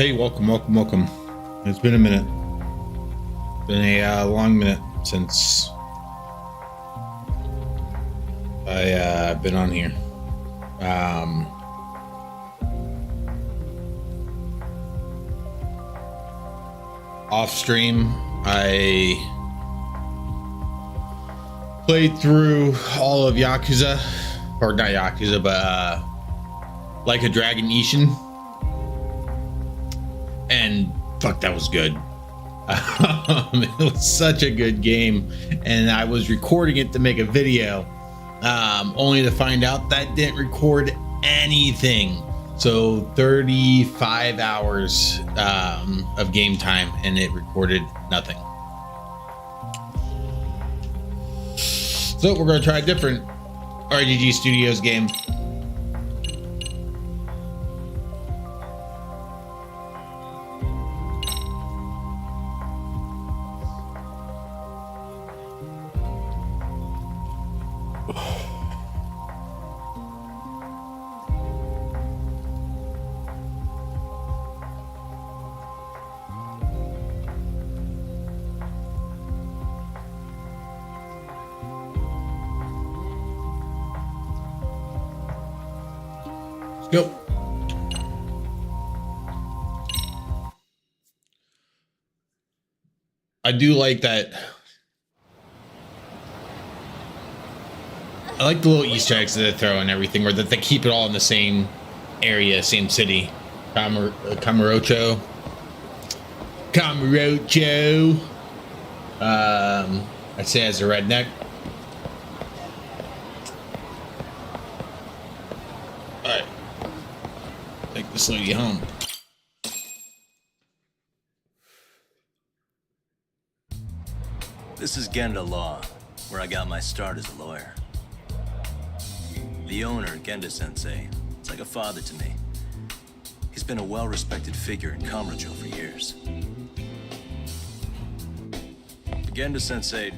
Hey, welcome. It's been a minute. Been a long minute since I've been on here. Off stream, I played through all of Yakuza, or not Yakuza, but Like a Dragon Ishin. And fuck, that was good. It was such a good game, and I was recording it to make a video, only to find out that didn't record anything. So 35 hours of game time, and it recorded nothing. So we're gonna try a different RGG Studios game. Go. I do like that. I like the little Easter eggs that they throw and everything, or that they keep it all in the same area, same city. Kamurocho. I'd say as a redneck. Alright. Take this lady home. This is Genda Law, where I got my start as a lawyer. The owner, Genda Sensei, is like a father to me. He's been a well-respected figure in Kamurocho for years. Genda Sensei...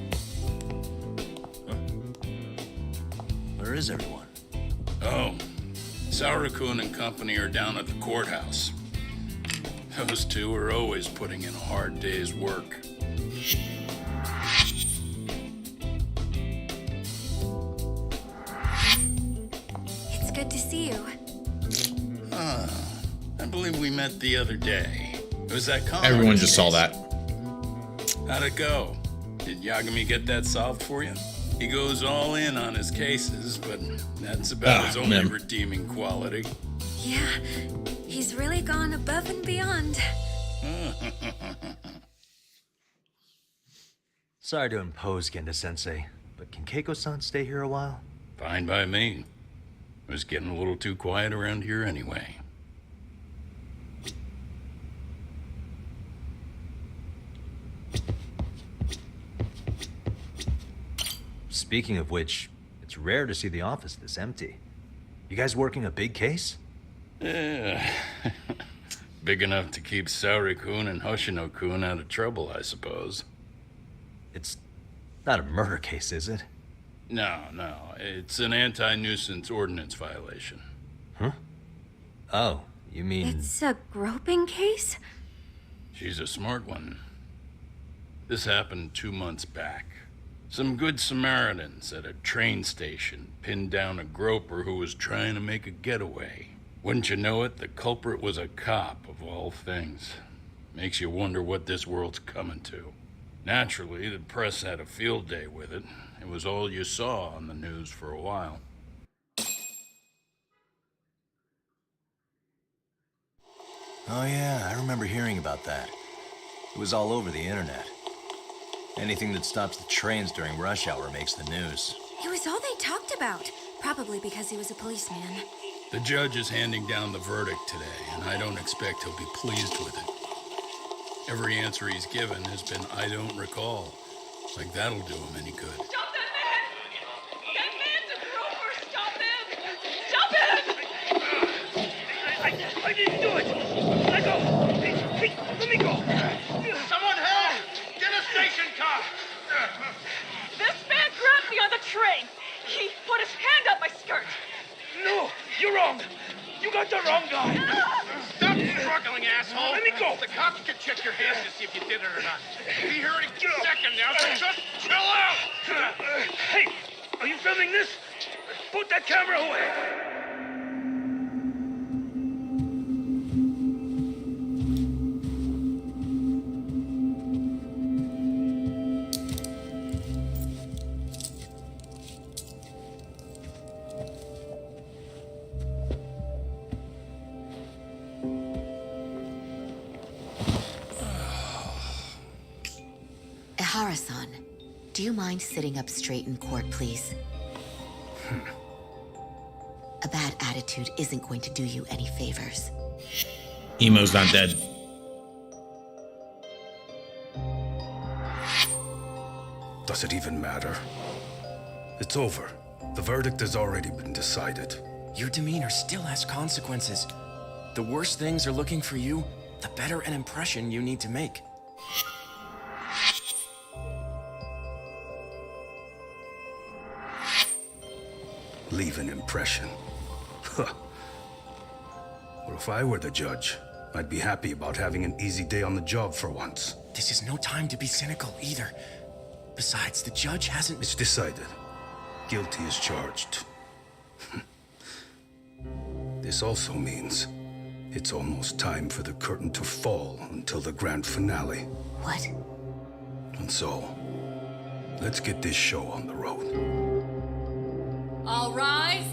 Huh? Where is everyone? Oh, Saura-kun and company are down at the courthouse. Those two are always putting in a hard day's work. It's good to see you. I believe we met the other day. It was that comic. Everyone just saw that. How'd it go? Did Yagami get that solved for you? He goes all in on his cases, but that's about his only redeeming quality. Yeah, he's really gone above and beyond. Sorry to impose, Genda Sensei, but can Keiko-san stay here a while? Fine by me. It was getting a little too quiet around here anyway. Speaking of which, it's rare to see the office this empty. You guys working a big case? Yeah. Big enough to keep Saori-kun and Hoshino-kun out of trouble, I suppose. It's not a murder case, is it? No. It's an anti-nuisance ordinance violation. Huh? Oh, you mean... It's a groping case? She's a smart one. This happened 2 months back. Some good Samaritans at a train station pinned down a groper who was trying to make a getaway. Wouldn't you know it, the culprit was a cop, of all things. Makes you wonder what this world's coming to. Naturally, the press had a field day with it. It was all you saw on the news for a while. Oh yeah, I remember hearing about that. It was all over the internet. Anything that stops the trains during rush hour makes the news. It was all they talked about. Probably because he was a policeman. The judge is handing down the verdict today, and I don't expect he'll be pleased with it. Every answer he's given has been, I don't recall. Like that'll do him any good. Stop that man! That man's a groper! Stop him! Stop him! I didn't do it! Let go! Hey, let me go! Someone help! Get a station car! This man grabbed me on the train! He put his hand up my skirt! No! You're wrong! You got the wrong guy! Ah! Stop struggling, asshole. Let me go. The cops can check your hands to see if you did it or not. Be here any second now, so just chill out. Hey, are you filming this? Put that camera away. Ehara-san, do you mind sitting up straight in court, please? A bad attitude isn't going to do you any favors. Emo's not dead. Does it even matter? It's over. The verdict has already been decided. Your demeanor still has consequences. The worse things are looking for you, the better an impression you need to make. Leave an impression. Well, if I were the judge, I'd be happy about having an easy day on the job for once. This is no time to be cynical either. Besides, the judge hasn't... It's decided. Guilty is charged. This also means it's almost time for the curtain to fall until the grand finale. What? And so, let's get this show on the road. All rise.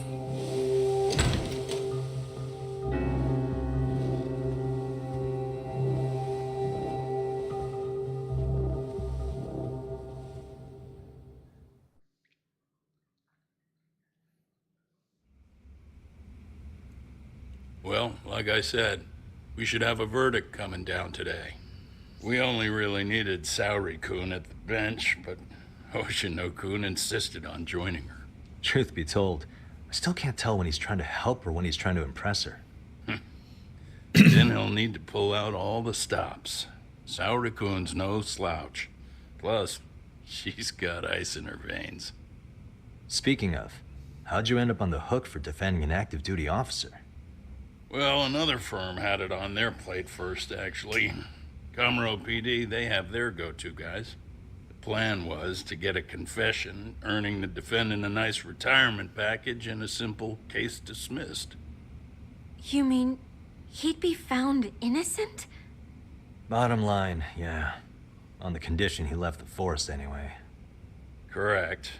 Well, like I said, we should have a verdict coming down today. We only really needed Saori-kun at the bench, but Hoshino-kun insisted on joining her. Truth be told, I still can't tell when he's trying to help or when he's trying to impress her. Then he'll need to pull out all the stops. Saori-kun's no slouch. Plus, she's got ice in her veins. Speaking of, how'd you end up on the hook for defending an active duty officer? Well, another firm had it on their plate first, actually. Kamuro PD, they have their go-to guys. The plan was to get a confession, earning the defendant a nice retirement package and a simple case dismissed. You mean he'd be found innocent? Bottom line, yeah. On the condition he left the force anyway. Correct.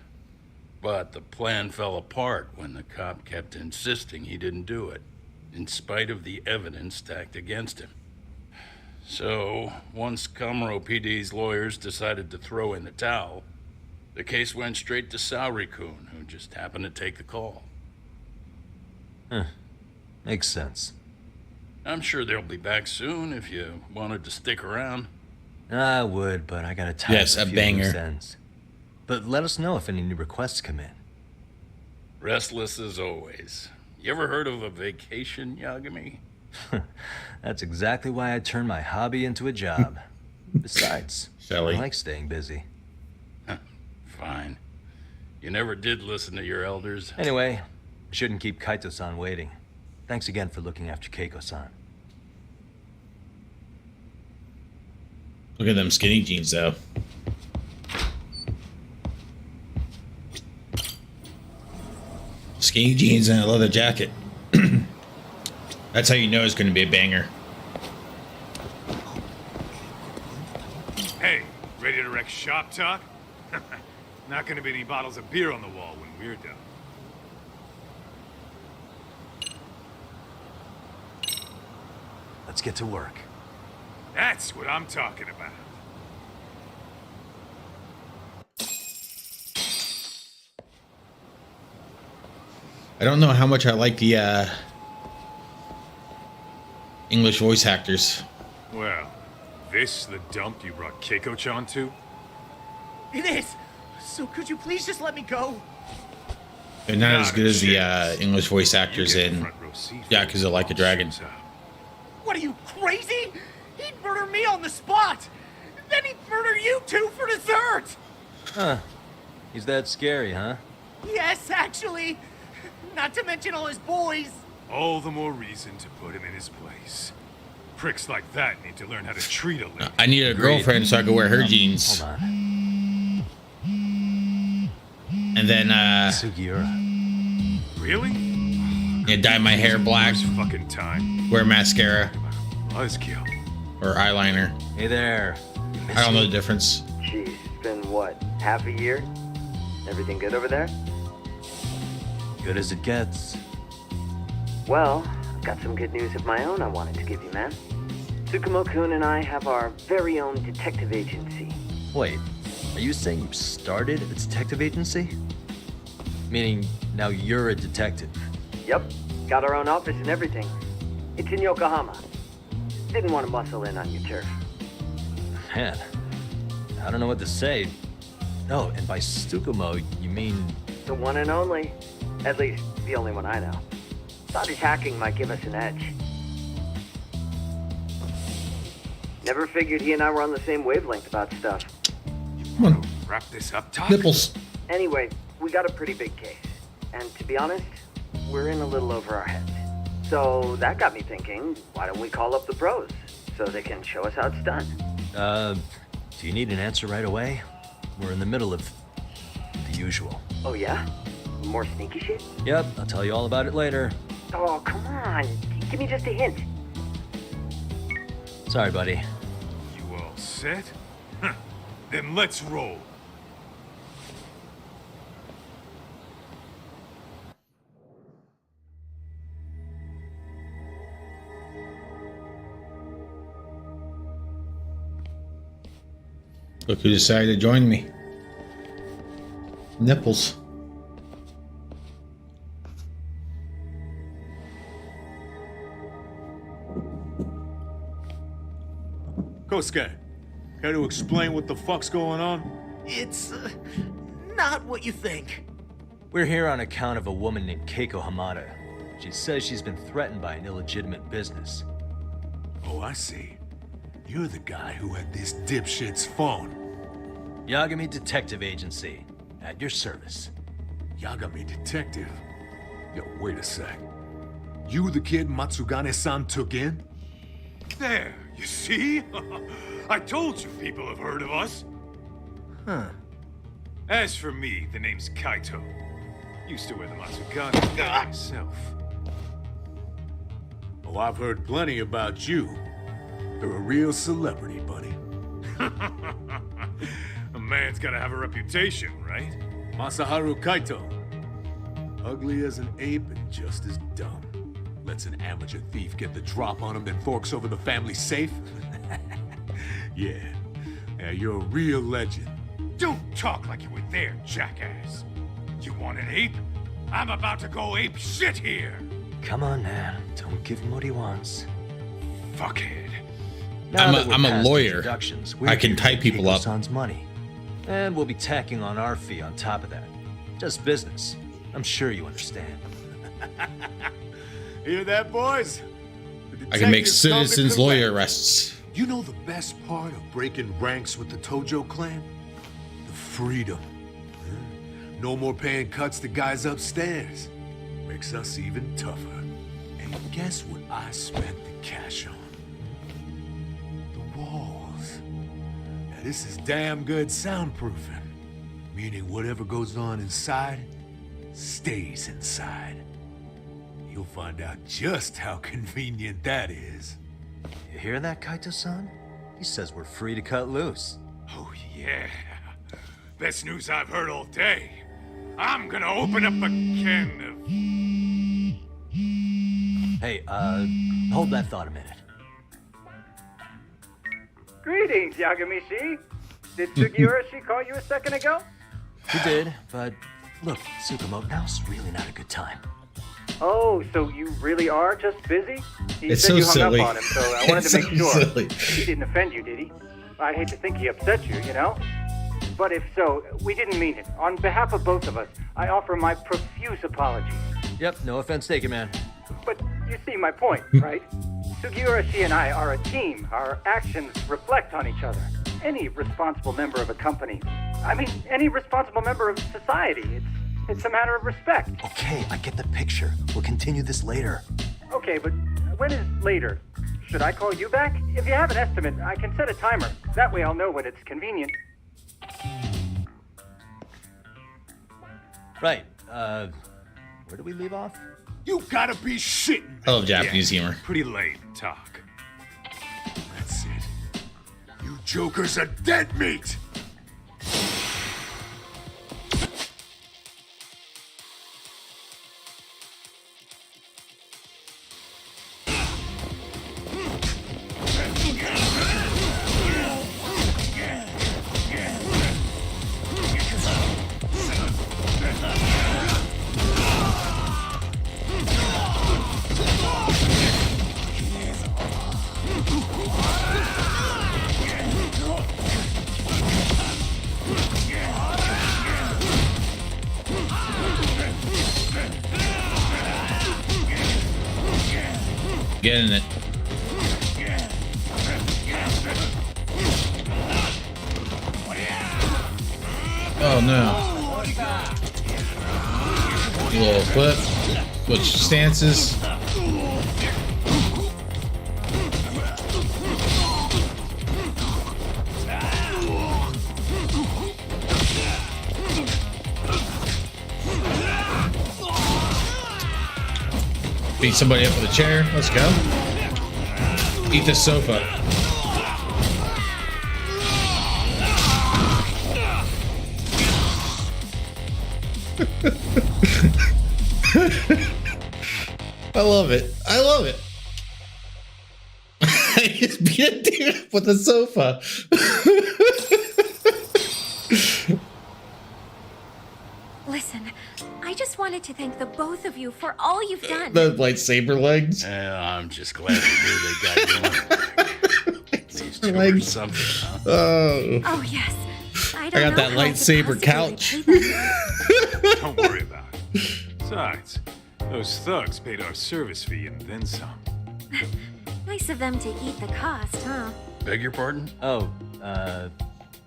But the plan fell apart when the cop kept insisting he didn't do it, in spite of the evidence stacked against him. So, once Kamuro PD's lawyers decided to throw in the towel, the case went straight to Saori-kun, who just happened to take the call. Makes sense. I'm sure they'll be back soon if you wanted to stick around. I would, but I gotta tie Yes, up a few banger. loose ends. But let us know if any new requests come in. Restless as always. You ever heard of a vacation, Yagami? That's exactly why I turned my hobby into a job. Besides, Shelly. I like staying busy. Fine. You never did listen to your elders. Anyway, I shouldn't keep Kaito-san waiting. Thanks again for looking after Keiko-san. Look at them skinny jeans, though. Skinny jeans and a leather jacket. That's how you know it's going to be a banger. Hey, ready to wreck shop talk? Not gonna be any bottles of beer on the wall when we're done. Let's get to work. That's what I'm talking about. I don't know how much I like the English voice actors. Well, this the dump you brought Keiko-chan to? It is! So could you please just let me go? They're not as good as the English voice You actors get in front row seat for Yakuza Like a Dragon. What are you, crazy? He'd murder me on the spot! Then he'd murder you two for dessert! Huh. He's that scary, huh? Yes, actually. Not to mention all his boys. All the more reason to put him in his place. Pricks like that need to learn how to treat a lady. I need a girlfriend so I can wear her jeans. Hold on. And then, Sugiura. Really? yeah, dye my hair black, Waste fucking time. wear mascara Buzzkill. or eyeliner. Hey there. I don't know the difference. Jeez, it's been what, half a year? Everything good over there? Good as it gets. Well, I've got some good news of my own I wanted to give you, man. Tsukumo-kun and I have our very own detective agency. Wait, are you saying you started a detective agency? Meaning now you're a detective? Yep, got our own office and everything. It's in Yokohama. Didn't want to muscle in on your turf. Man, I don't know what to say. Oh, and by Tsukumo, you mean... The one and only. At least, the only one I know. Thought his hacking might give us an edge. Never figured he and I were on the same wavelength about stuff. Come on, Wrap this up, Doc. nipples. Anyway, we got a pretty big case. And to be honest, we're in a little over our heads. So that got me thinking, why don't we call up the pros so they can show us how it's done? Do you need an answer right away? We're in the middle of the usual. Oh yeah? More sneaky shit? Yep, I'll tell you all about it later. Oh, come on. Give me just a hint. Sorry, buddy. You all set? Huh. Then let's roll. Look who decided to join me. Nipples. Kosuke, care to explain what the fuck's going on? It's not what you think. We're here on account of a woman named Keiko Hamada. She says she's been threatened by an illegitimate business. Oh, I see. You're the guy who had this dipshit's phone. Yagami Detective Agency, at your service. Yagami Detective? Yo, wait a sec. You the kid Matsugane-san took in? There, you see? I told you people have heard of us. Huh. As for me, the name's Kaito. Used to wear the Matsugane myself. Oh, I've heard plenty about you. You're a real celebrity, buddy. A man's gotta have a reputation, right? Masaharu Kaito. Ugly as an ape and just as dumb. Lets an amateur thief get the drop on him, then forks over the family safe. Yeah, you're a real legend. Don't talk like you were there, jackass. You want an ape? I'm about to go ape shit here. Come on, man. Don't give him what he wants. Fuckhead. Now that we're I'm a past lawyer. introductions, I can tie people up. Keiko-san's money. And we'll be tacking on our fee on top of that. Just business. I'm sure you understand. Hear that, boys? I can make detectives come to citizens collect. lawyer arrests. You know the best part of breaking ranks with the Tojo clan? The freedom. No more paying cuts to guys upstairs. Makes us even tougher. And guess what I spent the cash on? The walls. Now this is damn good soundproofing. Meaning whatever goes on inside, stays inside. You'll find out just how convenient that is. You hear that, Kaito-san? He says we're free to cut loose. Oh, yeah. Best news I've heard all day. I'm gonna open up a can of... Hey, hold that thought a minute. Greetings, Yagami-shi. Did Sugiura-shi call you a second ago? He did, but look, Tsukumo, now's really not a good time. Oh, so you really are just busy? He It's said so you hung silly. up on him, so I wanted It's to make so sure. silly. He didn't offend you, did he? I'd hate to think he upset you, you know? But if so, we didn't mean it. On behalf of both of us, I offer my profuse apologies. Yep, no offense taken, man. But you see my point, right? Sugiura-shi and I are a team. Our actions reflect on each other. Any responsible member of a company, I mean, any responsible member of society, it's a matter of respect. Okay, I get the picture. We'll continue this later. Okay, but when is later? Should I call you back? If you have an estimate, I can set a timer. That way I'll know when it's convenient. Right, where do we leave off? You gotta be shitting. I love Japanese humor. Pretty lame talk. That's it. You jokers are dead meat! Getting it. Oh no. A little flip. Switch stances. Beat somebody up with a chair. Let's go. Eat the sofa. I love it. I love it. I just beat a dude up with a sofa. Listen, I just wanted to thank the both of you for all you've done. The lightsaber legs. I'm just glad to hear they got you in there. These two are Legs. something, huh? Oh. Oh, yes. I got know that how I could lightsaber possibly couch. repay them. Don't worry about it. Besides, those thugs paid our service fee and then some. Nice of them to eat the cost, huh? Beg your pardon? Oh,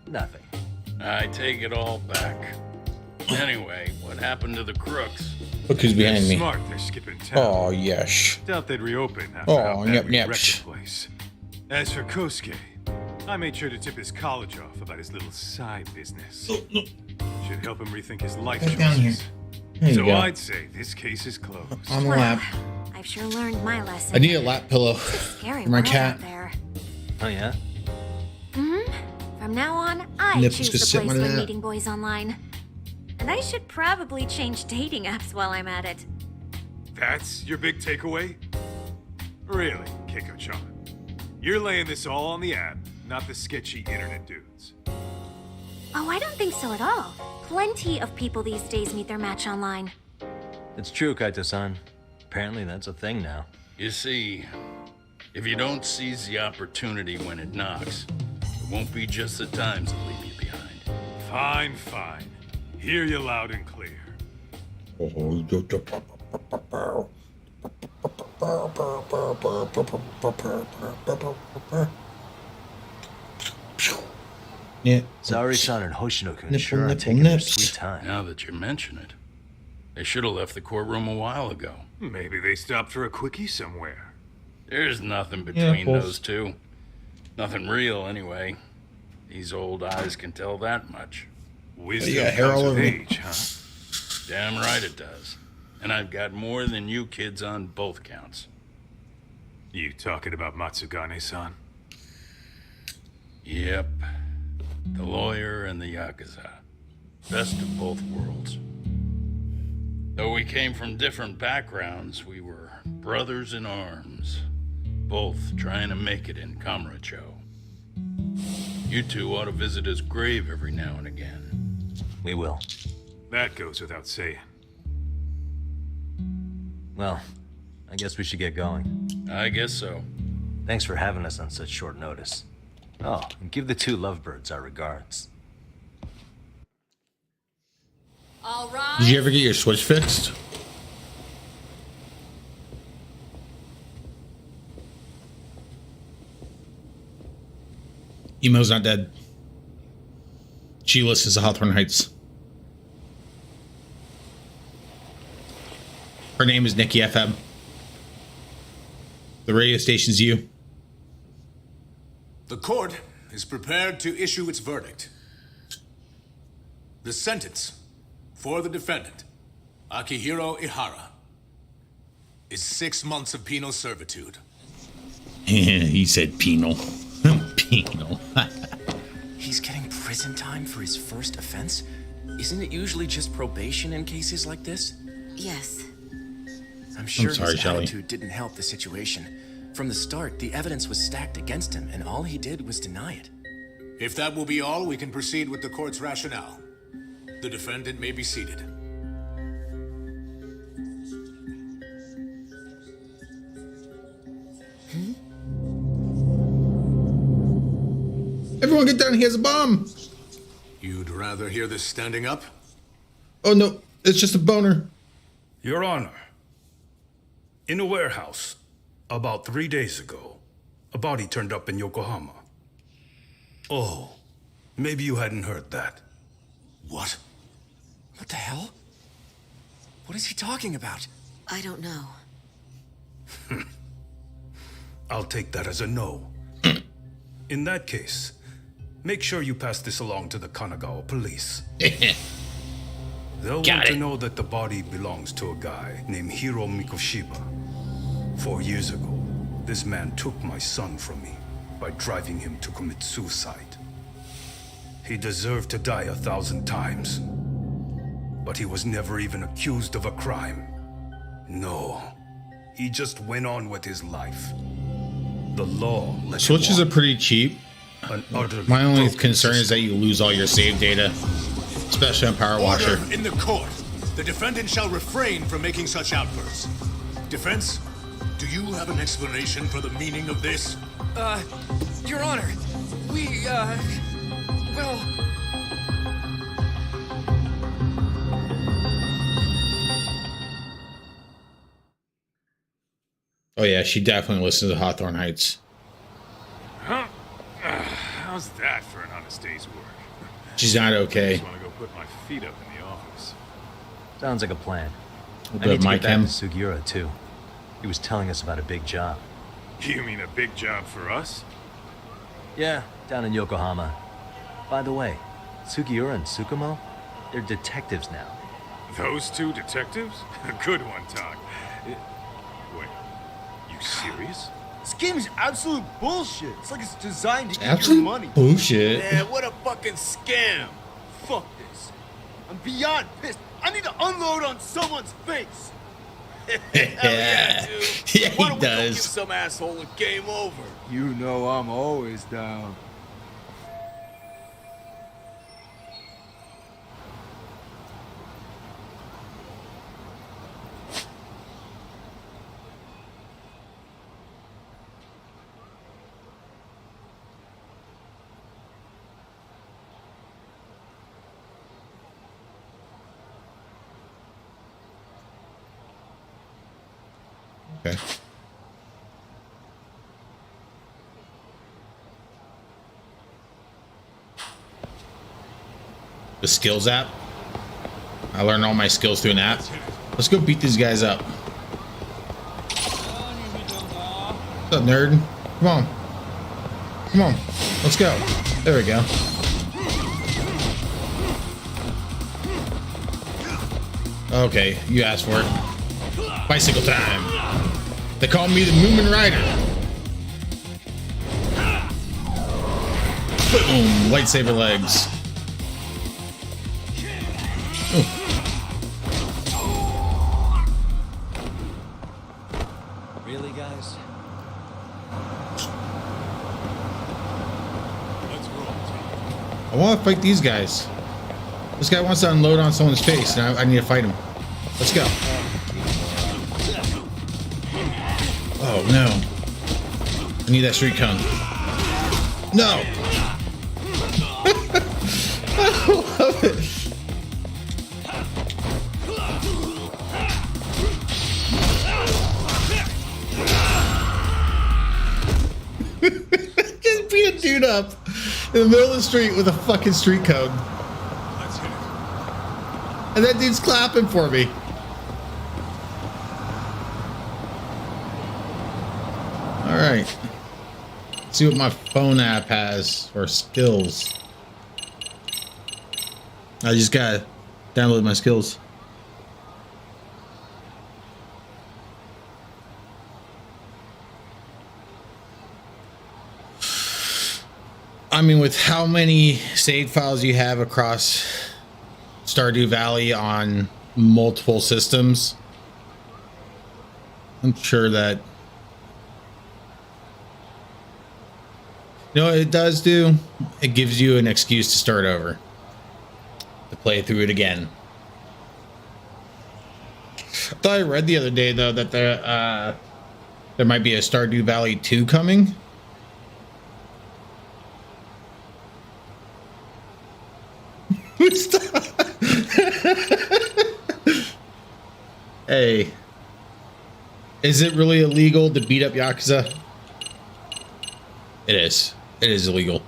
nothing. I take it all back. Anyway, what happened to the crooks? Look who's behind me. Smart, they're skipping town. Oh, yes. Doubt they'd reopen after Oh, how bad yep, we yep. wrecked the place. As for Kosuke, I made sure to tip his college off about his little side business. Should help him rethink his life Get down here. choices. There you So go. I'd say this case is closed. On the lap. I've sure learned my lesson. I need a lap pillow Scary for my world cat. out there. Oh, yeah? From now on, I Nipples choose just the sit place on when that. meeting boys online. And I should probably change dating apps while I'm at it. That's your big takeaway? Really, Keiko-chan? You're laying this all on the app, not the sketchy internet dudes. Oh, I don't think so at all. Plenty of people these days meet their match online. It's true, Kaito-san. Apparently that's a thing now. You see, if you don't seize the opportunity when it knocks, it won't be just the times that leave you behind. Fine, fine. Hear you loud and clear. Yeah. Saori-san and Hoshino-kun Nipple, sure are nipple, taking their nips. sweet time. Now that you mention it, they should have left the courtroom a while ago. Maybe they stopped for a quickie somewhere. There's nothing Yeah, between both. those two. Nothing real, anyway. These old eyes can tell that much. Wisdom got hair comes all with over me. age, huh? Damn right it does. And I've got more than you kids on both counts. You talking about Matsugane-san? Yep. The lawyer and the Yakuza. Best of both worlds. Though we came from different backgrounds, we were brothers in arms. Both trying to make it in Kamurocho. You two ought to visit his grave every now and again. We will. That goes without saying. Well, I guess we should get going. I guess so. Thanks for having us on such short notice. Oh, and give the two lovebirds our regards. All right. Did you ever get your Switch fixed? Emo's not dead. She listens to Hawthorne Heights. Her name is Nikki FM. The radio station's you. The court is prepared to issue its verdict. The sentence for the defendant, Akihiro Ihara, is 6 months of penal servitude. He said penal. Penal. He's getting prison time for his first offense? Isn't it usually just probation in cases like this? Yes. I'm sure sorry, his Shelley. attitude didn't help the situation. From the start, the evidence was stacked against him, and all he did was deny it. If that will be all, we can proceed with the court's rationale. The defendant may be seated. Everyone get down, he has a bomb. You'd rather hear this standing up? Oh no, it's just a boner. Your Honor, in a warehouse, about 3 days ago, a body turned up in Yokohama. Oh, maybe you hadn't heard that. What? What the hell? What is he talking about? I don't know. I'll take that as a no. In that case, make sure you pass this along to the Kanagawa police. They'll want to know that the body belongs to a guy named Hiro Mikoshiba. 4 years ago, this man took my son from me by driving him to commit suicide. He deserved to die 1,000 times, but he was never even accused of a crime. No, he just went on with his life. The law let him Switches are walk. pretty cheap. My only concern is that you lose all your save data, especially on Power Washer. Order in the court. The defendant shall refrain from making such outbursts. Defense, do you have an explanation for the meaning of this? Your Honor, well... Oh yeah, she definitely listens to Hawthorne Heights. Huh? How's that for an honest day's work? She's not I okay. just want to go put my feet up in the office. Sounds like a plan. We'll I go need to Mike get back him. to Sugiura, too. He was telling us about a big job. You mean a big job for us? Yeah, down in Yokohama. By the way, Sugiura and Tsukumo, they're detectives now. Those two detectives? Good one, Doc. Wait, you serious? This game is absolute bullshit. It's like it's designed to eat Absolute your money. bullshit. Yeah, what a fucking scam. Fuck this. I'm beyond pissed. I need to unload on someone's face. Hell yeah, dude. Yeah, Why he don't we go give does. some asshole a game over? You know I'm always down. Okay. The skills app. I learned all my skills through an app. Let's go beat these guys up. What's up, nerd? Come on. Come on. Let's go. There we go. Okay, you asked for it. Bicycle time. They call me the Moomin Rider. Boom! Lightsaber legs. Ooh. Really, guys? I want to fight these guys. This guy wants to unload on someone's face, and I need to fight him. Let's go. Oh no! I need that street cone. No! I love it. Just beat a dude up in the middle of the street with a fucking street cone. And that dude's clapping for me. All right. Let's see what my phone app has for skills. I just gotta download my skills. I mean, with how many save files you have across Stardew Valley on multiple systems, I'm sure that, you know what it does do? It gives you an excuse to start over, to play through it again. I thought I read the other day, though, that there might be a Stardew Valley 2 coming. Hey, is it really illegal to beat up Yakuza? It is. It is illegal.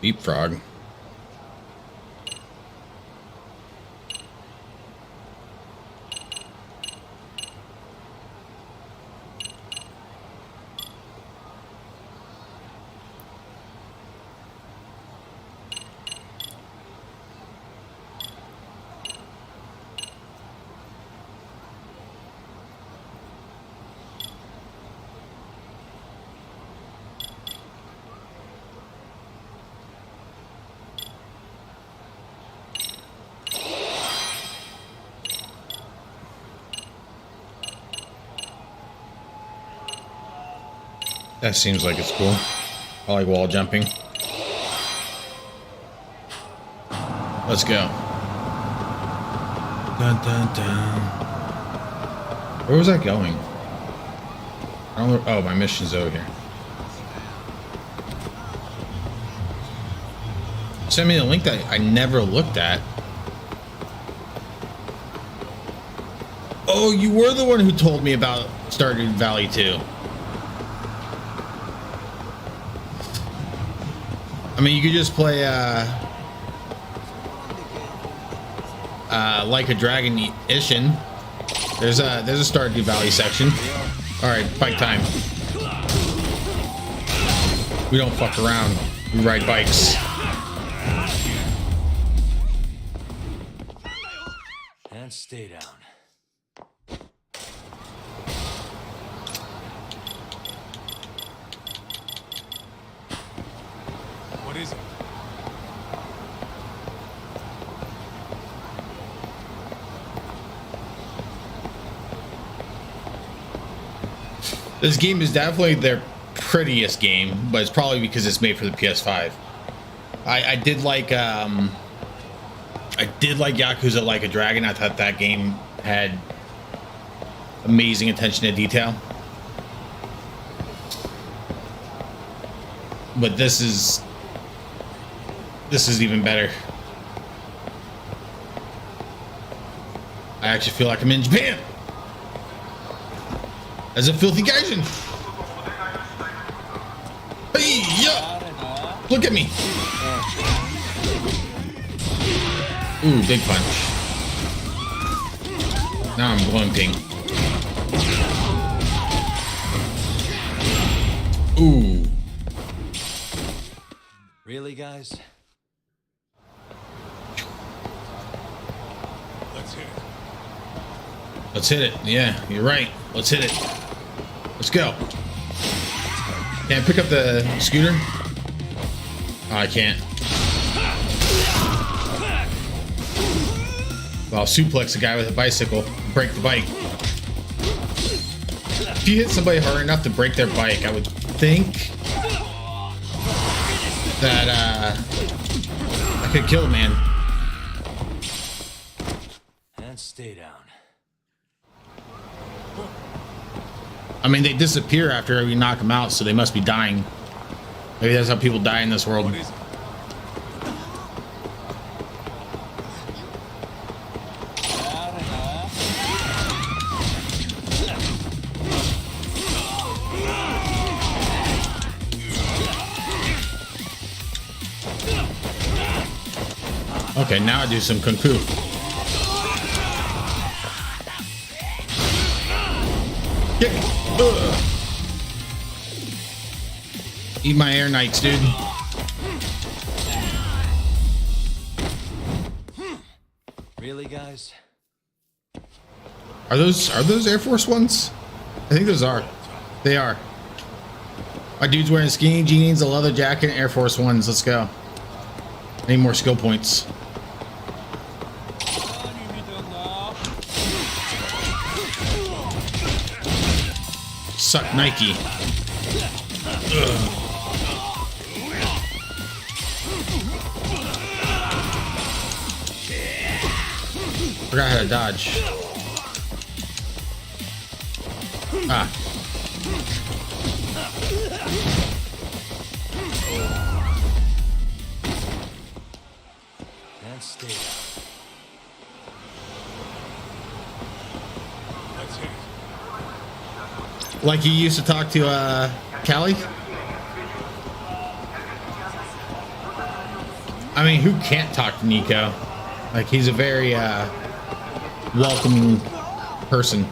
Leapfrog. That seems like it's cool. I like wall jumping. Let's go. Dun, dun, dun. Where was I going? I don't know. Oh, my mission's over here. Send me the link that I never looked at. Oh, you were the one who told me about Stardew Valley 2. I mean, you could just play like a dragon Ishin. There's a Stardew Valley section. All right, bike time. We don't fuck around. We ride bikes. And stay down. What is it? This game is definitely their prettiest game, but it's probably because it's made for the PS5. I did like Yakuza Like a Dragon. I thought that game had amazing attention to detail. But this is even better. I actually feel like I'm in Japan as a filthy gaijin. Hey, yeah. Look at me. Ooh, big punch. Now I'm blunting. Ooh. Really, guys? Let's hit it. Let's hit it. Yeah, you're right. Let's hit it. Let's go. Can I pick up the scooter? Oh, I can't. Well, I'll suplex a guy with a bicycle. Break the bike. If you hit somebody hard enough to break their bike, I would think that I could kill a man. And stay down. I mean, they disappear after we knock them out, so they must be dying. Maybe that's how people die in this world. What is it? Okay, now I do some kung fu. Kick. Eat my air knights, dude. Really, guys? Are those Air Force Ones? I think those are. They are. My dude's wearing skinny jeans, a leather jacket, and Air Force Ones. Let's go. I need more skill points. Suck Nike. Ugh. Forgot how to dodge. Ah. And stay down. That's it. Like you used to talk to Callie? I mean, who can't talk to Nico? Like, he's a very welcoming person.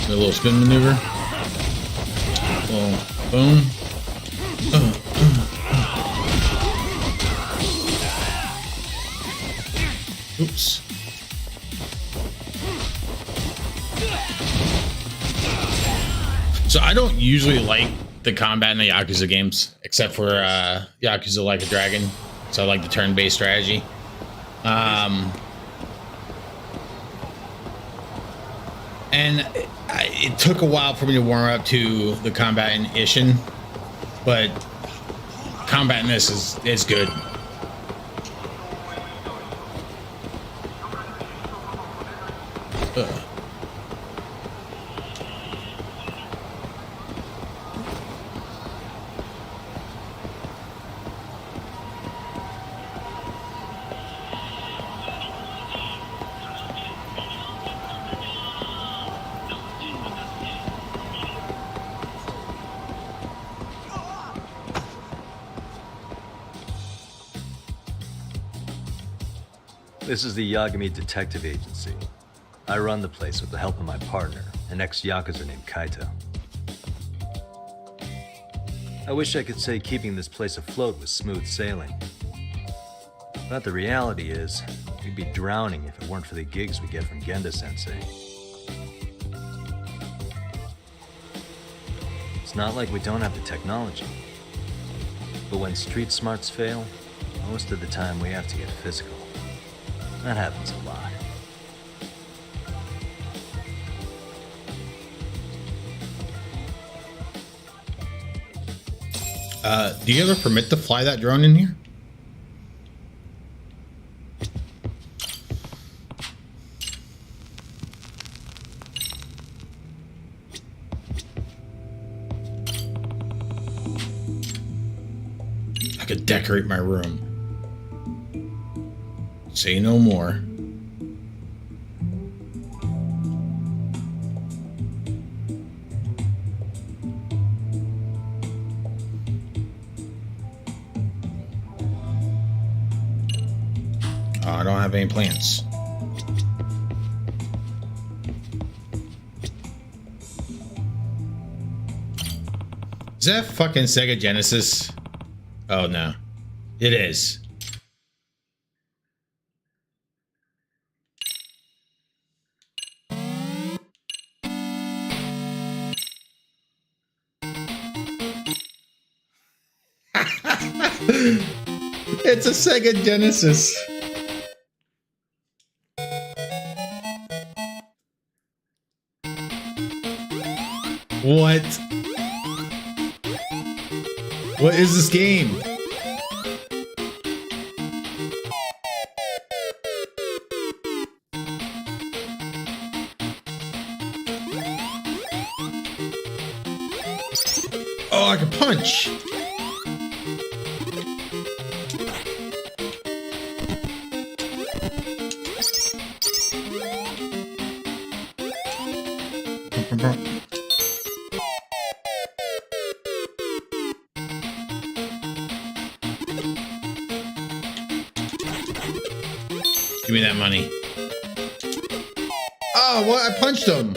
A little spin maneuver. Boom. Boom. Oops. So I don't usually like the combat in the Yakuza games, except for Yakuza Like a Dragon. So I like the turn-based strategy. And it took a while for me to warm up to the combat in Ishin, but combat in this is good. This is the Yagami Detective Agency. I run the place with the help of my partner, an ex-Yakuza named Kaito. I wish I could say keeping this place afloat was smooth sailing. But the reality is, we'd be drowning if it weren't for the gigs we get from Genda-sensei. It's not like we don't have the technology. But when street smarts fail, most of the time we have to get physical. That happens a lot. Do you have a permit to fly that drone in here? I could decorate my room. Say no more. I don't have any plants. Is that fucking Sega Genesis? Oh no, it is. It's a Sega Genesis. What? What is this game? Oh, I can punch. Give me that money. Oh, what? I punched him.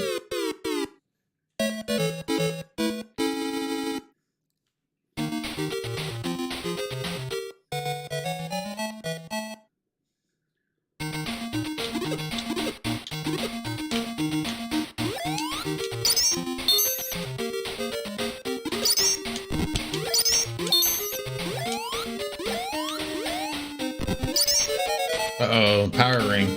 Uh-oh, power ring.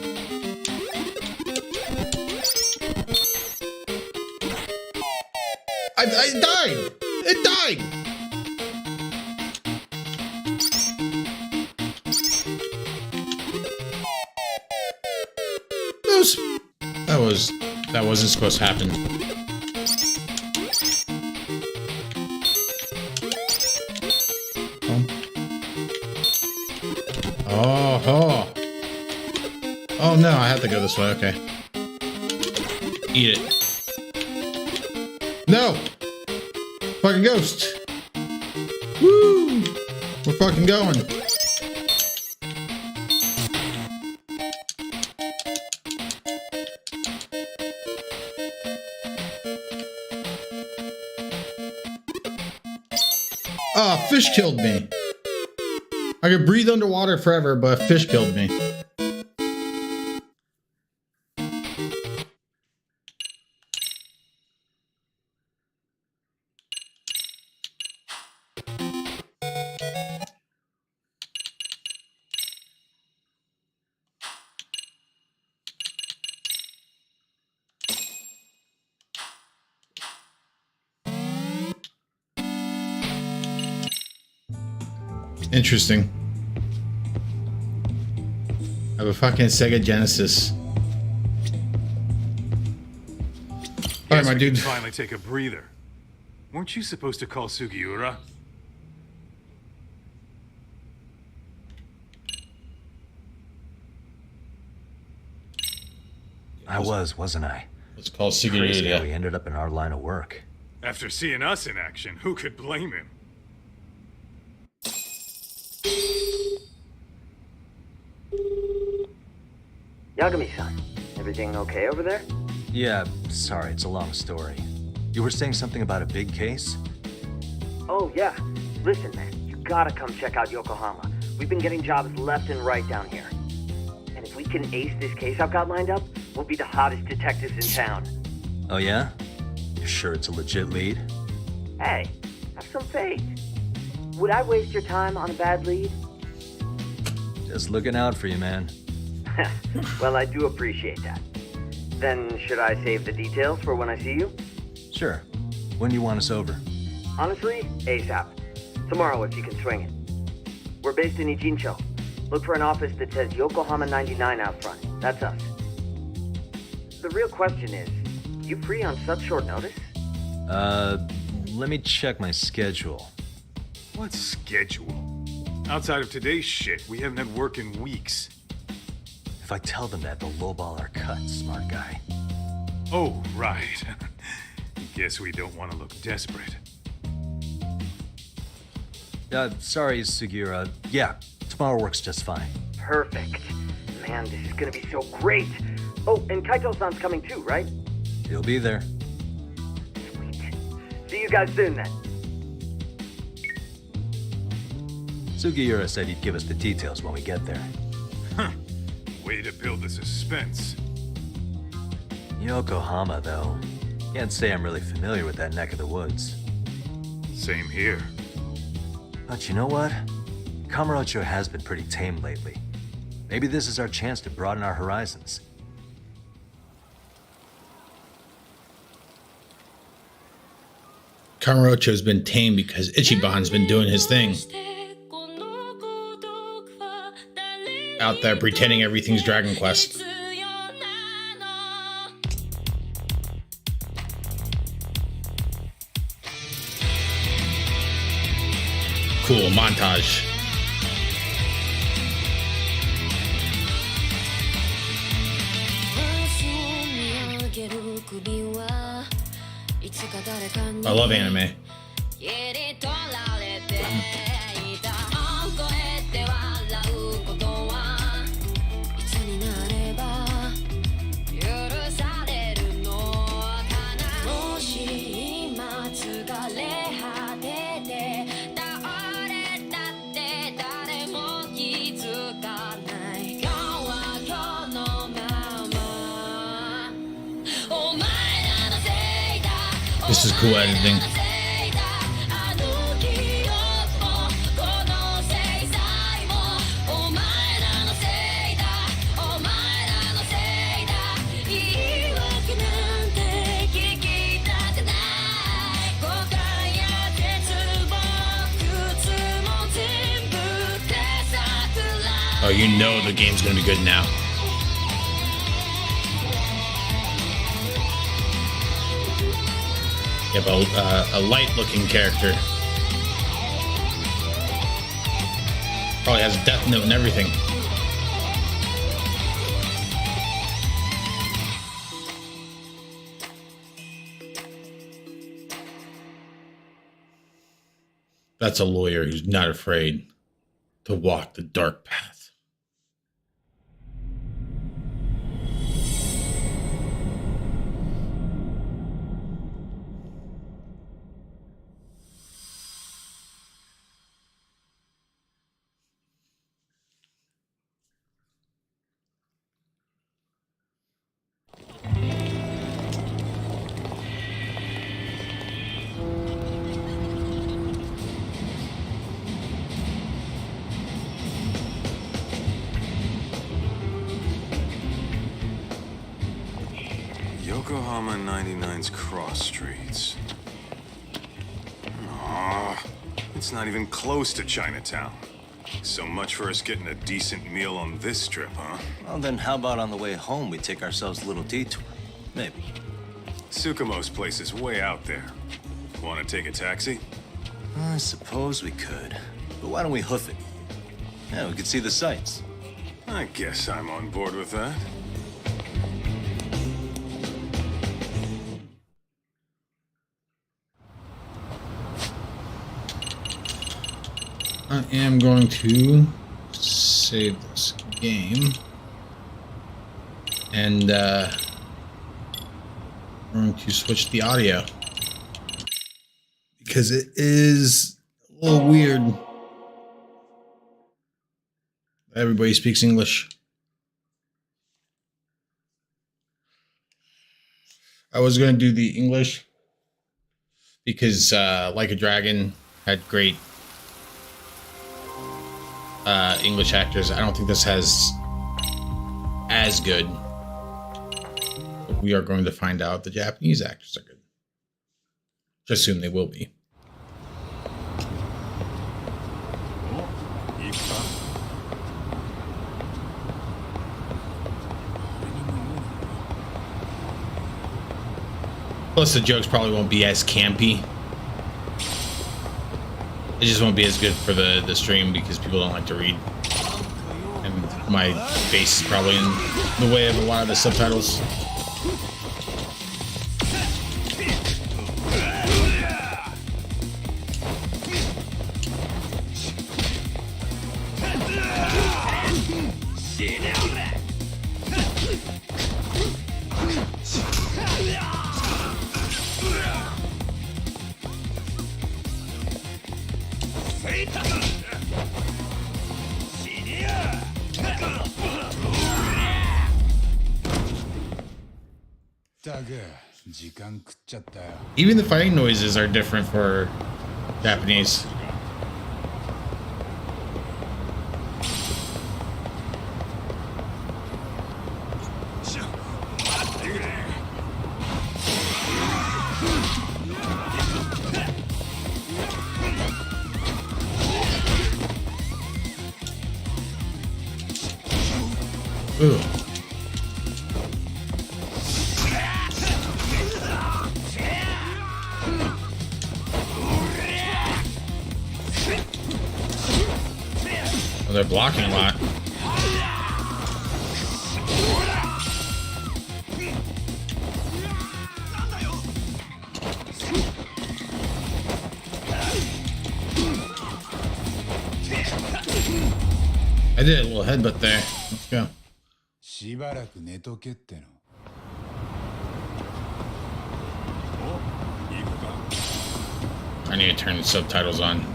I died! It died! That wasn't supposed to happen. Oh. Oh no, I have to go this way, okay. Eat it. No! Fucking ghost! Woo! We're fucking going. Ah, oh, fish killed me. I could breathe underwater forever, but a fish killed me. Interesting. I have a fucking Sega Genesis. Alright, my dude. Finally take a breather. Weren't you supposed to call Sugiura? I wasn't I? Let's call Crazy Sugiura. how he ended up in our line of work. After seeing us in action, who could blame him? Yagami-san, everything okay over there? Yeah, sorry, it's a long story. You were saying something about a big case? Oh, yeah. Listen, man, you gotta come check out Yokohama. We've been getting jobs left and right down here. And if we can ace this case I've got lined up, we'll be the hottest detectives in town. Oh yeah? You sure it's a legit lead? Hey, have some faith. Would I waste your time on a bad lead? Just looking out for you, man. Well, I do appreciate that. Then, should I save the details for when I see you? Sure. When do you want us over? Honestly, ASAP. Tomorrow if you can swing it. We're based in Ijincho. Look for an office that says Yokohama 99 out front. That's us. The real question is, you free on such short notice? Let me check my schedule. What schedule? Outside of today's shit, we haven't had work in weeks. If I tell them that, they'll lowball our cut, smart guy. Oh, right. Guess we don't want to look desperate. Sorry, Sugiura. Yeah, tomorrow works just fine. Perfect. Man, this is gonna be so great. Oh, and Kaito-san's coming too, right? He'll be there. Sweet. See you guys soon then. Sugiura said he'd give us the details when we get there. Huh. Way to build the suspense. Yokohama, though. Can't say I'm really familiar with that neck of the woods. Same here. But you know what? Kamurocho has been pretty tame lately. Maybe this is our chance to broaden our horizons. Kamurocho's been tame because Ichiban's been doing his thing. Out there pretending everything's Dragon Quest. Cool montage. I love anime. This is cool editing. Oh, you know the game's gonna be good now. You have a light-looking character. Probably has a death note and everything. That's a lawyer who's not afraid to walk the dark path. Yokohama 99's cross streets. Aw, it's not even close to Chinatown. So much for us getting a decent meal on this strip, huh? Well, then how about on the way home we take ourselves a little detour? Maybe. Tsukumo's place is way out there. Want to take a taxi? I suppose we could. But why don't we hoof it? Yeah, we could see the sights. I guess I'm on board with that. I am going to save this game and I'm going to switch the audio because it is a little weird. Everybody speaks English. I was going to do the English because Like a Dragon had great English actors. I don't think this has as good, but we are going to find out the Japanese actors are good. Just assume they will be. Plus the jokes probably won't be as campy. It just won't be as good for the stream because people don't like to read. And my face is probably in the way of a lot of the subtitles. Even the fighting noises are different for Japanese. Ooh. Well, they're blocking a lot. I did a little headbutt there. Let's go. I need to turn the subtitles on.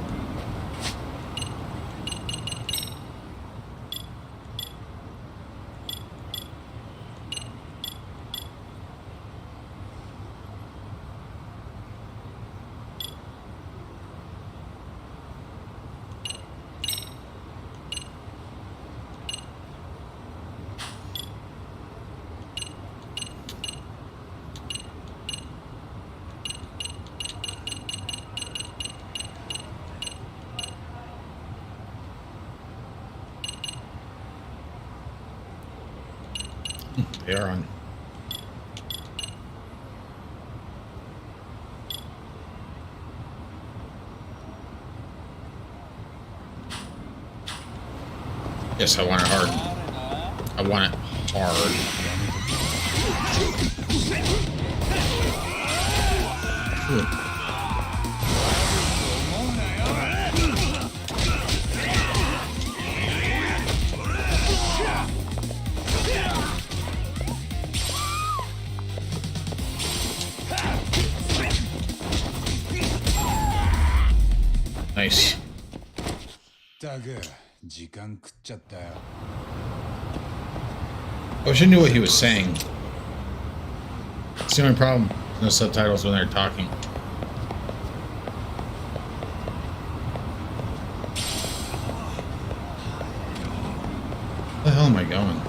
They are on. Yes, I want it hard. I want it hard. Ooh. Nice. I wish I knew what he was saying. It's the only problem. No subtitles when they're talking. Where the hell am I going?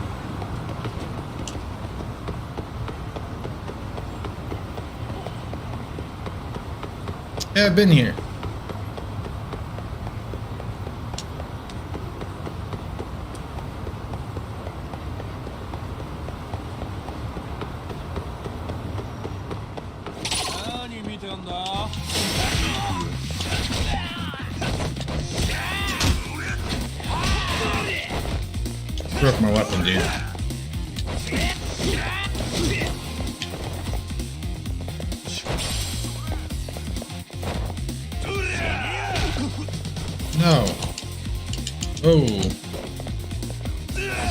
Yeah, I've been here. Broke my weapon, dude. No. Oh.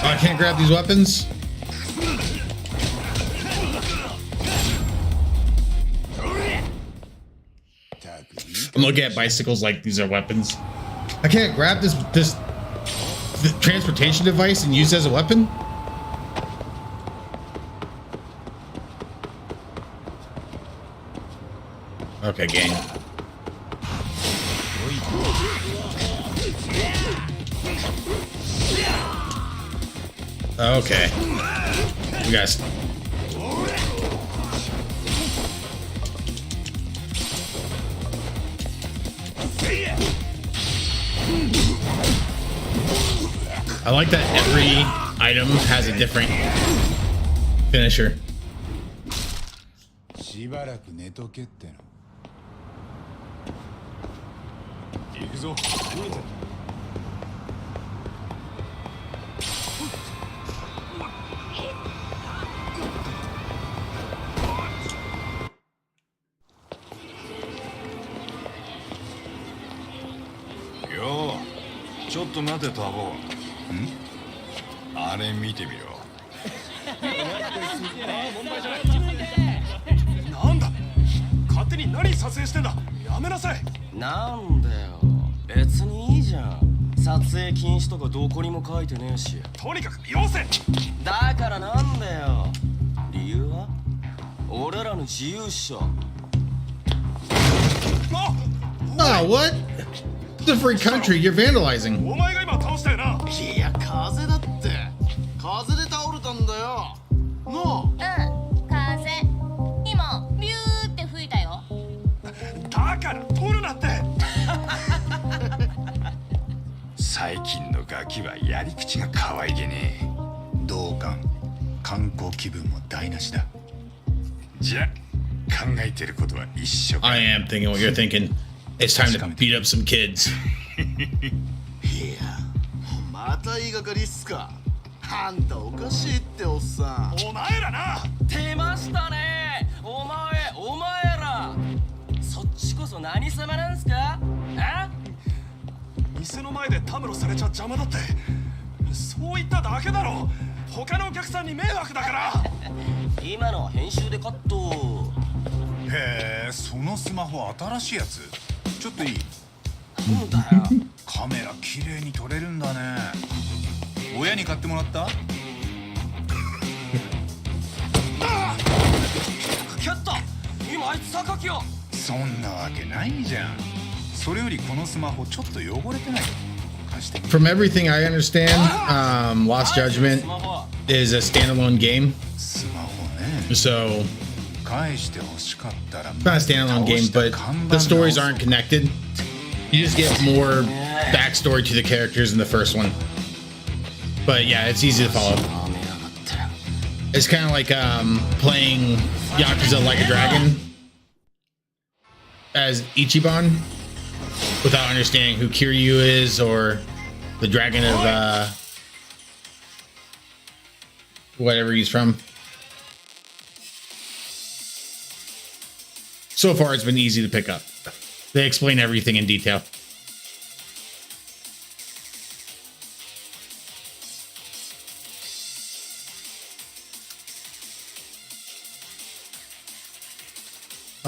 I can't grab these weapons? I'm looking at bicycles like these are weapons. I can't grab this transportation device and use it as a weapon? Okay, gang. Okay. You guys. I like that every item has a different finisher. Yo, ちょっと待て、タボ。あれ見てみろ。なんだ、勝手に何撮影してんだ。やめなさい。なんだよ、別にいいじゃん。撮影禁止とかどこにも書いてねえし。とにかくよせ。だからなんだよ。理由は俺らの自由っしょ。Ah, what? It's a free country. You're vandalizing. お前が今倒したよな。いや、風だって。風で倒れたんだよ。の。風。今ビューって吹いたよ。だから取るなって。最近のガキはやり口が可愛げねえ。同感。観光気分も台無しだ。じゃ、考えてることは一緒か。I am thinking what you're thinking. It's time to beat up some kids. いや、また言いがかりっすか。あんたおかしいっておっさん。お前らな。出ましたね。お前ら。そっちこそ何様なんすか？あ？店の前でたむろされちゃ邪魔だって。そう言っただけだろ。他のお客さんに迷惑だから。今のは編集でカット。へえ、そのスマホ新しいやつ。ちょっといい？なんだよ。カメラ綺麗に撮れるんだね。親に買ってもらった？キャット、今あいつ榊を。そんなわけないじゃん。それよりこのスマホちょっと汚れてない？ From everything I understand, Lost Judgment is a standalone game. So, not a standalone game, but the stories aren't connected. You just get more backstory to the characters in the first one. But yeah, it's easy to follow. It's kind of like playing Yakuza Like a Dragon as Ichiban without understanding who Kiryu is or the dragon of whatever he's from. So far, it's been easy to pick up. They explain everything in detail.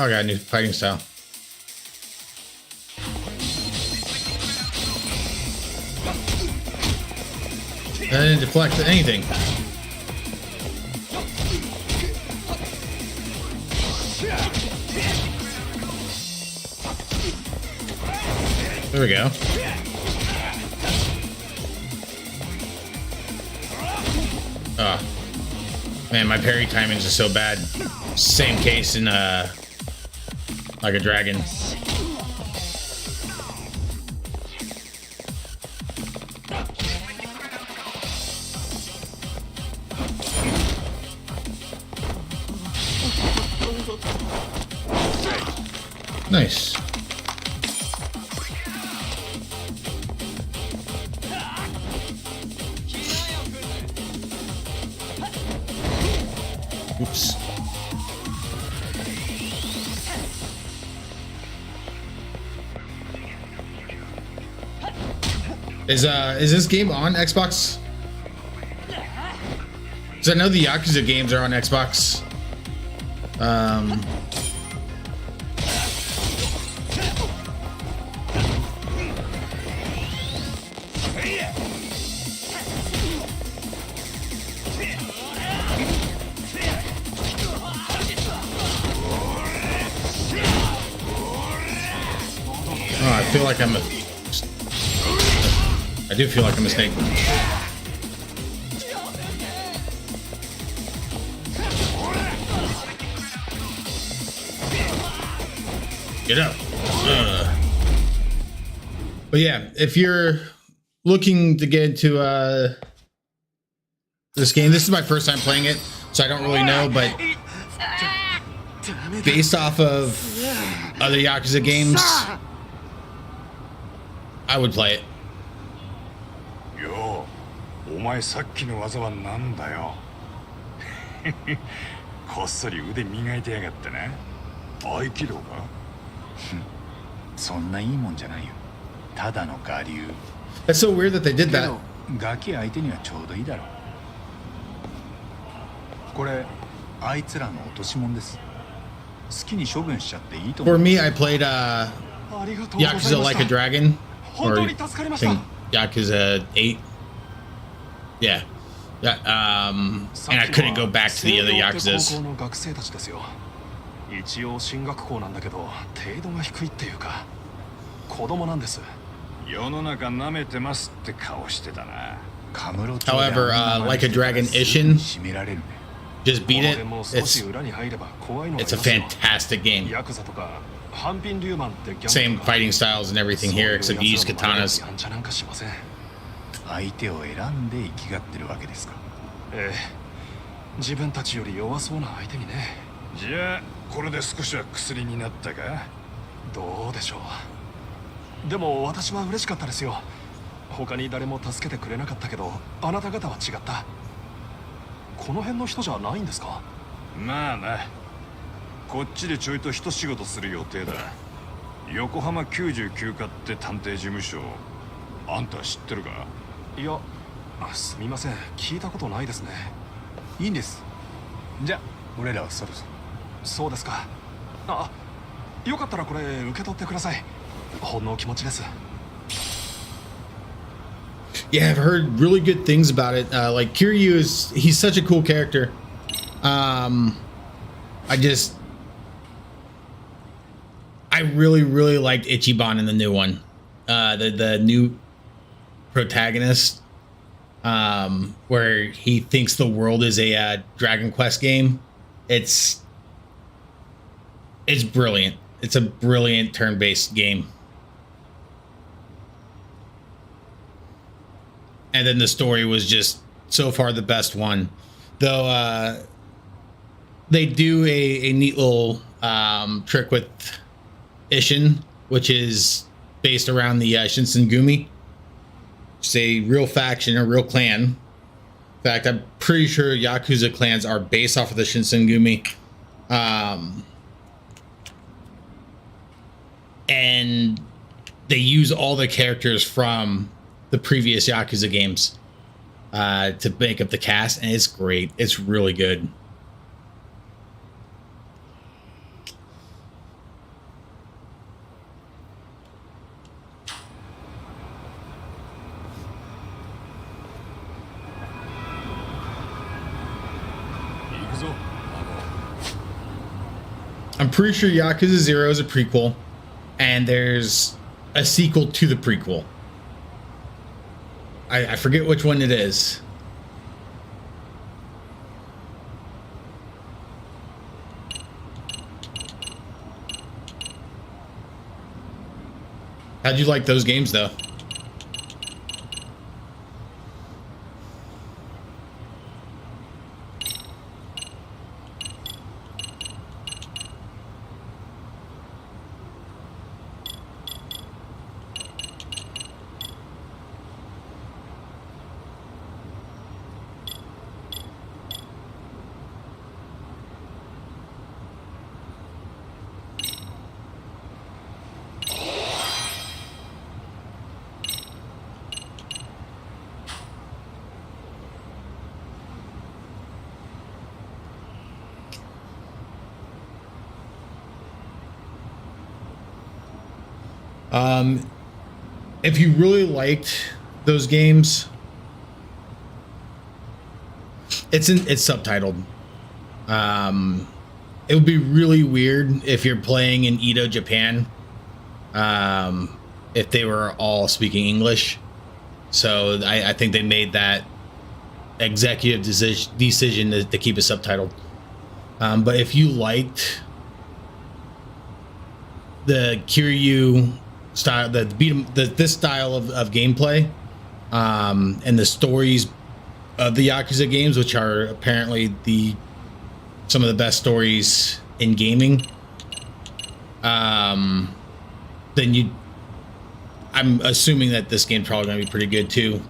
Oh, I got a new fighting style. That didn't deflect anything. There we go. Oh. Man, my parry timings are so bad. Same case in Like a Dragon. Nice. Oops. Is this game on Xbox? Because I know the Yakuza games are on Xbox. I feel like I do feel like I'm a snake. Get up. But yeah, if you're looking to get into this game, this is my first time playing it, so I don't really know, but based off of other Yakuza games, I would play it. よう、お前さっきの技はなんだよ。こっそり腕磨いてやがってな。合気道か？そんないいもんじゃないよ。ただの我流。That's so weird that they did that. ガキ相手にはちょうどいいだろう。これあいつらの落とし物です。好きに処分しちゃっていいと思う。For me, I played Yakuza Like a Dragon, or I think Yakuza 8. Yeah. And I couldn't go back to the other Yakuzas. 一応進学校なんだけど程度が低いっていうか子供なんです。世の中舐めてますって顔してたな。 However, Like a Dragon Ishin, just beat it. It's a fantastic game. Same fighting styles and everything here, except you use katanas. 相手を選んで生きがってるわけですか。ええ、自分たちより弱そうな相手にね。じゃあこれで少しは薬になったか。どうでしょう。でも私は嬉しかったですよ。他に誰も助けてくれなかったけど、あなた方は違った。この辺の人じゃないんですか？まあな。こっちでちょいと一仕事する予定だ。横浜99課って探偵事務所、あんた知ってるか？いや、すみません。聞いたことないですね。いいんです。じゃあ俺らはそろそろ。そうですか。あ、よかったらこれ受け取ってください。ほんの気持ちです。Yeah, I've heard really good things about it. Like Kiryu he's such a cool character. I really liked Ichiban in the new one. The new protagonist, where he thinks the world is a Dragon Quest game. It's brilliant. It's a brilliant turn-based game. And then the story was just so far the best one. Though they do a neat little trick with Ishin, which is based around the shinsengumi. It's a real faction, a real clan. In fact, I'm pretty sure Yakuza clans are based off of the shinsengumi. And they use all the characters from the previous Yakuza games to make up the cast, and it's great. It's really good. I'm pretty sure Yakuza 0 is a prequel, and there's a sequel to the prequel. I forget which one it is. How'd you like those games, though? If you really liked those games, it's subtitled. It would be really weird if you're playing in Edo, Japan, if they were all speaking English. So I think they made that executive decision to keep it subtitled. But if you liked the Kiryu style, this style of gameplay, and the stories of the Yakuza games, which are apparently some of the best stories in gaming, then I'm assuming that this game's probably gonna be pretty good too.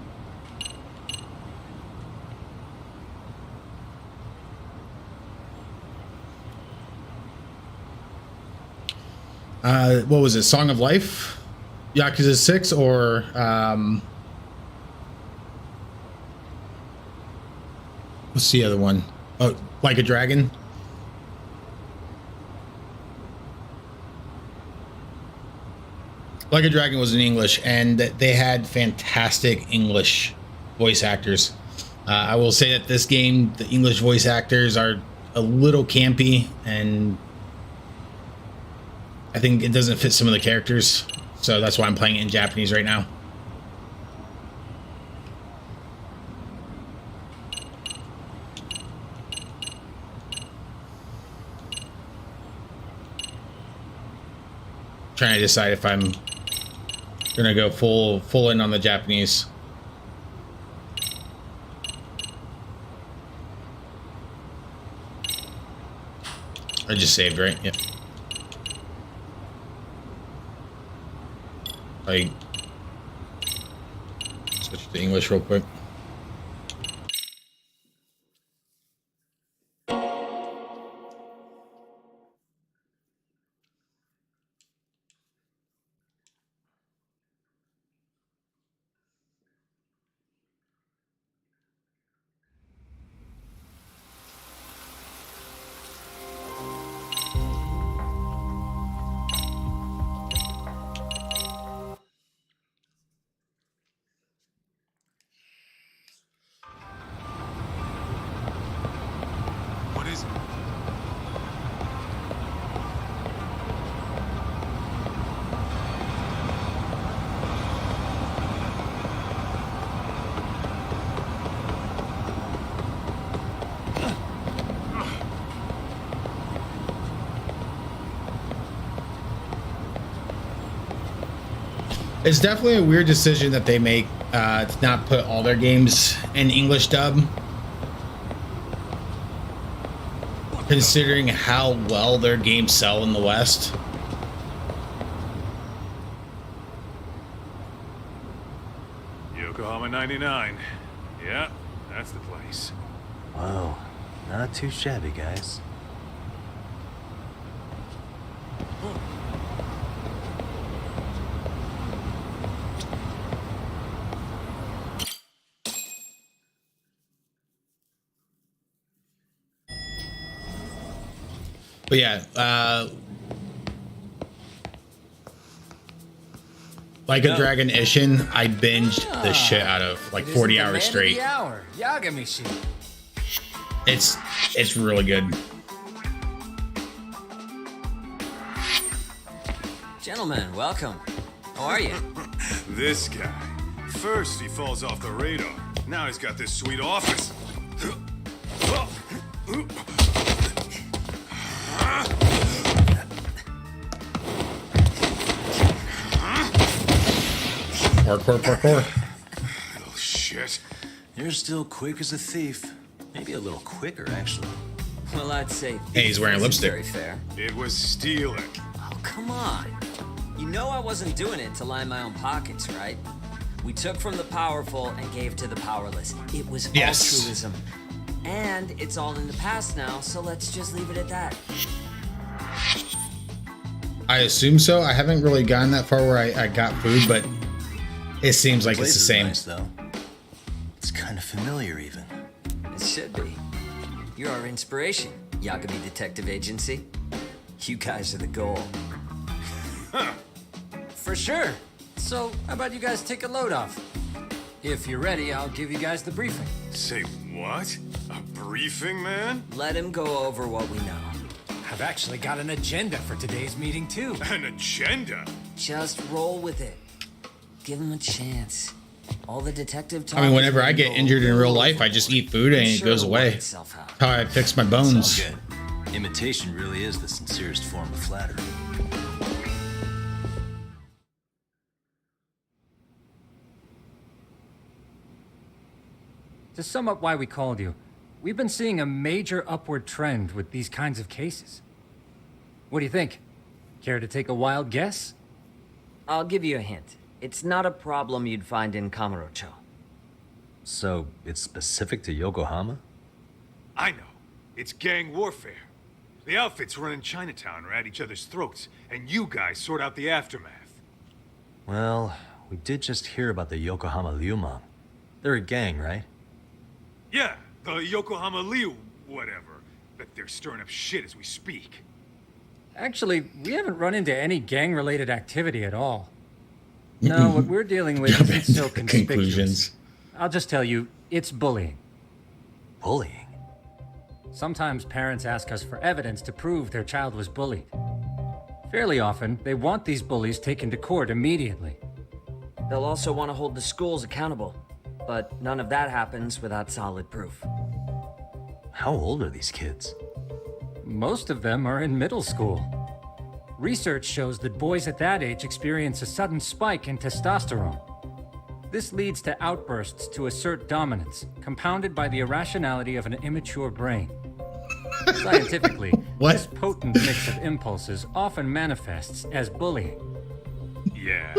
What was it? Song of Life? Yakuza 6 or what's the other one? Oh, Like a Dragon? Like a Dragon was in English, and they had fantastic English voice actors. I will say that this game, the English voice actors are a little campy, and I think it doesn't fit some of the characters, so that's why I'm playing it in Japanese right now. Trying to decide if I'm gonna go full in on the Japanese. I just saved, right? Yep. I switch to English real quick. It's definitely a weird decision that they make to not put all their games in English dub. considering how well their games sell in the West. Yokohama 99. Yeah, that's the place. Whoa, not too shabby, guys. But yeah, like a Dragon Ishin, I binged the shit out of like 40 hours straight. It's really good. Gentlemen, welcome. How are you? This guy. First he falls off the radar. Now he's got this sweet office. Parkour. Oh, shit. You're still quick as a thief. Maybe a little quicker, actually. Well, I'd say... Hey, he's wearing lipstick. Very fair. It was stealing. Oh, come on. You know I wasn't doing it to line my own pockets, right? We took from the powerful and gave to the powerless. It was altruism. And it's all in the past now, so let's just leave it at that. I assume so. I haven't really gotten that far where I got food, but it seems like it's the same. Nice, though. It's kind of familiar, even. It should be. You're our inspiration, Yagami Detective Agency. You guys are the goal. Huh. For sure. So, how about you guys take a load off? If you're ready, I'll give you guys the briefing. Say what? A briefing, man? Let him go over what we know. I've actually got an agenda for today's meeting, too. An agenda? Just roll with it. Give him a chance. All the detective talk. I mean, whenever I get injured in real life, I just eat food and it goes away. How I fix my bones. It's all good. Imitation really is the sincerest form of flattery. To sum up why we called you, we've been seeing a major upward trend with these kinds of cases. What do you think? Care to take a wild guess? I'll give you a hint. It's not a problem you'd find in Kamurocho. So, it's specific to Yokohama? I know. It's gang warfare. The outfits run in Chinatown are at each other's throats, and you guys sort out the aftermath. Well, we did just hear about the Yokohama Liumang. They're a gang, right? Yeah, the Yokohama Liu, whatever. But they're stirring up shit as we speak. Actually, we haven't run into any gang-related activity at all. No, what we're dealing with isn't so conspicuous. I'll just tell you, it's bullying. Bullying? Sometimes parents ask us for evidence to prove their child was bullied. Fairly often, they want these bullies taken to court immediately. They'll also want to hold the schools accountable, but none of that happens without solid proof. How old are these kids? Most of them are in middle school. Research shows that boys at that age experience a sudden spike in testosterone. This leads to outbursts to assert dominance, compounded by the irrationality of an immature brain. Scientifically, this potent mix of impulses often manifests as bullying. Yeah,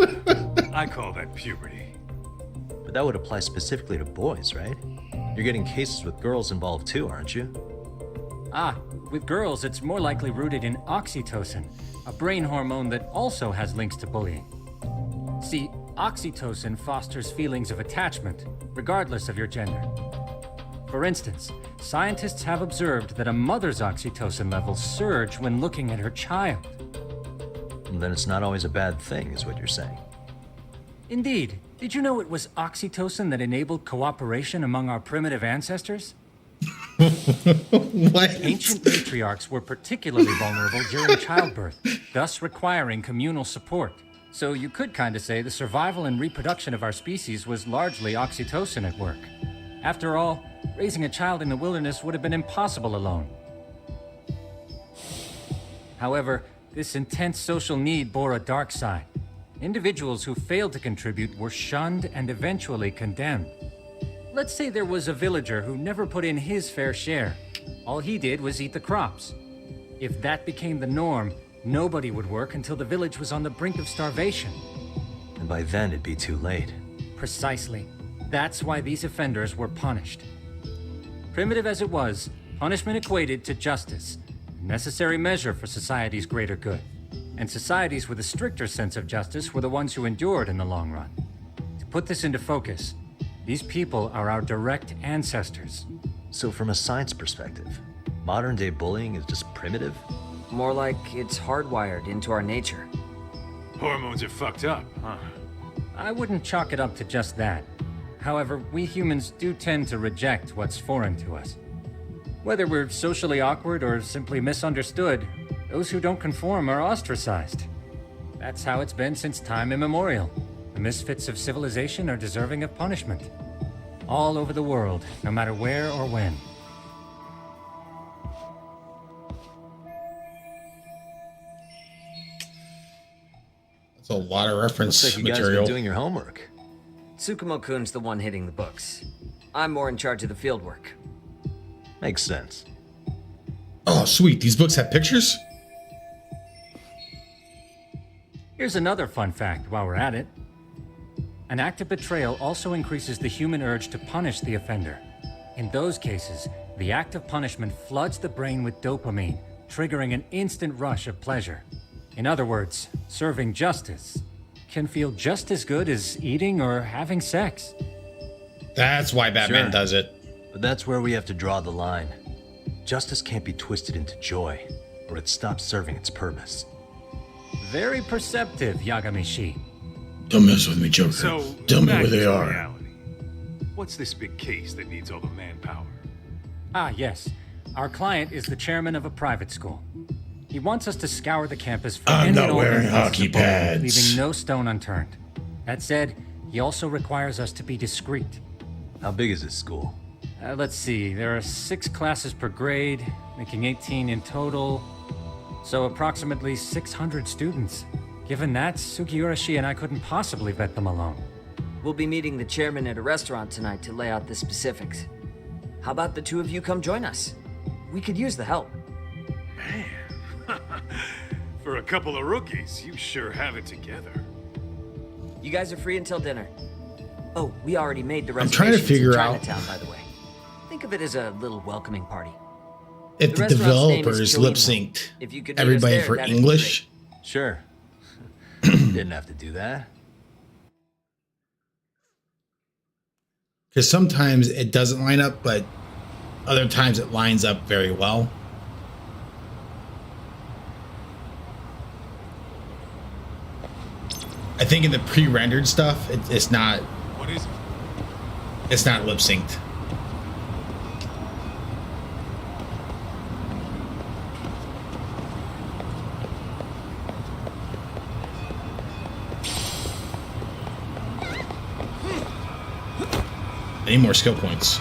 I call that puberty. But that would apply specifically to boys, right? You're getting cases with girls involved too, aren't you? Ah, with girls, it's more likely rooted in oxytocin, a brain hormone that also has links to bullying. See, oxytocin fosters feelings of attachment, regardless of your gender. For instance, scientists have observed that a mother's oxytocin levels surge when looking at her child. And then it's not always a bad thing, is what you're saying. Indeed. Did you know it was oxytocin that enabled cooperation among our primitive ancestors? What? Ancient matriarchs were particularly vulnerable during childbirth, thus requiring communal support. So you could kind of say the survival and reproduction of our species was largely oxytocin at work. After all, raising a child in the wilderness would have been impossible alone. However, this intense social need bore a dark side. Individuals who failed to contribute were shunned and eventually condemned. Let's say there was a villager who never put in his fair share. All he did was eat the crops. If that became the norm, nobody would work until the village was on the brink of starvation. And by then it'd be too late. Precisely. That's why these offenders were punished. Primitive as it was, punishment equated to justice, a necessary measure for society's greater good. And societies with a stricter sense of justice were the ones who endured in the long run. To put this into focus, these people are our direct ancestors. So from a science perspective, modern-day bullying is just primitive? More like it's hardwired into our nature. Hormones are fucked up, huh? I wouldn't chalk it up to just that. However, we humans do tend to reject what's foreign to us. Whether we're socially awkward or simply misunderstood, those who don't conform are ostracized. That's how it's been since time immemorial. The misfits of civilization are deserving of punishment. All over the world, no matter where or when. That's a lot of reference Looks like you guys material. have been doing your homework. Tsukumo-kun's the one hitting the books. I'm more in charge of the field work. Makes sense. Oh, sweet. These books have pictures? Here's another fun fact while we're at it. An act of betrayal also increases the human urge to punish the offender. In those cases, the act of punishment floods the brain with dopamine, triggering an instant rush of pleasure. In other words, serving justice can feel just as good as eating or having sex. That's why Batman Sure. does it. But that's where we have to draw the line. Justice can't be twisted into joy, or it stops serving its purpose. Very perceptive, Yagami-shi. Don't mess with me, Joker. So, Tell me back where they to are. reality. What's this big case that needs all the manpower? Ah, yes. Our client is the chairman of a private school. He wants us to scour the campus for I'm any not and all wearing evidence hockey of bullying, pads. leaving no stone unturned. That said, he also requires us to be discreet. How big is this school? Let's see, there are 6 classes per grade, making 18 in total. So approximately 600 students. Given that, Sugiura-shi and I couldn't possibly vet them alone. We'll be meeting the chairman at a restaurant tonight to lay out the specifics. How about the two of you come join us? We could use the help. For a couple of rookies, you sure have it together. You guys are free until dinner. Oh, we already made the I'm reservations trying to figure in out- Chinatown, by the way. Think of it as a little welcoming party. If the restaurant's name is developers Chileno. lip synced If you could meet us everybody there, for that'd be English, Sure. Didn't have to do that. because sometimes it doesn't line up, but other times it lines up very well. I think in the pre-rendered stuff, it's not. What is it? It's not lip synced. I need more skill points.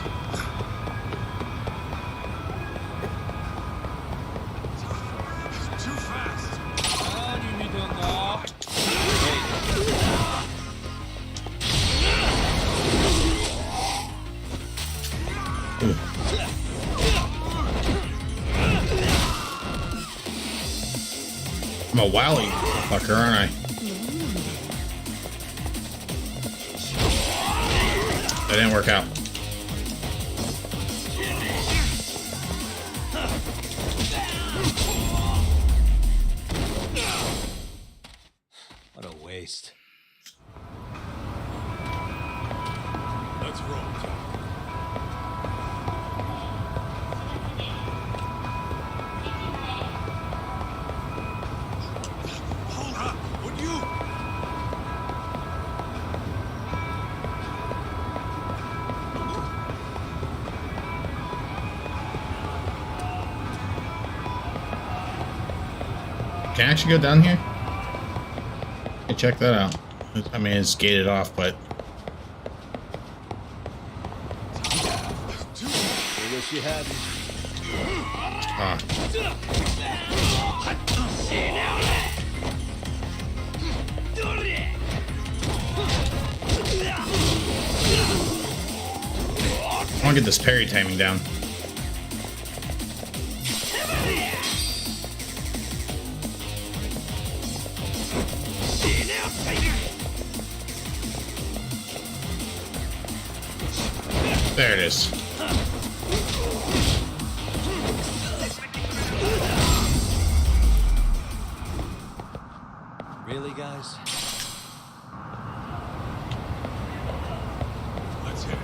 I'm a wily fucker, aren't I? That didn't work out. What a waste. Let's roll, Jack. Hold up! Would you? Can I actually go down here? Hey, check that out. I mean, it's gated off, but I wish you hadn't. I want to get this parry timing down. There it is. Really, guys? Let's hit it.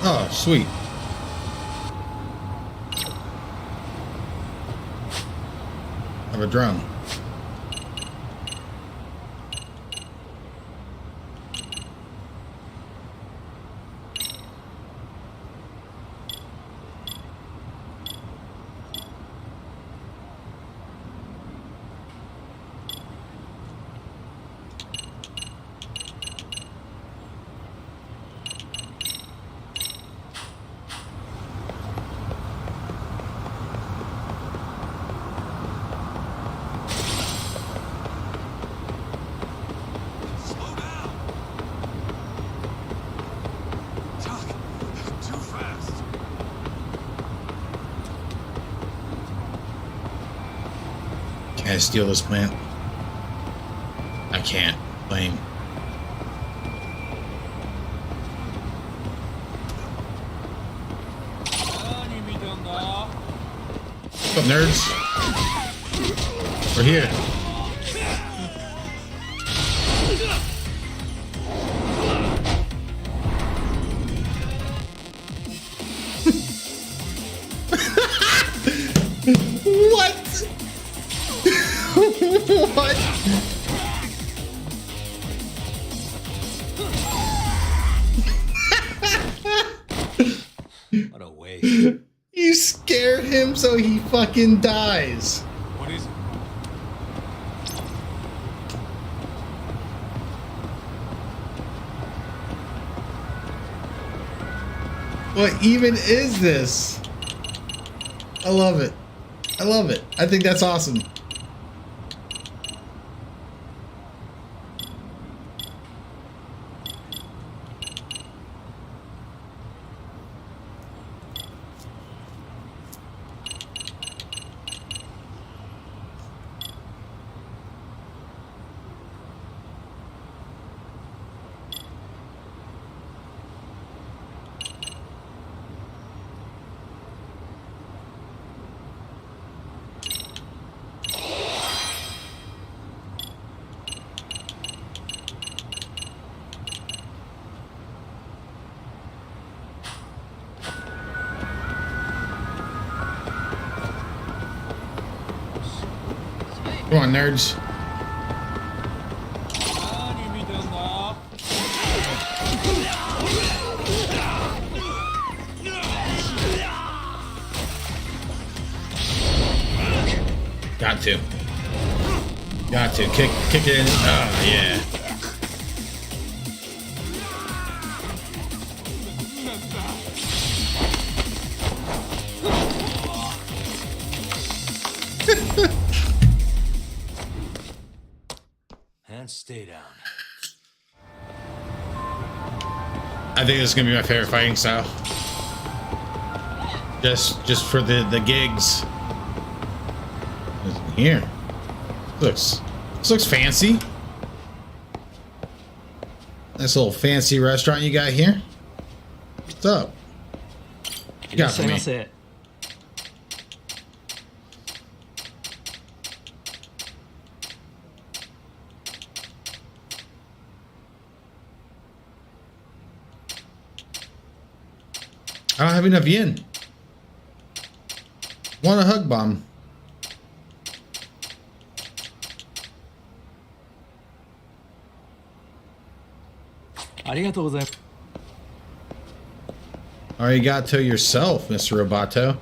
Oh, sweet. I have a drone. Can I steal this plant? I can't. Lame. What's up, nerds? We're here. What? What? What a waste. You scared him so he fucking dies. What is it? What even is this? I love it. I love it. I think that's awesome. Come on, nerds. Got to. Got to. Kick it in. Oh, yeah. And stay down. I think this is gonna be my favorite fighting style. Just for the gigs. What's in here? This looks fancy. Nice little fancy restaurant you got here. What's up? You got for me. I don't have enough yen. Want a hug bomb? Arigato yourself, Mr. Roboto.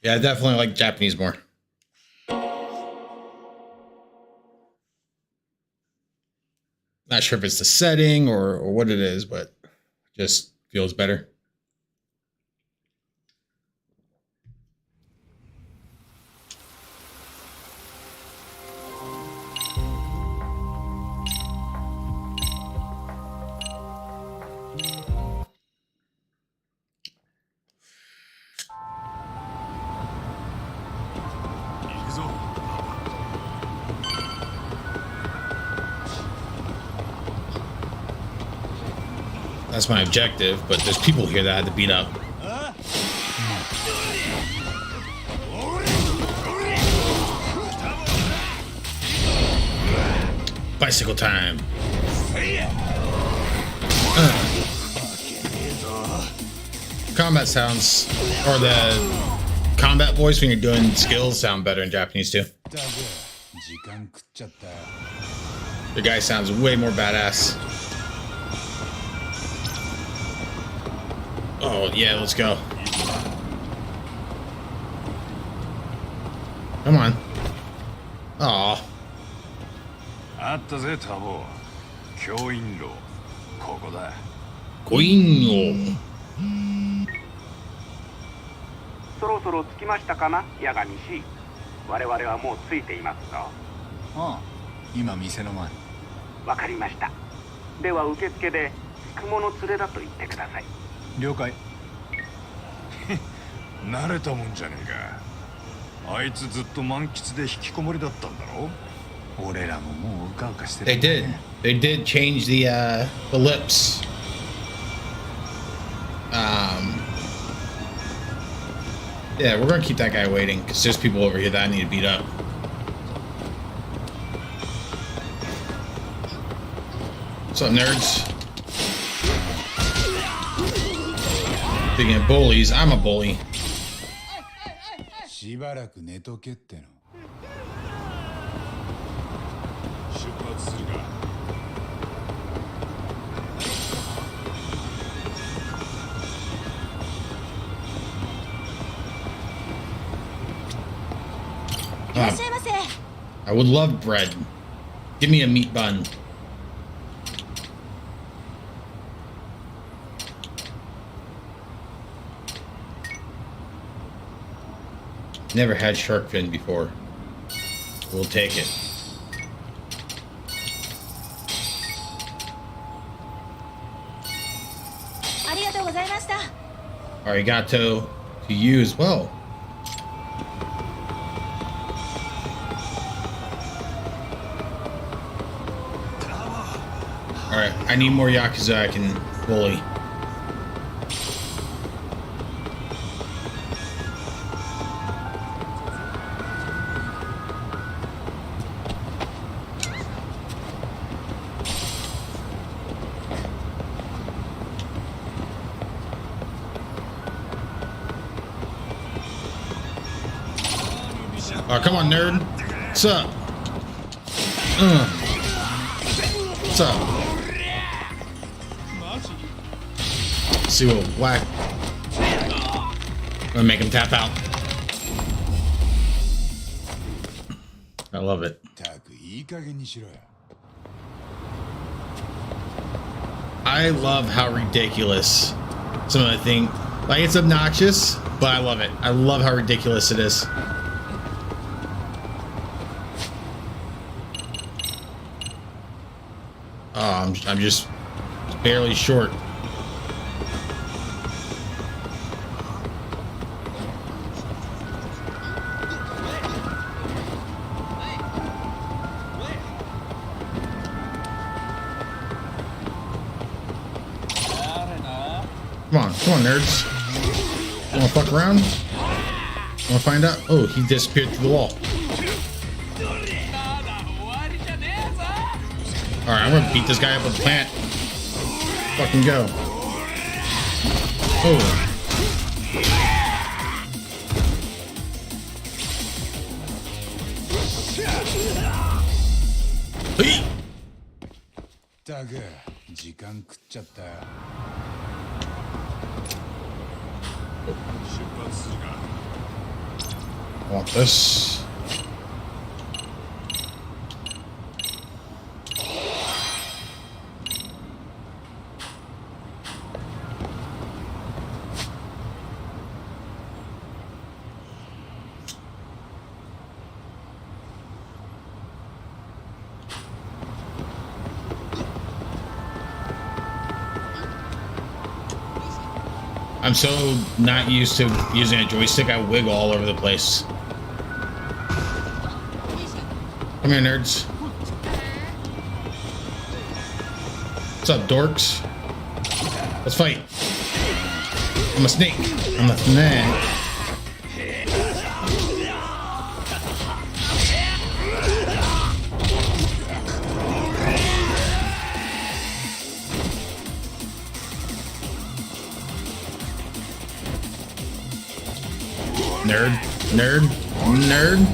Yeah, I definitely like Japanese more. Not sure if it's the setting or what it is, but just feels better. That's my objective, but there's people here that I had to beat up. Bicycle time. Combat sounds, or the combat voice when you're doing skills sound better in Japanese too. The guy sounds way more badass. Oh, yeah, let's go. Come on. Aw. あったぜ、タボ。教員楼。ここだ。教員楼。そろそろ着きましたかな、八神氏。我々はもう着いていますぞ。ああ、今店の前。わかりました。では受付で雲の連れだと言ってください。了解。慣れたもんじゃねえか。あいつずっと満喫で引きこもりだったんだろ。俺らももううかうかしてる。They did change the lips. Yeah, we're gonna keep that guy waiting because there's people over here that I need to beat up. What's up, nerds? Speaking of bullies, I'm a bully. しばらく寝とけっての。出発するか。I would love bread. Give me a meat bun. Never had shark fin before. We'll take it. Arigato to you as well. Alright, I need more Yakuza I can bully. Oh, come on, nerd. What's up? What's up? Let's see what whack. I'm gonna make him tap out. I love it. I love how ridiculous some of the things. Like, it's obnoxious, but I love it. I love how ridiculous it is. Oh, I'm just barely short. Come on, nerds. You wanna fuck around? Wanna find out? Oh, he disappeared through the wall. Alright, I'm gonna beat this guy up with a plant. Fucking go. Oh. Hey. I want this. I'm so not used to using a joystick, I wiggle all over the place. Come here, nerds. What's up, dorks? Let's fight. I'm a snake. I'm a snake. Nerd, nerd, nerd.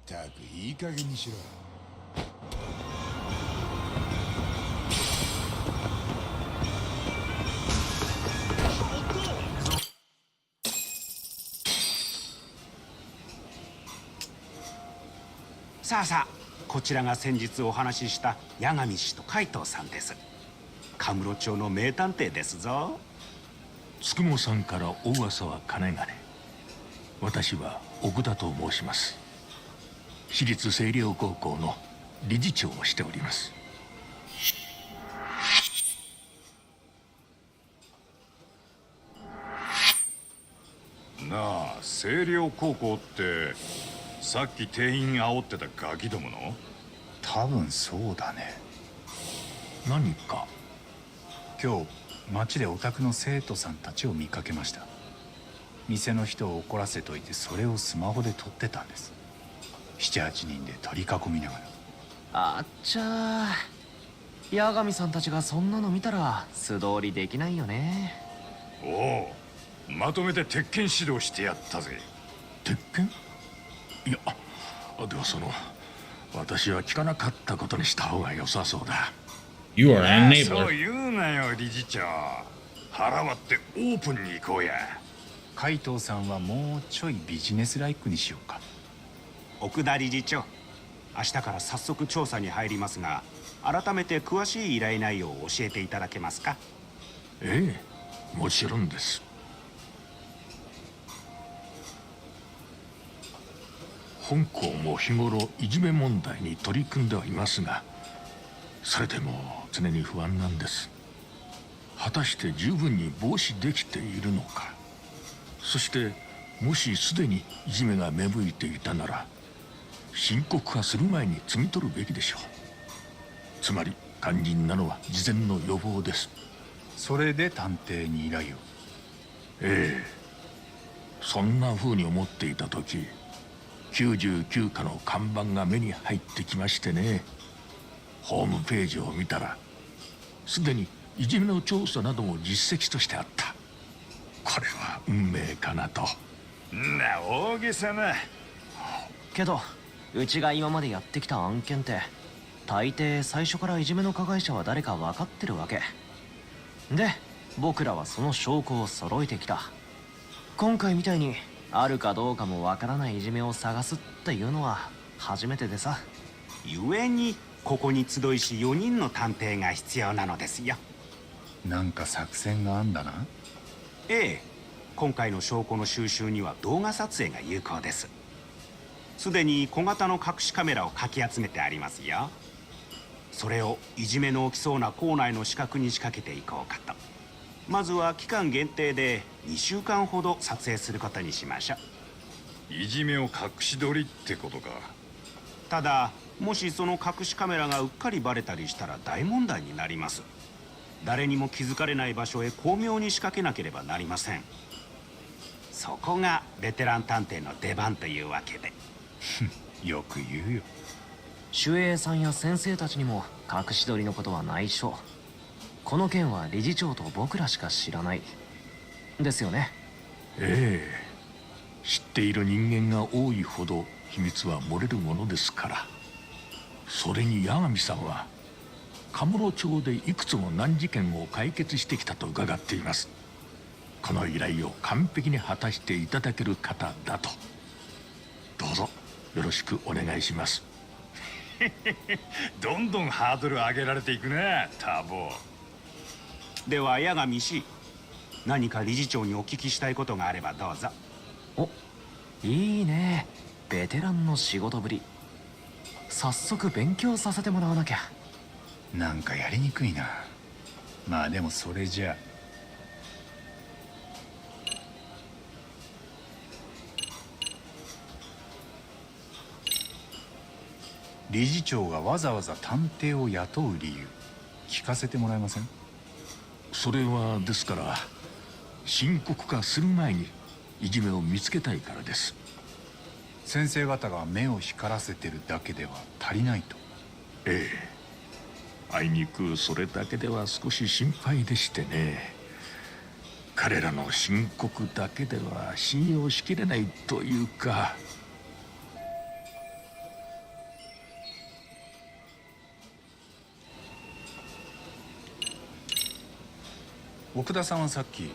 たくいい加減にしろ。さあさあ、こちらが先日お話しした八神氏と海藤さんです。カムロ町の名探偵ですぞ。つくもさんからお噂はかねがね。私は奥田と申します。私立星稜高校の理事長をしております。なあ、星稜高校ってさっき店員煽ってたガキどもの？多分そうだね。何か？今日街でお宅の生徒さんたちを見かけました。店の人を怒らせといてそれをスマホで撮ってたんです。7、8人で取り囲みながら。あっちゃー、八神さんたちがそんなの見たら素通りできないよね。おお、まとめて鉄拳指導してやったぜ。鉄拳？いや、では私は聞かなかったことにした方が良さそうだ。You are an enabler. そう言うなよ、理事長。腹割ってオープンに行こうや。海藤さんはもうちょいビジネスライクにしようか。奥田理事長、明日から早速調査に入りますが、改めて詳しい依頼内容を教えていただけますか？ええ、もちろんです。本校も日頃いじめ問題に取り組んではいますが、それでも常に不安なんです。果たして十分に防止できているのか。そしてもしすでにいじめが芽吹いていたなら、深刻化する前に摘み取るべきでしょう。つまり肝心なのは事前の予防です。それで探偵に依頼を。ええ、そんな風に思っていた時、99課の看板が目に入ってきましてね。ホームページを見たら、すでにいじめの調査なども実績としてあった。これは運命かなと。な、大げさな。けどうちが今までやってきた案件って大抵最初からいじめの加害者は誰か分かってるわけで、僕らはその証拠を揃えてきた。今回みたいにあるかどうかも分からないいじめを探すっていうのは初めてでさ。故にここに集いし4人の探偵が必要なのですよ。なんか作戦があんだな。ええ、今回の証拠の収集には動画撮影が有効です。すでに小型の隠しカメラをかき集めてありますよ。それをいじめの起きそうな校内の死角に仕掛けていこうかと。まずは期間限定で2週間ほど撮影することにしましょう。いじめを隠し撮りってことか。ただ、もしその隠しカメラがうっかりバレたりしたら大問題になります。誰にも気づかれない場所へ巧妙に仕掛けなければなりません。そこがベテラン探偵の出番というわけで。よく言うよ。守衛さんや先生たちにも隠し撮りのことは内緒。この件は理事長と僕らしか知らないですよね。ええ、知っている人間が多いほど秘密は漏れるものですから。それに八神さんはカムロ町でいくつも難事件を解決してきたと伺っています。この依頼を完璧に果たしていただける方だと。どうぞよろしくお願いします。どんどんハードル上げられていくな、ターボ。では八神氏、何か理事長にお聞きしたいことがあればどうぞ。お、いいね。ベテランの仕事ぶり。早速勉強させてもらわなきゃ。なんかやりにくいな。まあでもそれじゃ理事長がわざわざ探偵を雇う理由聞かせてもらえません？それはですから、深刻化する前にいじめを見つけたいからです。先生方が目を光らせてるだけでは足りないと。ええ、あいにくそれだけでは少し心配でしてね。彼らの申告だけでは信用しきれないというか。奥田さんはさっき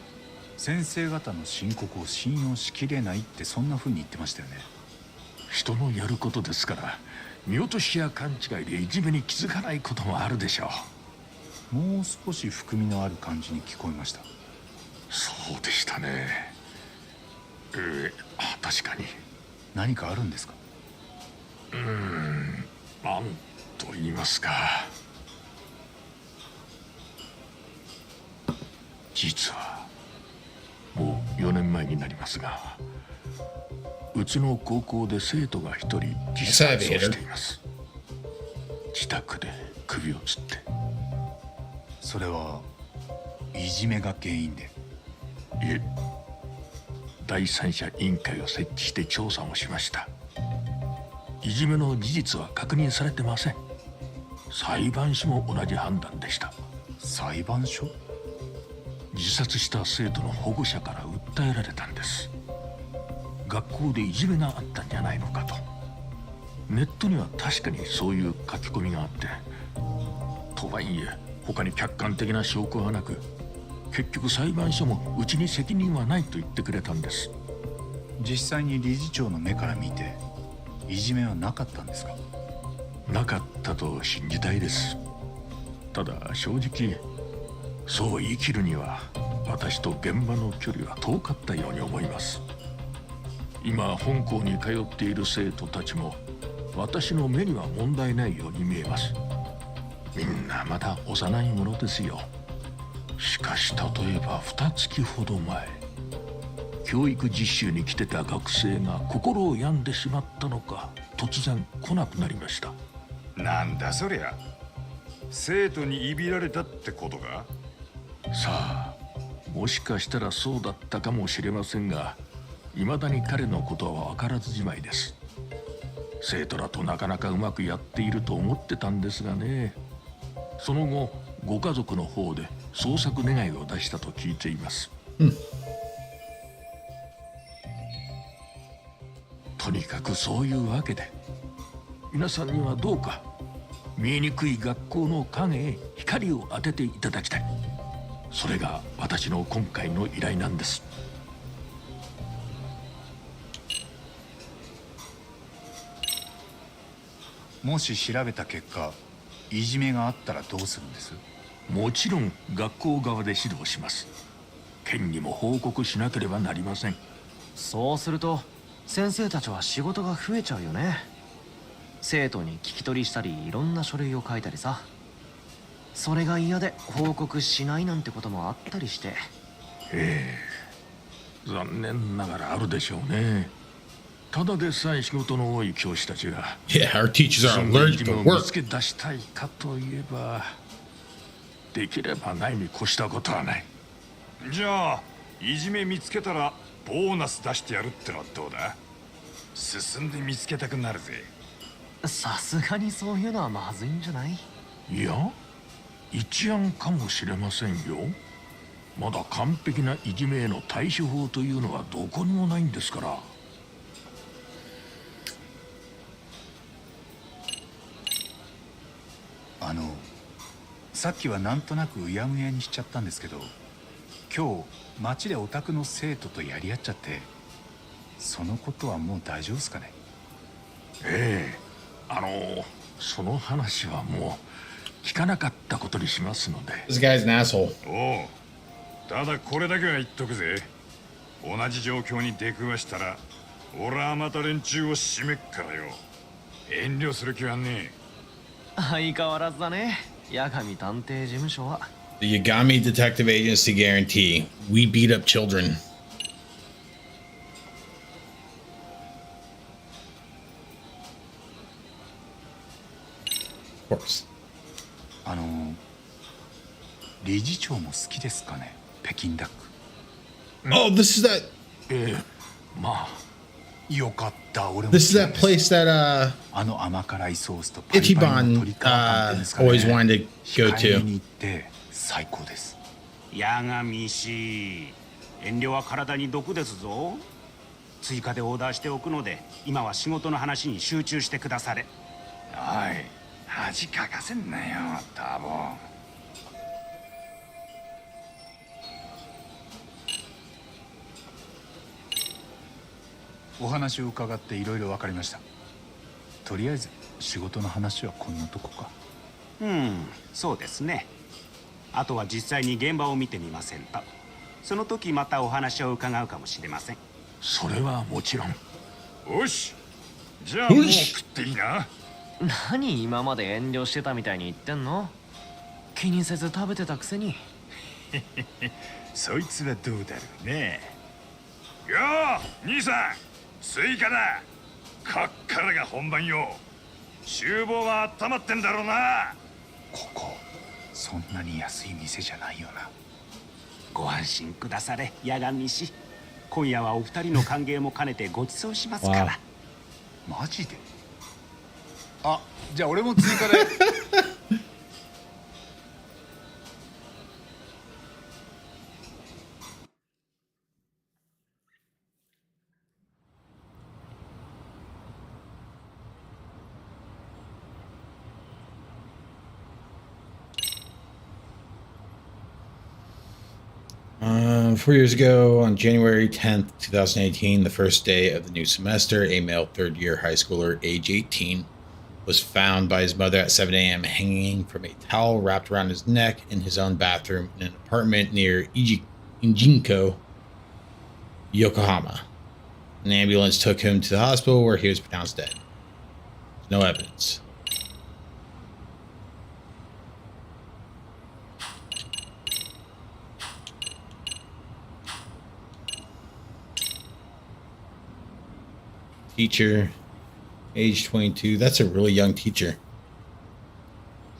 先生方の申告を信用しきれないってそんな風に言ってましたよね。人のやることですから、見落としや勘違いでいじめに気づかないこともあるでしょう。もう少し含みのある感じに聞こえました。そうでしたね。確かに。何かあるんですか？なんと言いますか。実はもう4年前になりますが、うちの高校で生徒が一人自殺をしています。自宅で首を吊って。それはいじめが原因で？いえ、第三者委員会を設置して調査をしました。いじめの事実は確認されてません。裁判所も同じ判断でした。裁判所？自殺した生徒の保護者から訴えられたんです。学校でいじめがあったんじゃないのかと。ネットには確かにそういう書き込みがあって、とはいえ他に客観的な証拠はなく、結局裁判所もうちに責任はないと言ってくれたんです。実際に理事長の目から見ていじめはなかったんですか？なかったと信じたいです。ただ正直そう言い切るには私と現場の距離は遠かったように思います。今本校に通っている生徒たちも私の目には問題ないように見えます。みんなまだ幼いものですよ。しかし例えば2月ほど前、教育実習に来てた学生が心を病んでしまったのか突然来なくなりました。なんだそりゃ。生徒にいびられたってことか？さあ、もしかしたらそうだったかもしれませんが、未だに彼のことは分からずじまいです。生徒らとなかなかうまくやっていると思ってたんですがね。その後ご家族の方で捜索願いを出したと聞いています。とにかくそういうわけで、皆さんにはどうか見えにくい学校の影へ光を当てていただきたい。それが私の今回の依頼なんです。もし調べた結果いじめがあったらどうするんです？もちろん学校側で指導します。県にも報告しなければなりません。そうすると先生たちは仕事が増えちゃうよね。生徒に聞き取りしたりいろんな書類を書いたりさ。それが嫌で報告しないなんてこともあったりして。残念ながらあるでしょうね。ただでさえ仕事の多い教師たちが、our teachers are allergic to 見 work. つけ出したいかといえば、できればないに越したことはない。じゃあいじめ見つけたらボーナス出してやるってのはどうだ？進んで見つけたくなるぜ。さすがにそういうのはまずいんじゃない？いや、一案かもしれませんよ。まだ完璧ないじめへの対処法というのはどこにもないんですから。さっきはなんとなくうやむやにしちゃったんですけど、今日街でオタクの生徒とやり合っちゃって、そのことはもう大丈夫ですかね？ええ、その話はもう聞かなかったことにしますので。This guy's an asshole. おう、ただこれだけは言っとくぜ。同じ状況に出くわしたら俺はまた連中を締めっからよ。遠慮する気はねえ。相変わらずだね、八神探偵事務所は。The Yagami Detective Agency guarantee: we beat up children. Of course. 理事長も好きですかね、北京ダック。Oh, this is that. まあよかった。俺も This is that place that 甘辛いソースとパリパリの Ichiban 鶏皮感っていうんですかね。 always wanted to go 控えめ to. に行って最高です。八神氏、遠慮は体に毒ですぞ。追加でオーダーしておくので、今は仕事の話に集中してくだされ。おい、恥かかせんなよ、ターボ。お話を伺っていろいろ分かりました。とりあえず仕事の話はこんなとこか。そうですね。あとは実際に現場を見てみませんと。その時またお話を伺うかもしれません。それはもちろん。よし、じゃあもう食っていいな。何今まで遠慮してたみたいに言ってんの？気にせず食べてたくせに。そいつはどうだろうね。よー、兄さん、スイカだ。こっからが本番よ。厨房は温まってんだろうな。ここそんなに安い店じゃないよな。ご安心くだされ、八神氏。今夜はお二人の歓迎も兼ねてご馳走しますから。マジで？あ、じゃあ俺も追加で。4 years ago, on January 10th, 2018, the first day of the new semester, a male third-year high schooler, age 18, was found by his mother at 7 a.m. hanging from a towel wrapped around his neck in his own bathroom in an apartment near Ijinko, Yokohama. An ambulance took him to the hospital where he was pronounced dead. No evidence. Teacher, age 22. That's a really young teacher.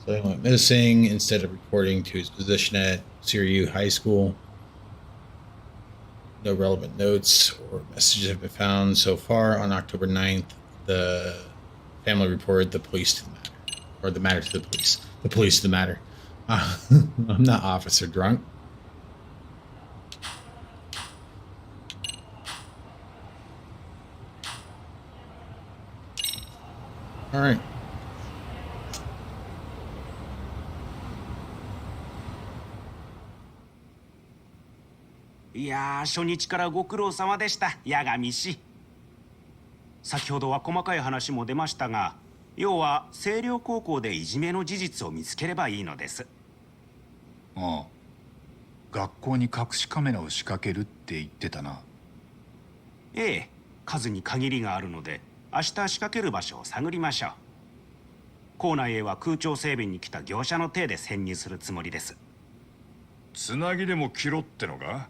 So he went missing instead of reporting to his position at Suryu High School. No relevant notes or messages have been found so far. On October 9th, the family reported the police to the matter. Or the matter to the police. The police to the matter. I'm not officer drunk. All right.いやー、初日からご苦労様でした、八神氏。先ほどは細かい話も出ましたが、要は星稜高校でいじめの事実を見つければいいのです。ああ、学校に隠しカメラを仕掛けるって言ってたな。ええ、数に限りがあるので明日仕掛ける場所を探りましょう。校内へは空調整備に来た業者の手で潜入するつもりです。つなぎでも切ろってのか？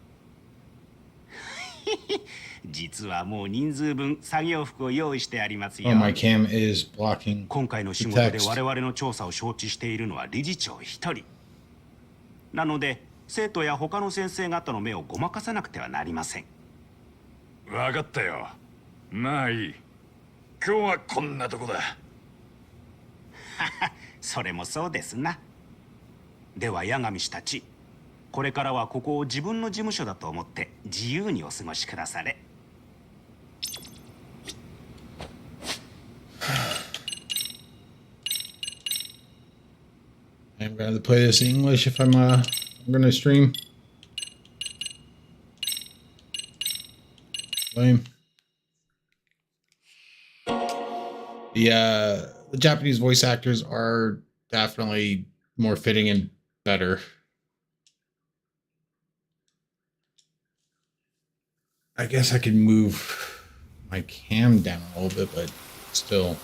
実はもう人数分作業服を用意してありますよ。Oh, my cam is blocking 今回の仕事で我々の調査を承知しているのは理事長一人。なので生徒や他の先生方の目をごまかさなくてはなりません。わかったよ。まあいい。今日はこんなとこだ。それもそうですな。では八神氏たち、これからはここを自分の事務所だと思って自由にお過ごしくだされ。I'm going to play this in English if I'm going to stream. Boom. The Japanese voice actors are definitely more fitting and better. I guess I can move my cam down a little bit, but still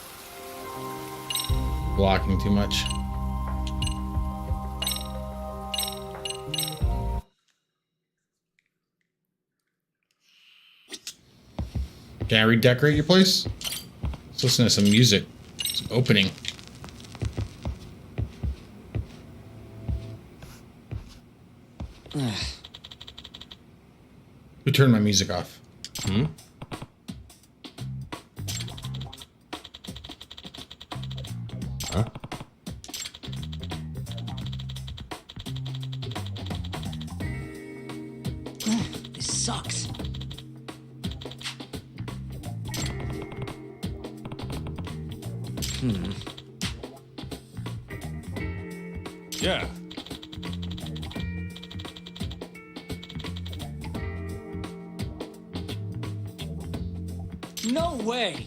blocking too much. Can I redecorate your place? Let's listen to some music. Some opening. Who turned my music off? Huh? This sucks. Yeah. No way.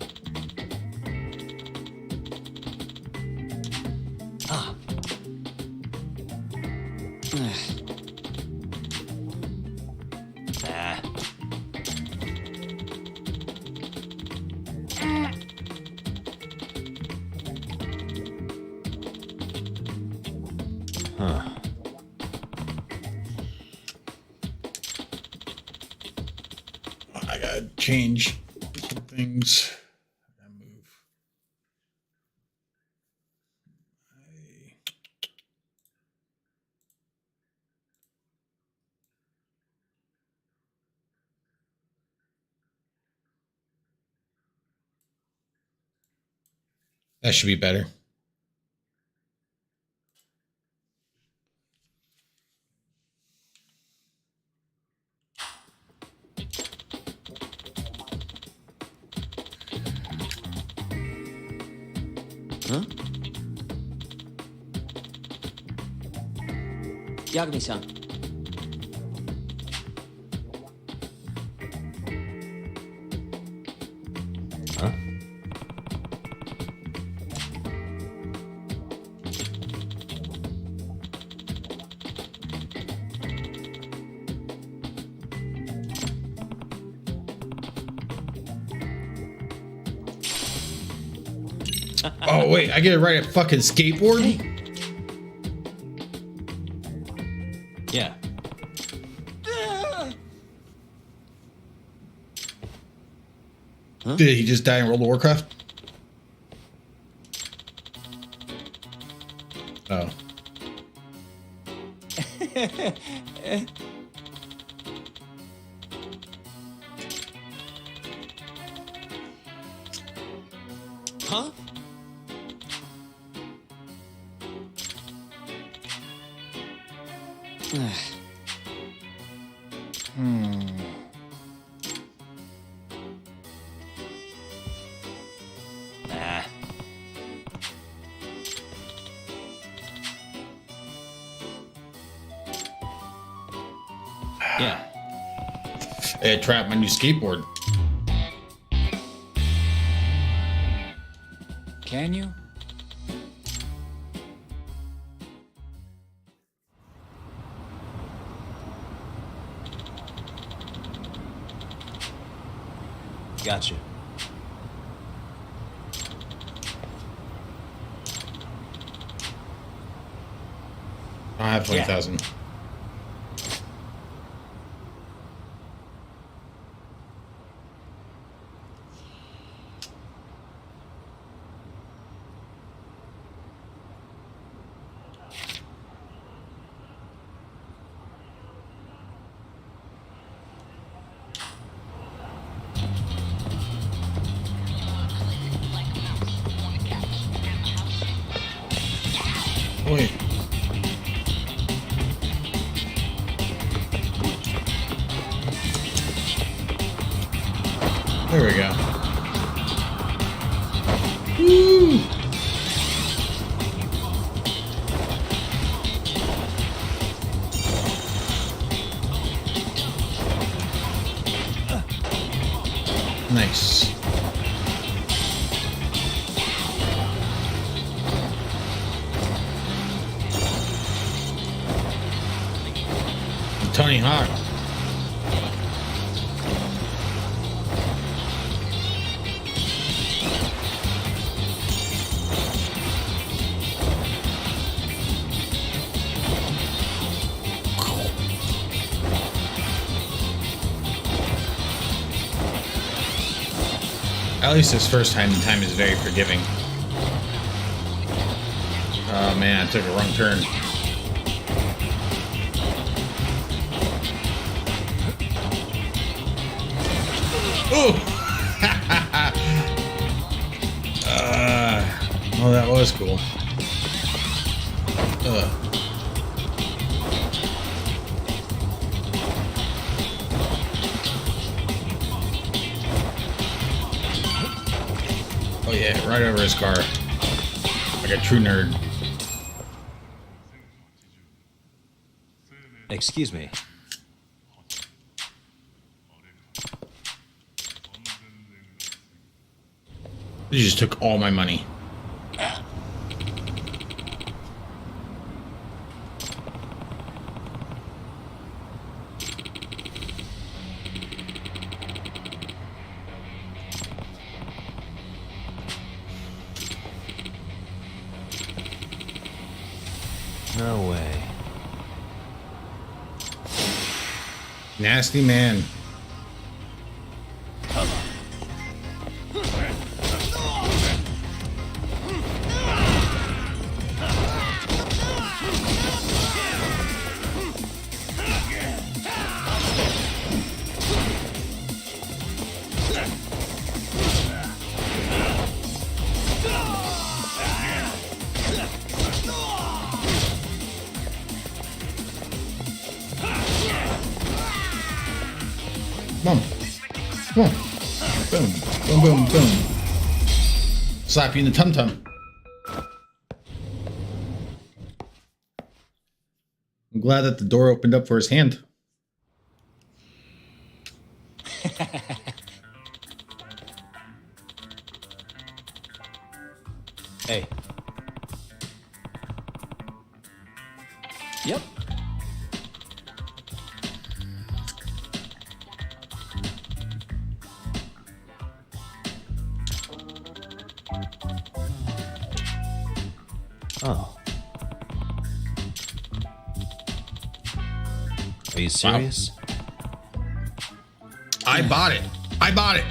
Ah. Ah. Huh. I gotta change some things. I gotta move. That should be better. Huh? Yagami-san. Huh? Oh wait, I get to ride a fucking skateboard? Yeah. Did he just die in World of Warcraft? Oh. Huh? Nah. Yeah. I trapped my new skateboard. Can you? Gotcha. I have 20,000. Wait. There we go. Woo! Nice. Tony Hawk. At least this first time is very forgiving. Oh man, I took a wrong turn. Oh! Oh, that was cool. Oh yeah, right over his car. Like a true nerd. Excuse me. You just took all my money. No way. Nasty man. Come on. Boom. Boom, boom, boom. Slap you in the tum-tum. I'm glad that the door opened up for his hand. Hey. Yep. Oh. Are you serious? Wow. I bought it. I bought it.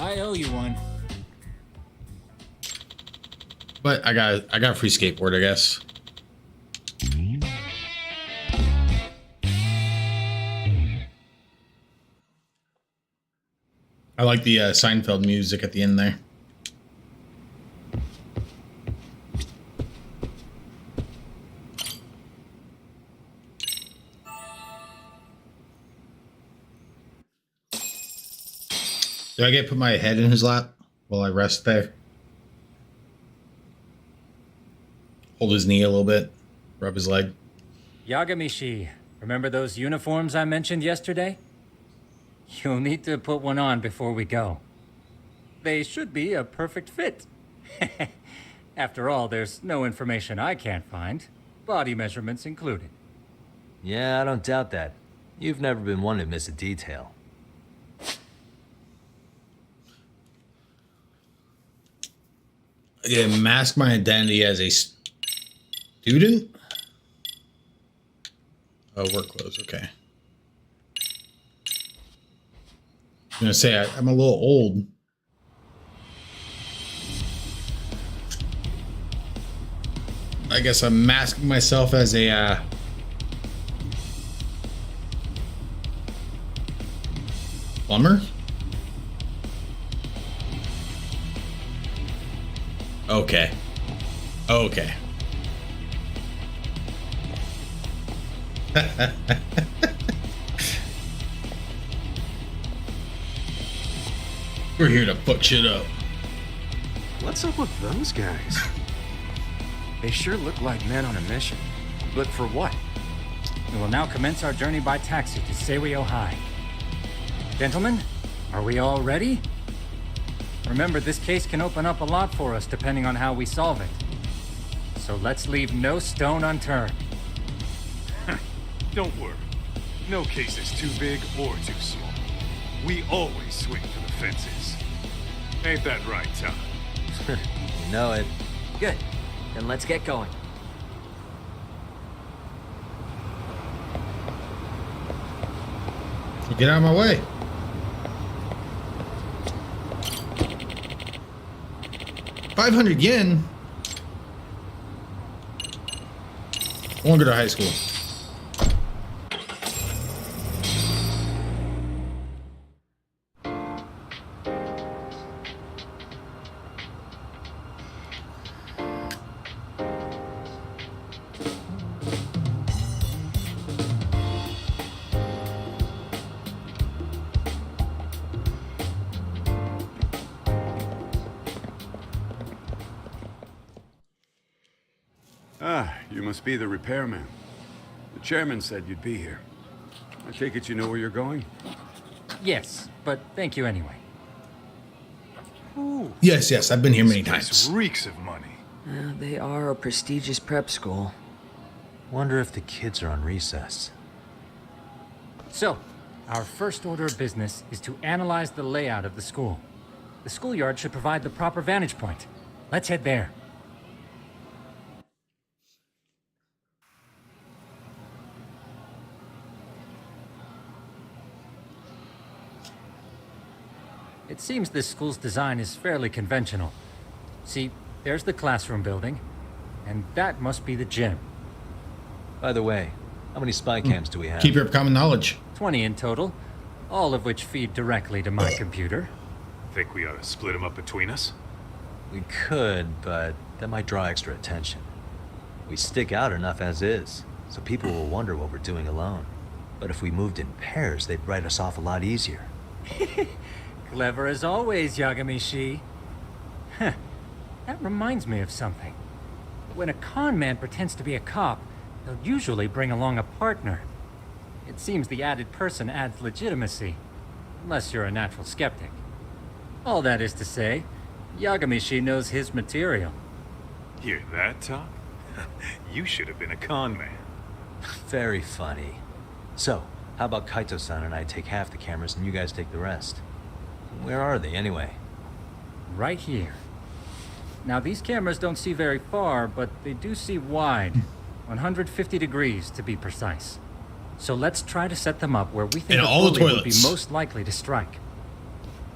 I owe you one. But I got a free skateboard, I guess. I like the Seinfeld music at the end there. Do I get to put my head in his lap while I rest there? Hold his knee a little bit, rub his leg. Yagamishi, remember those uniforms I mentioned yesterday? You'll need to put one on before we go. They should be a perfect fit. After all, there's no information I can't find, body measurements included. Yeah, I don't doubt that. You've never been one to miss a detail. Yeah, mask my identity as a student? Oh, work clothes, okay. I'm gonna say I'm a little old. I guess I'm masking myself as a plumber? Okay. Okay. We're here to fuck shit up. What's up with those guys? They sure look like men on a mission. But for what? We will now commence our journey by taxi to Seirio High. Gentlemen, are we all ready? Remember, this case can open up a lot for us depending on how we solve it. So let's leave no stone unturned. Don't worry. No case is too big or too small. We always swing for the fences. Ain't that right, Tom? You know it. Good. Then let's get going. Get out of my way. $500 yen? I want to go to high school. Ah, you must be the repairman. The chairman said you'd be here. I take it you know where you're going? Yes, but thank you anyway. Ooh, Yes, I've been here many this place times. reeks of money. They are a prestigious prep school. Wonder if the kids are on recess. So, our first order of business is to analyze the layout of the school. The schoolyard should provide the proper vantage point. Let's head there. It seems this school's design is fairly conventional. See, there's the classroom building, and that must be the gym. By the way, how many spy cams do we have? Keep your common knowledge. 20 in total, all of which feed directly to my computer. Think we ought to split them up between us? We could, but that might draw extra attention. We stick out enough as is, so people will wonder what we're doing alone. But if we moved in pairs, they'd write us off a lot easier. Clever as always, Yagami-shi. Huh. That reminds me of something. When a con man pretends to be a cop, they'll usually bring along a partner. It seems the added person adds legitimacy, unless you're a natural skeptic. All that is to say, Yagami-shi knows his material. Hear that, Tom? You should have been a con man. Very funny. So, how about Kaito-san and I take half the cameras and you guys take the rest? Where are they, anyway? Right here. Now, these cameras don't see very far, but they do see wide. 150 degrees, to be precise. So let's try to set them up where we think a bully would be most likely to strike.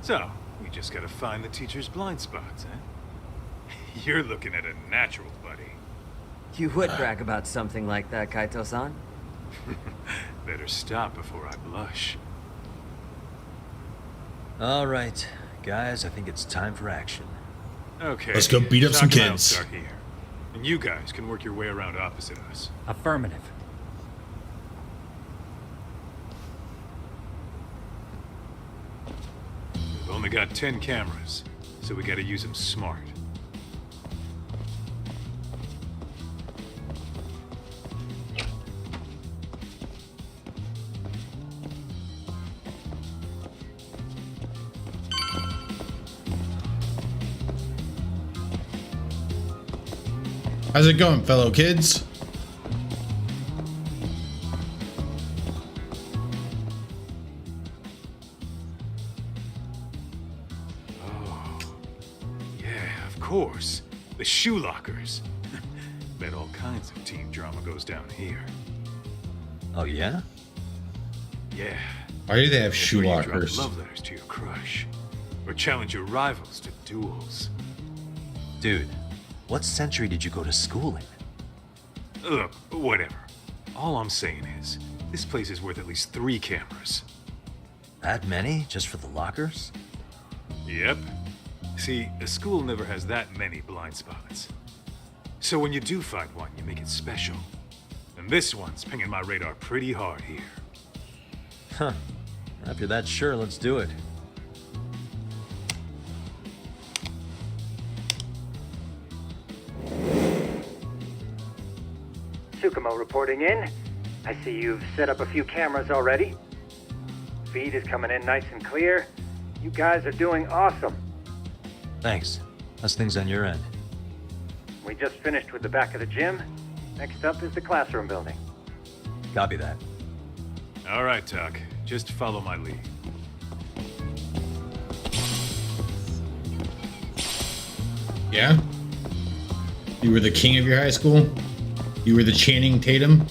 So, we just gotta find the teacher's blind spots, eh? You're looking at a natural, buddy. You would brag about something like that, Kaito-san. Better stop before I blush. All right, guys, I think it's time for action. Okay. Let's go beat up some Doc and I'll kids. start here. And you guys can work your way around opposite us. Affirmative. We've only got 10 cameras, so we gotta use them smart. How's it going, fellow kids? Oh, yeah, of course. The shoe lockers. Bet all kinds of team drama goes down here. Oh, yeah? Yeah. Why do they have That's shoe where you drop lockers? love letters to your crush. Or challenge your rivals to duels. Dude, what century did you go to school in? Look, whatever. All I'm saying is, this place is worth at least 3 cameras. That many? Just for the lockers? Yep. See, a school never has that many blind spots. So when you do find one, you make it special. And this one's pinging my radar pretty hard here. Huh. If you're that sure, let's do it. Tsukumo reporting in. I see you've set up a few cameras already. Feed is coming in nice and clear. You guys are doing awesome. Thanks. How's things on your end? We just finished with the back of the gym. Next up is the classroom building. Copy that. All right, Tuck. Just follow my lead. Yeah? You were the king of your high school? You were the Channing Tatum?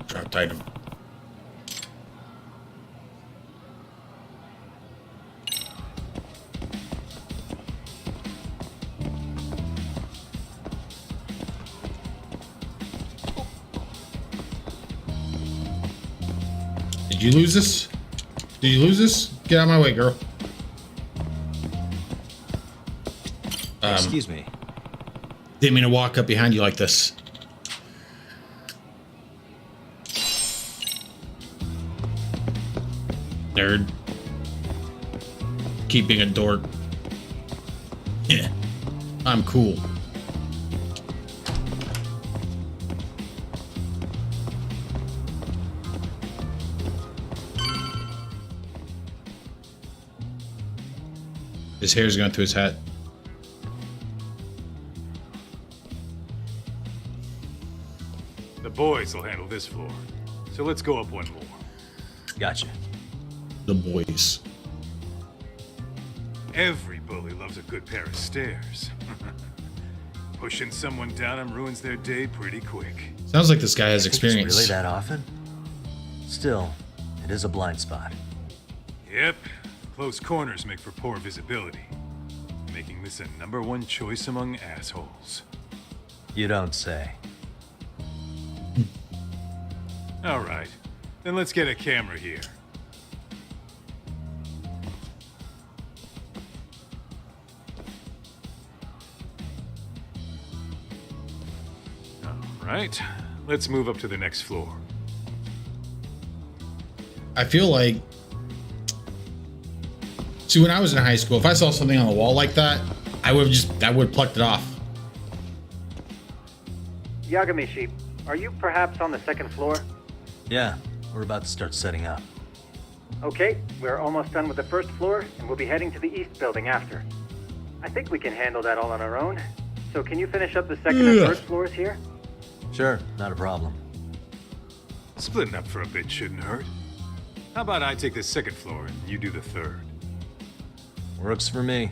Drop Tatum. Did you lose this? Did you lose this? Get out of my way, girl. Excuse me. Didn't mean to walk up behind you like this. Nerd. Keep being a dork. Yeah. I'm cool. His hair's going through his hat. The boys will handle this floor. So let's go up one more. Gotcha. The boys. Every bully loves a good pair of stairs. Pushing someone down them ruins their day pretty quick. Sounds like this guy has Think it's experience. really that often? Still, it is a blind spot. Yep. Close corners make for poor visibility. Making this a #1 choice among assholes. You don't say. All right. Then let's get a camera here. All right. Let's move up to the next floor. I feel like, see, when I was in high school, if I saw something on the wall like that, I would have plucked it off. Yagami-shi, are you perhaps on the second floor? Yeah, we're about to start setting up. Okay, we're almost done with the first floor, and we'll be heading to the east building after. I think we can handle that all on our own. So can you finish up the second and first floors here? Sure, not a problem. Splitting up for a bit shouldn't hurt. How about I take the second floor and you do the third? Works for me.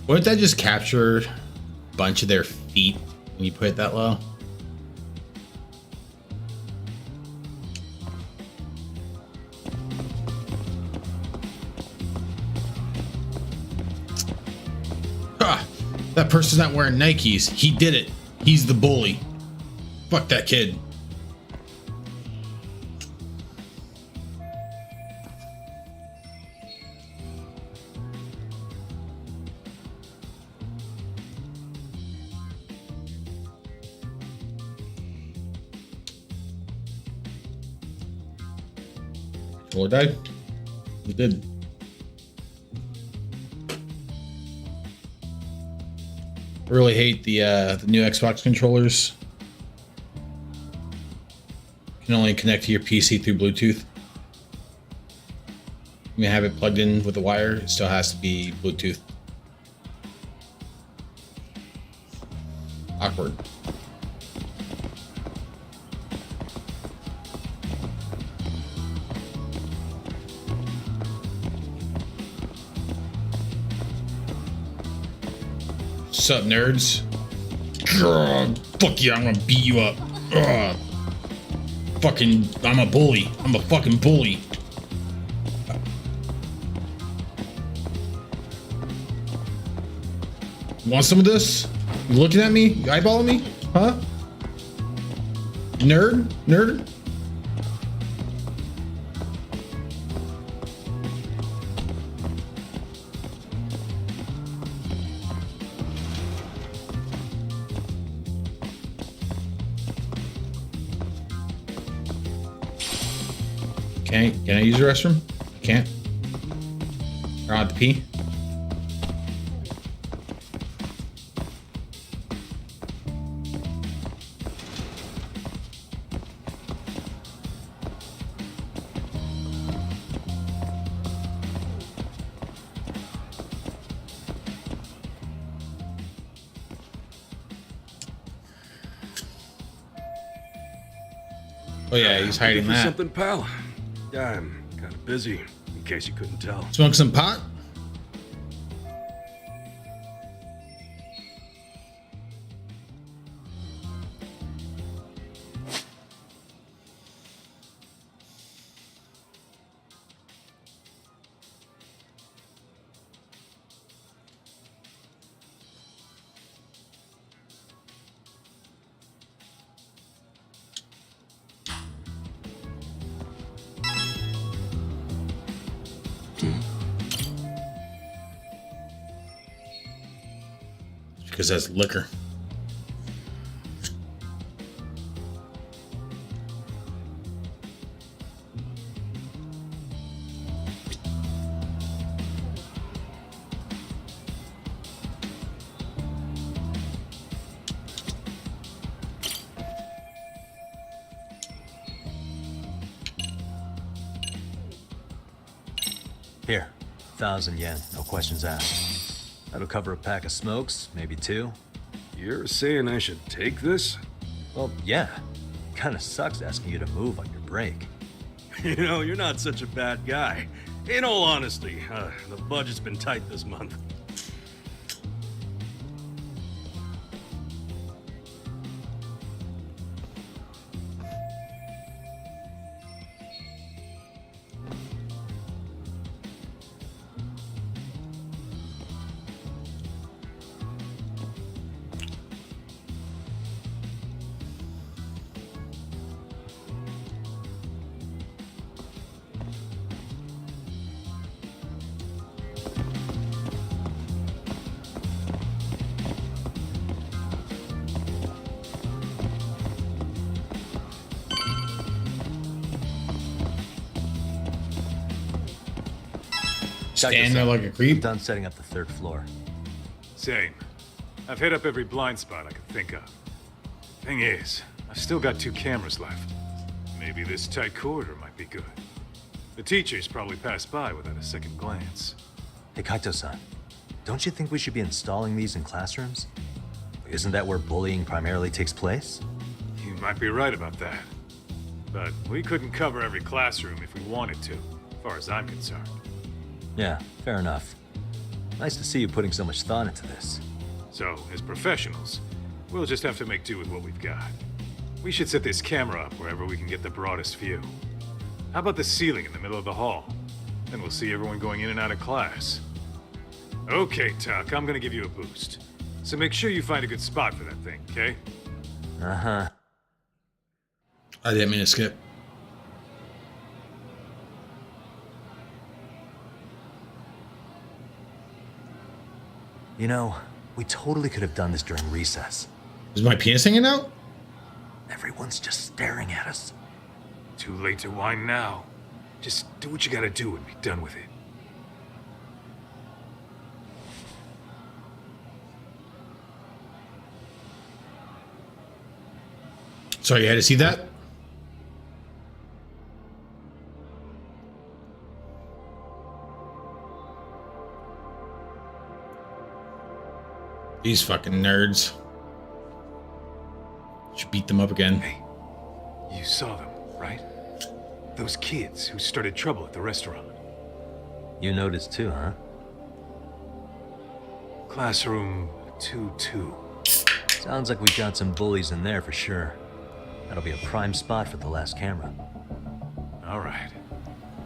Wouldn't that just capture a bunch of their feet when you put it that low? Ah, that person's not wearing Nikes. He did it. He's the bully. Fuck that kid. Or died. It did. I really hate the new Xbox controllers. You can only connect to your PC through Bluetooth. You can have it plugged in with a wire. It still has to be Bluetooth. Awkward. What's up, nerds? Ugh, fuck yeah, I'm gonna beat you up. Ugh. Fucking, I'm a bully. I'm a fucking bully. Want some of this? You looking at me? You eyeballing me? Huh? Nerd? Nerd? Can I use the restroom? Can't. Or I have to pee. Oh yeah, he's hiding Looking for that. something, pal? Yeah, I'm kind of busy, in case you couldn't tell. Smoke some pot? Because that's liquor. Here, 1,000 yen, no questions asked. That'll cover a pack of smokes, maybe 2. You're saying I should take this? Well, yeah. Kinda sucks asking you to move on your break. You know, you're not such a bad guy. In all honesty, the budget's been tight this month. Stand there like a creep. I'm done setting up the 3rd floor. Same. I've hit up every blind spot I could think of. Thing is, I've still got 2 cameras left. Maybe this tight corridor might be good. The teachers probably passed by without a second glance. Hey, Kaito-san, don't you think we should be installing these in classrooms? Isn't that where bullying primarily takes place? You might be right about that. But we couldn't cover every classroom if we wanted to, as far as I'm concerned. Yeah, fair enough. Nice to see you putting so much thought into this. So, as professionals, we'll just have to make do with what we've got. We should set this camera up wherever we can get the broadest view. How about the ceiling in the middle of the hall? Then we'll see everyone going in and out of class. Okay, Tuck, I'm gonna give you a boost. So make sure you find a good spot for that thing, okay? Uh-huh. I didn't mean to skip. You know, we totally could have done this during recess. Is my penis hanging out? Everyone's just staring at us. Too late to whine now. Just do what you gotta do and be done with it. Sorry, you had to see that? These fucking nerds. Should beat them up again. Hey, you saw them, right? Those kids who started trouble at the restaurant. You noticed too, huh? Classroom 2-2. Sounds like we got some bullies in there for sure. That'll be a prime spot for the last camera. All right.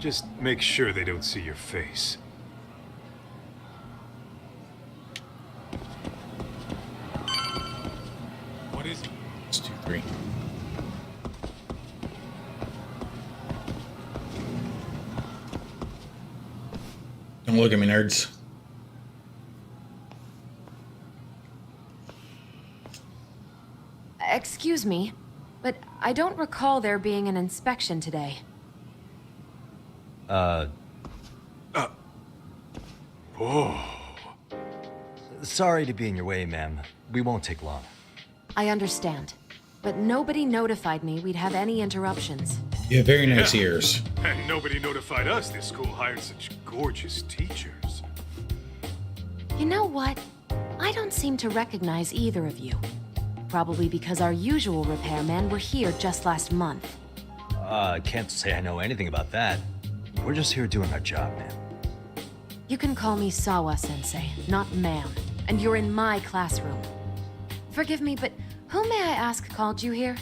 Just make sure they don't see your face. Look at me, nerds. Excuse me, but I don't recall there being an inspection today. Whoa. Sorry to be in your way, ma'am. We won't take long. I understand, but nobody notified me we'd have any interruptions. You have very nice ears. And nobody notified us this school hired such gorgeous teachers. You know what? I don't seem to recognize either of you. Probably because our usual repairmen were here just last month. I can't say I know anything about that. We're just here doing our job, ma'am. You can call me Sawa-sensei, not ma'am, and you're in my classroom. Forgive me, but who may I ask called you here?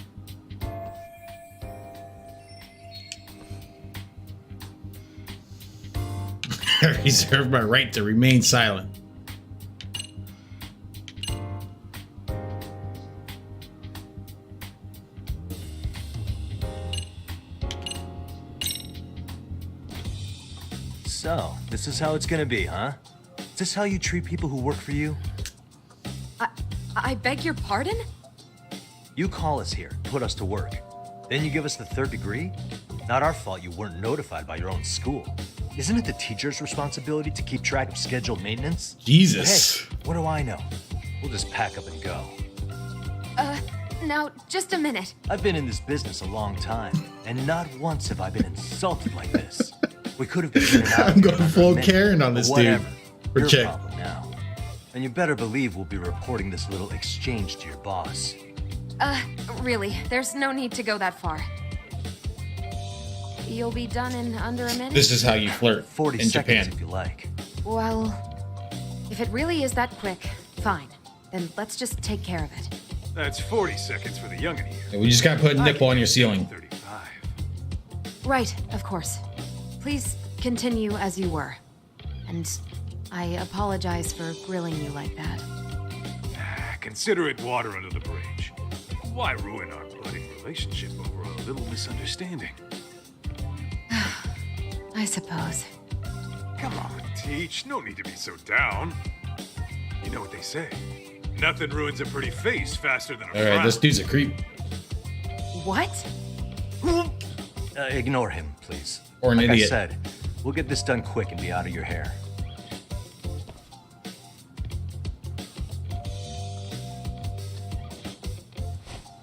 I reserve my right to remain silent. So, this is how it's gonna be, huh? Is this how you treat people who work for you? I beg your pardon? You call us here, put us to work. Then you give us the third degree? Not our fault you weren't notified by your own school. Isn't it the teacher's responsibility to keep track of scheduled maintenance? Jesus. Hey, what do I know? We'll just pack up and go. Now, just a minute. I've been in this business a long time, and not once have I been insulted like this. We could have been in and out. I'm going full Karen on this dude. Or Your chick. problem now. And you better believe we'll be reporting this little exchange to your boss. Really, there's no need to go that far. You'll be done in under a minute? This is how you flirt 40 in seconds Japan. if you like. Well, if it really is that quick, fine. Then let's just take care of it. That's 40 seconds for the youngin' here. We just gotta put a nipple on your ceiling. 35. Right, of course. Please continue as you were. And I apologize for grilling you like that. Consider it water under the bridge. Why ruin our budding relationship over a little misunderstanding? I suppose. Come on, Teach. No need to be so down. You know what they say. Nothing ruins a pretty face faster than a frown. Alright, this dude's a creep. What? Ignore him, please. Or an like idiot. I said, we'll get this done quick and be out of your hair.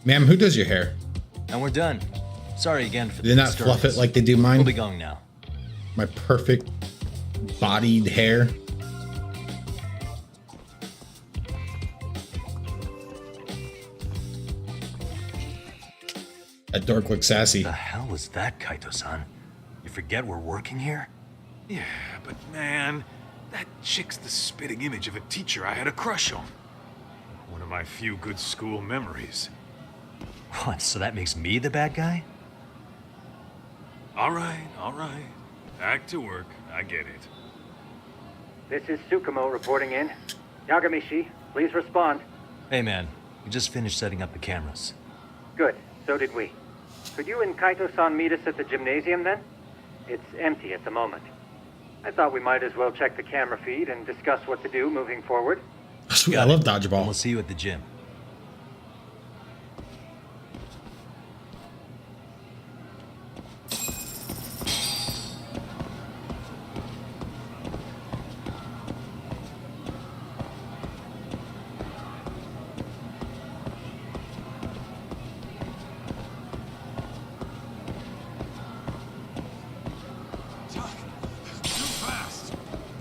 Ma'am, who does your hair? And we're done. Sorry again for the Did they not fluff it like they do mine? We'll be going now. My perfect bodied hair. That dork looks sassy. The hell was that, Kaito-san? You forget we're working here? Yeah, but man, that chick's the spitting image of a teacher I had a crush on. One of my few good school memories. What, so that makes me the bad guy? All right, all right. Back to work. I get it. This is Tsukumo reporting in. Yagamishi, please respond. Hey man, we just finished setting up the cameras. Good, so did we. Could you and Kaito-san meet us at the gymnasium then? It's empty at the moment. I thought we might as well check the camera feed and discuss what to do moving forward. Sweet, I love dodgeball. We'll see you at the gym.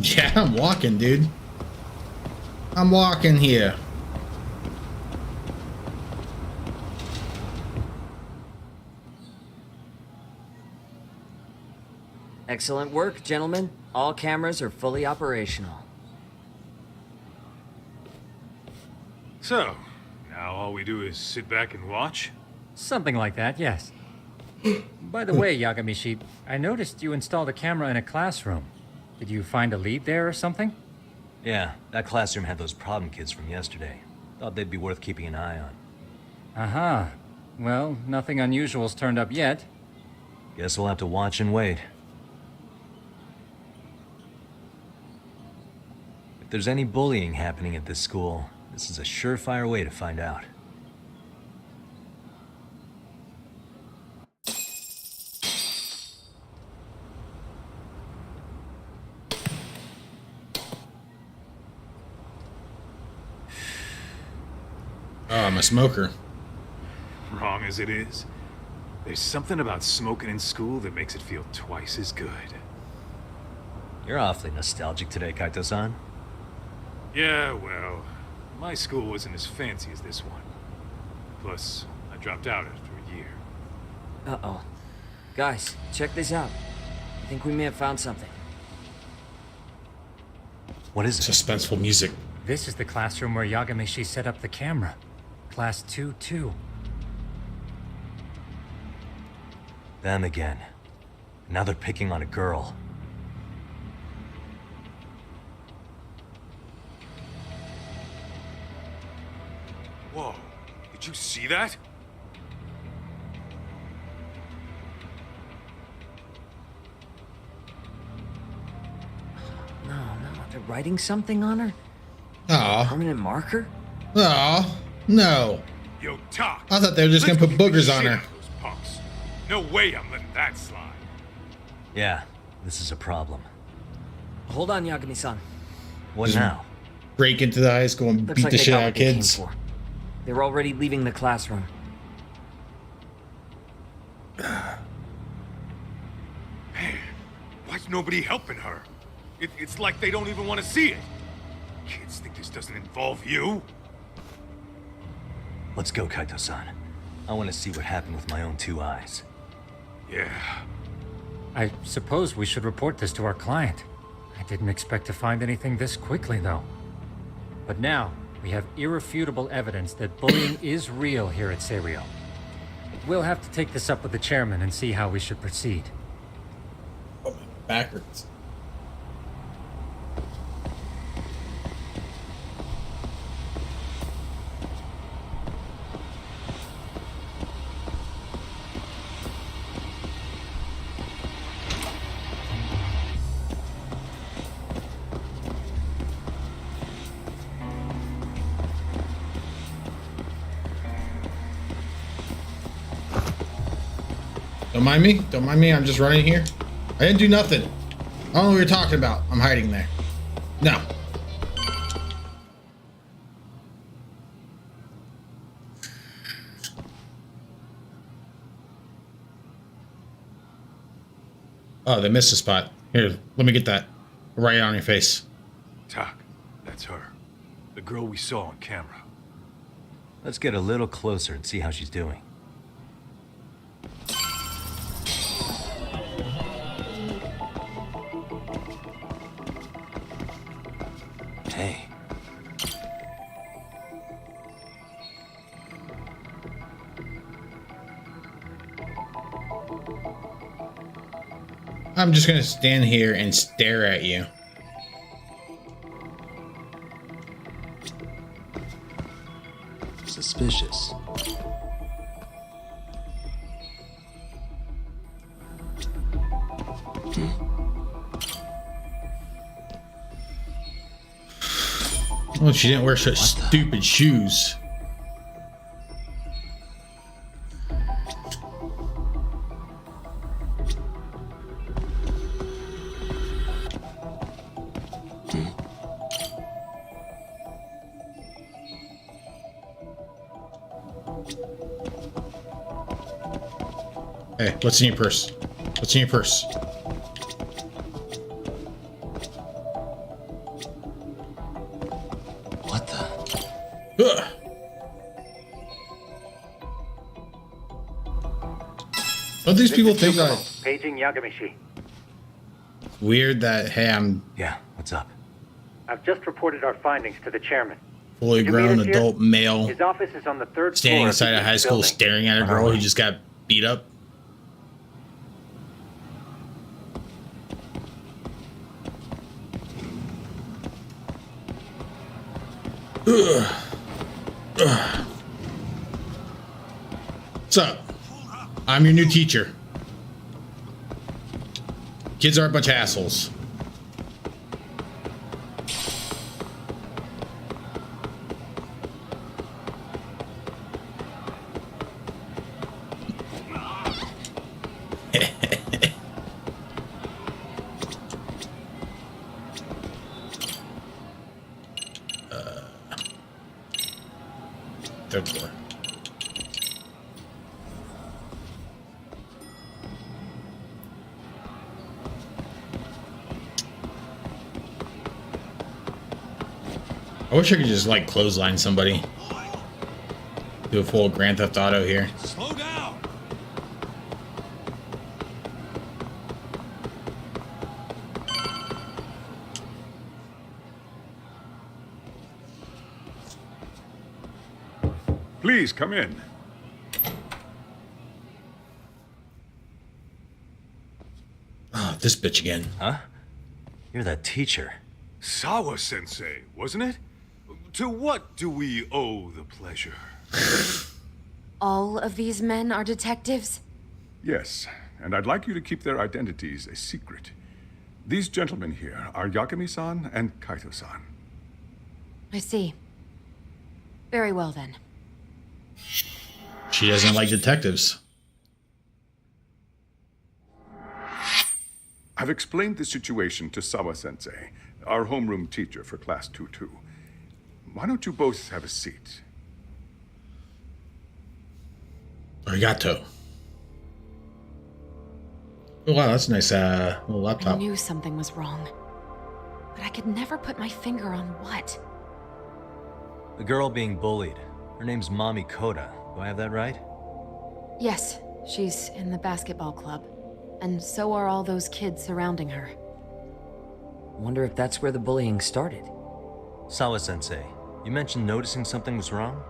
Yeah, I'm walking, dude. I'm walking here. Excellent work, gentlemen. All cameras are fully operational. So, now all we do is sit back and watch? Something like that, yes. By the way, Yagamishi, I noticed you installed a camera in a classroom. Did you find a lead there or something? Yeah, that classroom had those problem kids from yesterday. Thought they'd be worth keeping an eye on. Aha. Well, nothing unusual's turned up yet. Guess we'll have to watch and wait. If there's any bullying happening at this school, this is a surefire way to find out. Oh, I'm a smoker. Wrong as it is, there's something about smoking in school that makes it feel twice as good. You're awfully nostalgic today, Kaito-san. Yeah, well, my school wasn't as fancy as this one. Plus, I dropped out after a year. Uh-oh. Guys, check this out. I think we may have found something. What is it? Suspenseful music. This is the classroom where Yagamishi set up the camera. Class 2-2. Them again. Now they're picking on a girl. Whoa, did you see that? No, they're writing something on her? Aw. Permanent marker? Aw. No. Yo, talk. I thought they were just gonna put boogers on her. Those punks. No way I'm letting that slide. Yeah, this is a problem. Hold on, Yagami-san. What Just now? Break into the high school and Looks beat like the they shit got out what of they came kids. for. They're already leaving the classroom. Man, why's nobody helping her? It's like they don't even want to see it. Kids think this doesn't involve you? Let's go, Kaito-san. I want to see what happened with my own two eyes. Yeah. I suppose we should report this to our client. I didn't expect to find anything this quickly, though. But now, we have irrefutable evidence that bullying is real here at Serio. We'll have to take this up with the chairman and see how we should proceed. Oh, backwards. Don't mind me. Don't mind me. I'm just running here. I didn't do nothing. I don't know what you're talking about. I'm hiding there. No. Oh, they missed a spot. Here, let me get that. Right on your face. Tak, that's her. The girl we saw on camera. Let's get a little closer and see how she's doing. Hey. I'm just gonna stand here and stare at you. Suspicious. Oh, she didn't wear such stupid shoes. Hey, what's in your purse? What's in your purse? What the? Ugh. Don't these people think that Paging Yagamishi. weird that, hey, I'm Yeah, what's up? I've just reported our findings to the chairman. fully Did you meet grown us here? adult male His office is on the third standing floor inside of a the high school building. staring at a girl who just got beat up? Ugh. Ugh. What's up? I'm your new teacher. Kids are a bunch of assholes. fifth floor. I wish I could just like clothesline somebody. Do a full Grand Theft Auto here. Slow down. Please come in. Oh, this bitch again. Huh? You're that teacher. Sawa-sensei, wasn't it? To what do we owe the pleasure? All of these men are detectives? Yes, and I'd like you to keep their identities a secret. These gentlemen here are Yakami-san and Kaito-san. I see. Very well then. She doesn't like detectives. I've explained the situation to Sawa-sensei, our homeroom teacher for Class 2-2. Why don't you both have a seat? Arigato. Oh wow, that's a nice little I laptop. knew something was wrong, but I could never put my finger on what. The girl being bullied. Her name's Mommy Koda. Do I have that right? Yes, she's in the basketball club. And so are all those kids surrounding her. Wonder if that's where the bullying started. Sawa-sensei, you mentioned noticing something was wrong?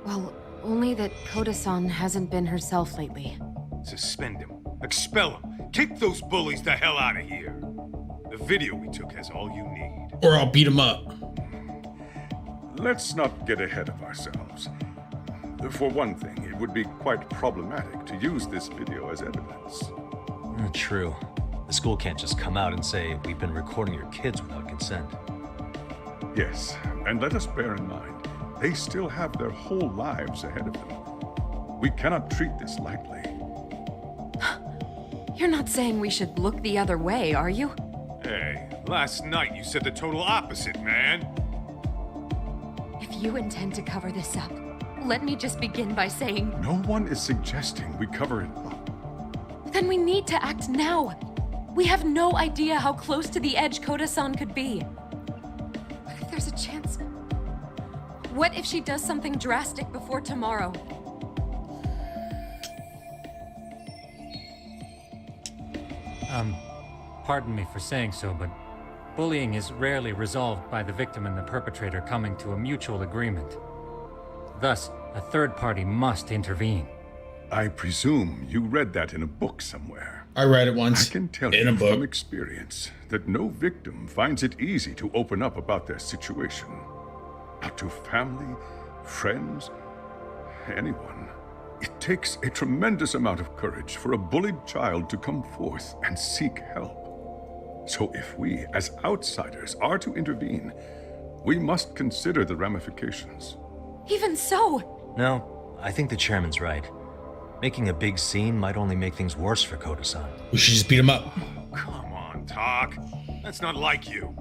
Well, only that Koda-san hasn't been herself lately. Suspend him. Expel him. Kick those bullies the hell out of here. The video we took has all you need. Or I'll beat him up. Let's not get ahead of ourselves. For one thing, it would be quite problematic to use this video as evidence. True. The school can't just come out and say, we've been recording your kids without consent. Yes, and let us bear in mind, they still have their whole lives ahead of them. We cannot treat this lightly. You're not saying we should look the other way, are you? Hey, last night you said the total opposite, man. If you intend to cover this up, let me just begin by saying... No one is suggesting we cover it up. Then we need to act now. We have no idea how close to the edge Koda-san could be. What if there's a chance? What if she does something drastic before tomorrow? Pardon me for saying so, but bullying is rarely resolved by the victim and the perpetrator coming to a mutual agreement. Thus, a third party must intervene. I presume you read that in a book somewhere. I read it once. I can tell in you a book. from experience that no victim finds it easy to open up about their situation. Not to family, friends, anyone. It takes a tremendous amount of courage for a bullied child to come forth and seek help. So if we, as outsiders, are to intervene, we must consider the ramifications. Even so... No, I think the chairman's right. Making a big scene might only make things worse for Koda-san. We should just beat him up. Come on, Talk. That's not like you.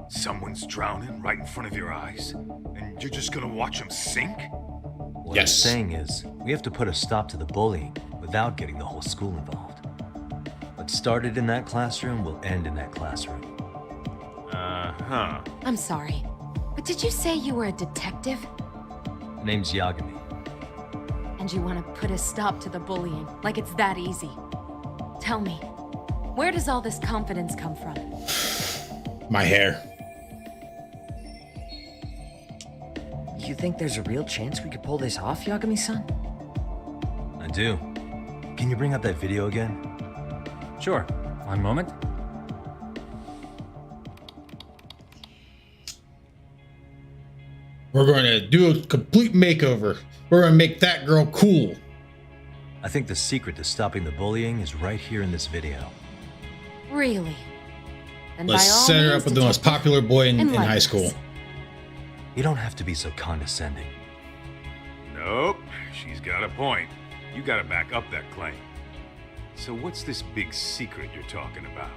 Someone's drowning right in front of your eyes, and you're just gonna watch him sink? What I'm saying is, we have to put a stop to the bullying without getting the whole school involved. What started in that classroom will end in that classroom. Uh-huh. I'm sorry, but did you say you were a detective? Name's Yagami. And you want to put a stop to the bullying, like it's that easy. Tell me, where does all this confidence come from? My hair. You think there's a real chance we could pull this off, Yagami-san? I do. Can you bring up that video again? Sure. One moment. We're going to do a complete makeover. We're going to make that girl cool. I think the secret to stopping the bullying is right here in this video. Really? Then Let's by all set her means, up with the most popular boy in enlighten high us. school. You don't have to be so condescending. Nope, she's got a point. You gotta back up that claim. So what's this big secret you're talking about?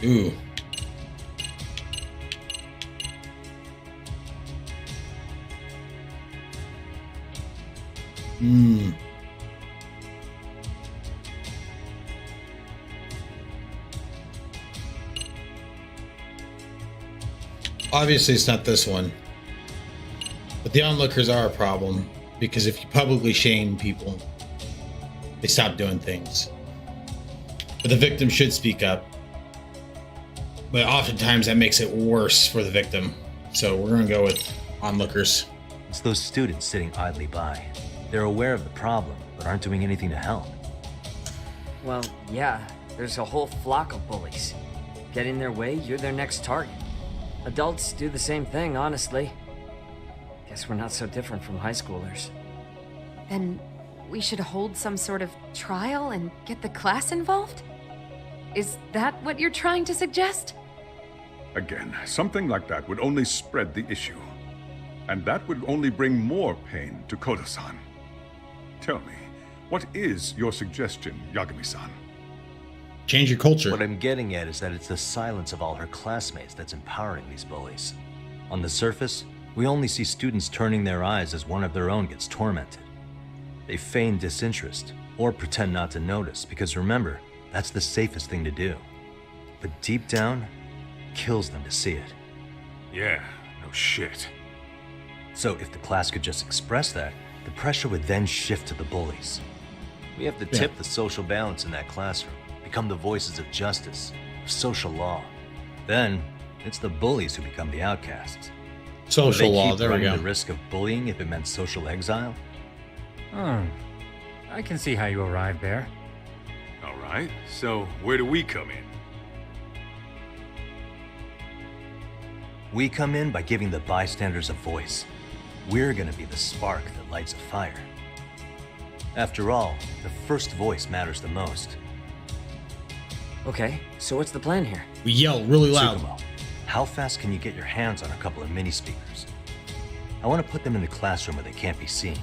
Ooh. Obviously, it's not this one. But the onlookers are a problem, because if you publicly shame people, they stop doing things. But the victim should speak up. But oftentimes that makes it worse for the victim. So we're going to go with onlookers. It's those students sitting idly by. They're aware of the problem, but aren't doing anything to help. Well, yeah, there's a whole flock of bullies. Get in their way, you're their next target. Adults do the same thing, honestly. Guess we're not so different from high schoolers. Then we should hold some sort of trial and get the class involved? Is that what you're trying to suggest? Again, something like that would only spread the issue. And that would only bring more pain to Kodo-san. Tell me, what is your suggestion, Yagami-san? Change your culture. What I'm getting at is that it's the silence of all her classmates that's empowering these bullies. On the surface, we only see students turning their eyes as one of their own gets tormented. They feign disinterest, or pretend not to notice, because remember, that's the safest thing to do. But deep down, it kills them to see it. Yeah, no shit. So if the class could just express that, the pressure would then shift to the bullies. We have to tip the social balance in that classroom, become the voices of justice, of social law. Then, it's the bullies who become the outcasts. Social Would they law, keep there we running go. the risk of bullying if it meant social exile? I can see how you arrived there. All right, so where do we come in? We come in by giving the bystanders a voice. We're gonna be the spark that lights a fire. After all, the first voice matters the most. Okay, so what's the plan here? We yell really loud. Tsukumo, how fast can you get your hands on a couple of mini speakers? I want to put them in the classroom where they can't be seen.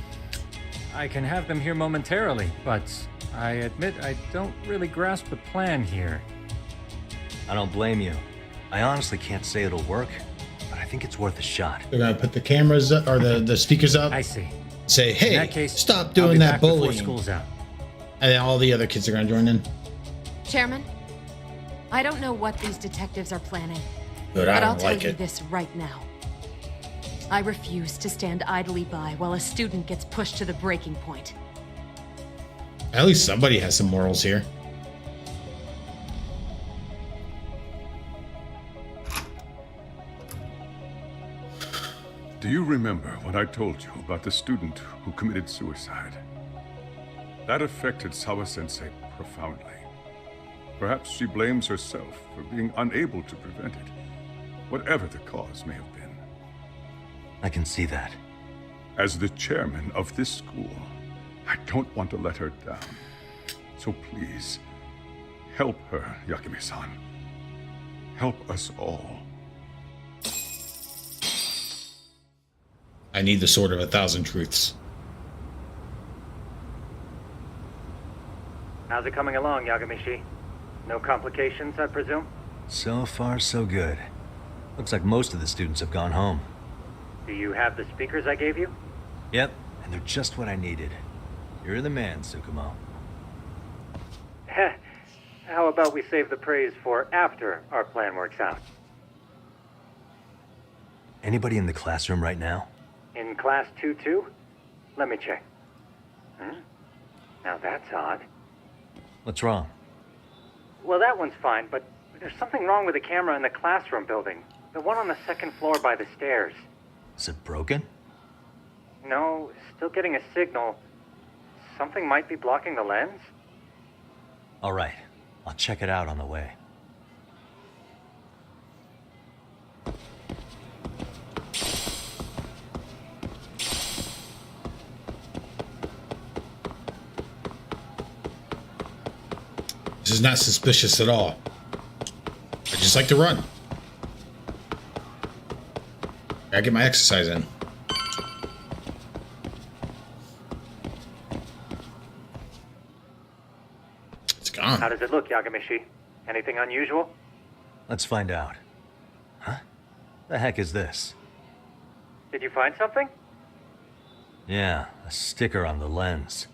I can have them here momentarily, but I admit I don't really grasp the plan here. I don't blame you. I honestly can't say it'll work, but I think it's worth a shot. They're going to put the cameras up, or the speakers up. I see. Say, hey, In that case, stop I'll doing be that back before bullying. school's out. And then all the other kids are going to join in. Chairman, I don't know what these detectives are planning, But but I I'll don't tell like you it. this right now. I refuse to stand idly by while a student gets pushed to the breaking point. At least somebody has some morals here. Do you remember when I told you about the student who committed suicide? That affected Sawa-sensei profoundly. Perhaps she blames herself for being unable to prevent it, whatever the cause may have been. I can see that. As the chairman of this school, I don't want to let her down. So please, help her, Yakimi-san. Help us all. I need the sword of 1,000 truths. How's it coming along, Yagamishi? No complications, I presume? So far, so good. Looks like most of the students have gone home. Do you have the speakers I gave you? Yep, and they're just what I needed. You're the man, Tsukumo. Heh. How about we save the praise for after our plan works out? Anybody in the classroom right now? In class 2-2? Let me check. Now that's odd. What's wrong? Well, that one's fine, but there's something wrong with the camera in the classroom building. The one on the second floor by the stairs. Is it broken? No, still getting a signal. Something might be blocking the lens? All right, I'll check it out on the way. This is not suspicious at all. I just like to run. Gotta get my exercise in. It's gone. How does it look, Yagamishi? Anything unusual? Let's find out. Huh? The heck is this? Did you find something? Yeah, a sticker on the lens.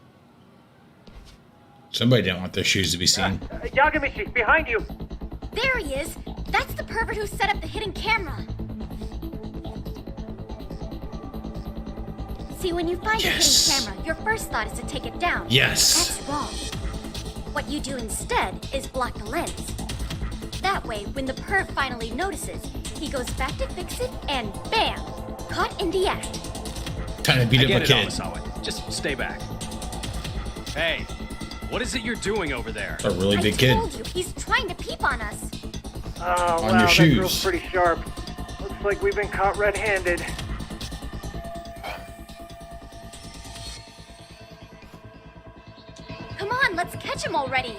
Somebody didn't want their shoes to be seen. Yagamishi, behind you! There he is! That's the pervert who set up the hidden camera. See, when you find a hidden camera, your first thought is to take it down. Yes. That's wrong. What you do instead is block the lens. That way, when the perv finally notices, he goes back to fix it and bam! Caught in the act. Time to beat up a kid. Just stay back. Hey, what is it you're doing over there? A really big kid. I told you, he's trying to peep on us. Oh, On wow, your that shoes. girl's pretty sharp. Looks like we've been caught red-handed. Come on, let's catch him already.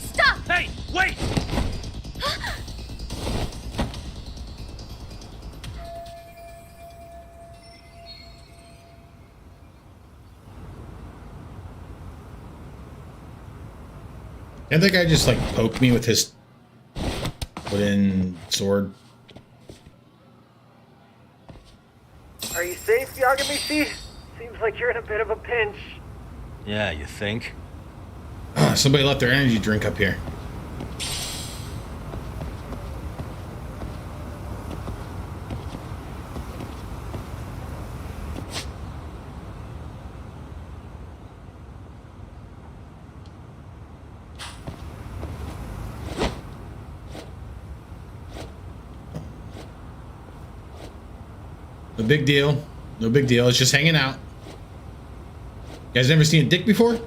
Stop! Hey, wait! Can't that guy just like poke me with his wooden sword? Are you safe, Yagamishi? Seems like you're in a bit of a pinch. Yeah, you think? Somebody left their energy drink up here. No big deal. No big deal. It's just hanging out. You guys never seen a dick before?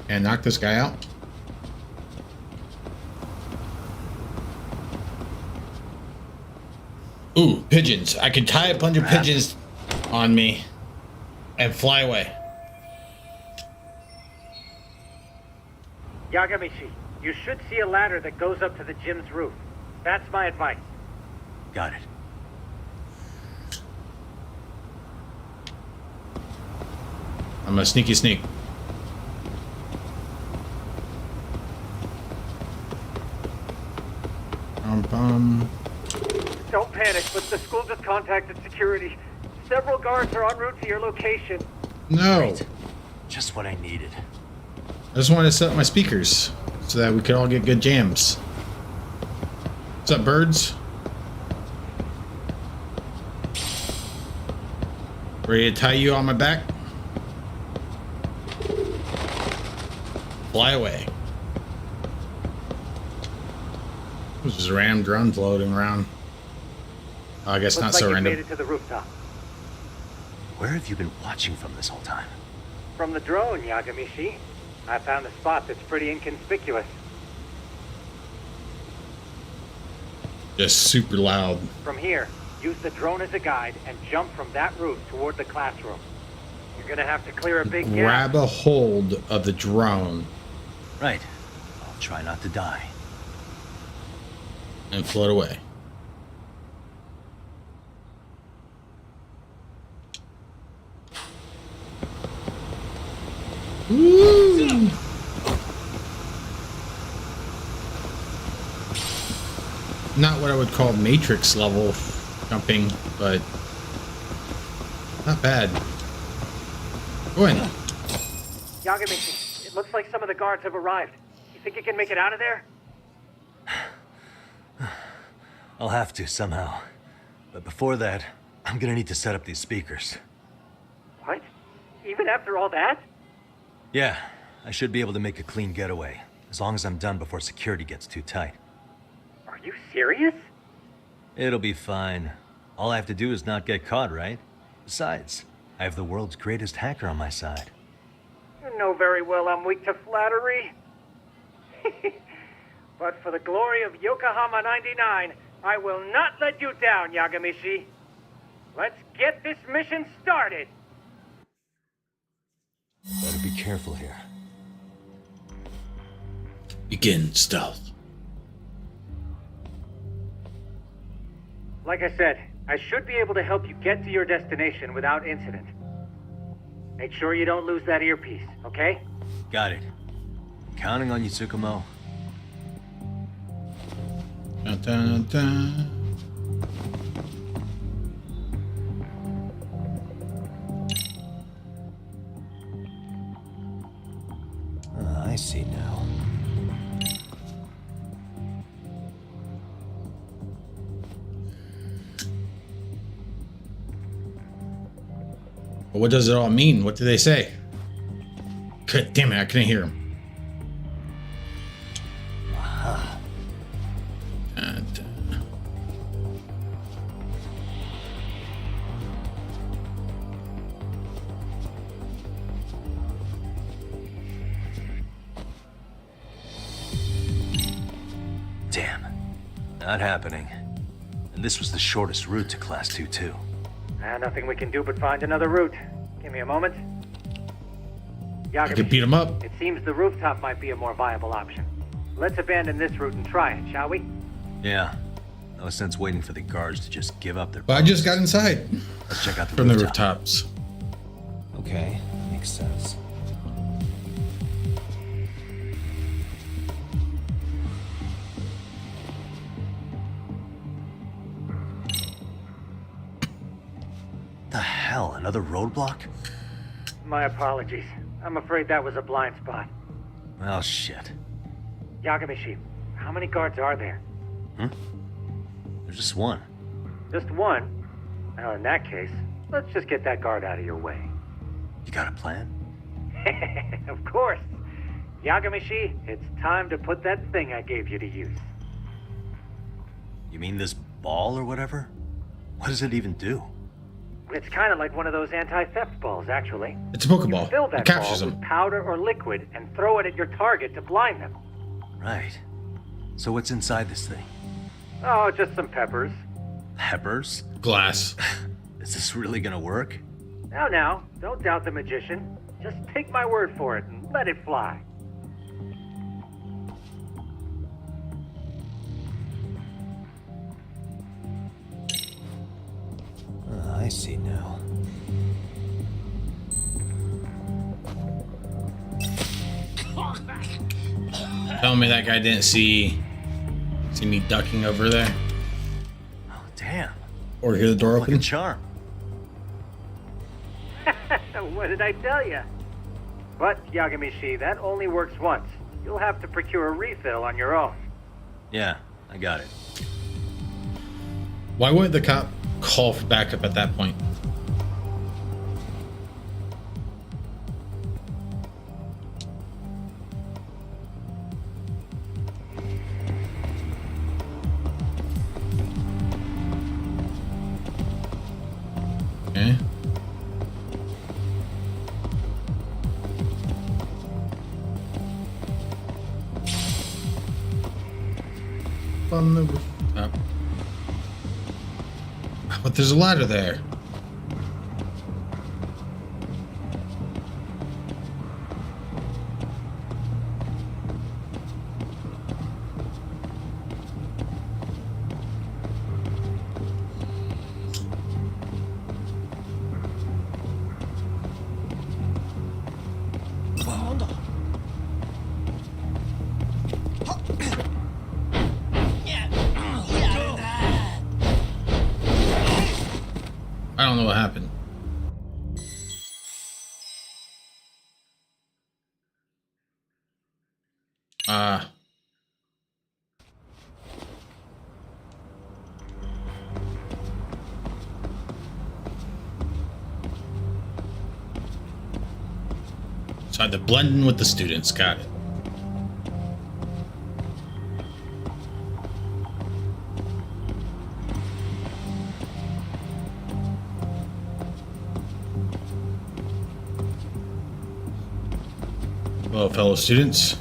And knock this guy out. Ooh, pigeons. I could tie a bunch of pigeons on me and fly away. Yagamishi, you should see a ladder that goes up to the gym's roof. That's my advice. Got it. I'm a sneaky sneak. Don't panic, but the school just contacted security. Several guards are en route to your location. No. Great. Just what I needed. I just wanted to set up my speakers so that we could all get good jams. What's up, birds? Ready to tie you on my back? Fly away. There's just a random drone floating around. Oh, I guess Looks not like so you random. made it to the rooftop. Where have you been watching from this whole time? From the drone, Yagamishi. I found a spot that's pretty inconspicuous. Just super loud. From here, use the drone as a guide and jump from that route toward the classroom. You're gonna have to clear a big gap. Grab a hold of the drone. Right. I'll try not to die. And float away. Woo! Not what I would call Matrix level jumping, but not bad. Go in. Yagamishi, it looks like some of the guards have arrived. You think you can make it out of there? I'll have to somehow. But before that, I'm gonna need to set up these speakers. What? Even after all that? Yeah, I should be able to make a clean getaway, as long as I'm done before security gets too tight. Are you serious? It'll be fine. All I have to do is not get caught, right? Besides, I have the world's greatest hacker on my side. You know very well I'm weak to flattery. But for the glory of Yokohama 99, I will not let you down, Yagamishi. Let's get this mission started. Better be careful here. Begin stealth. Like I said, I should be able to help you get to your destination without incident. Make sure you don't lose that earpiece, okay? Got it. Counting on you, Tsukumo. Dun, dun, dun. I see now. What does it all mean? What do they say? God damn it, I couldn't hear him. Damn. Not happening. And this was the shortest route to Class 2 too. Nothing we can do but find another route. Give me a moment. I could beat him up. It seems the rooftop might be a more viable option. Let's abandon this route and try it, shall we? Yeah. No sense waiting for the guards to just give up their... But I just got inside. Let's check out the from rooftop. the rooftops. Okay, makes sense. The hell, another roadblock? My apologies. I'm afraid that was a blind spot. Well, shit. Yagamishi, how many guards are there? There's just one. Just one? Well, in that case, let's just get that guard out of your way. You got a plan? Of course. Yagamishi, it's time to put that thing I gave you to use. You mean this ball or whatever? What does it even do? It's kind of like one of those anti-theft balls, actually. It's a Pokeball. You fill that It captures ball them. with powder or liquid and throw it at your target to blind them. Right. So what's inside this thing? Oh, just some peppers. Peppers? Glass. Is this really gonna work? Now, don't doubt the magician. Just take my word for it and let it fly. I see now. Tell me that guy didn't see me ducking over there. Oh, damn. Or hear the door Like a open. charm. What did I tell you? But, Yagamishi, that only works once. You'll have to procure a refill on your own. Yeah, I got it. Why wouldn't the cop call for backup at that point? Okay. On the rooftop. But there's a ladder there. I don't know what happened. So I had to blend in with the students. Got it. Hello, fellow students.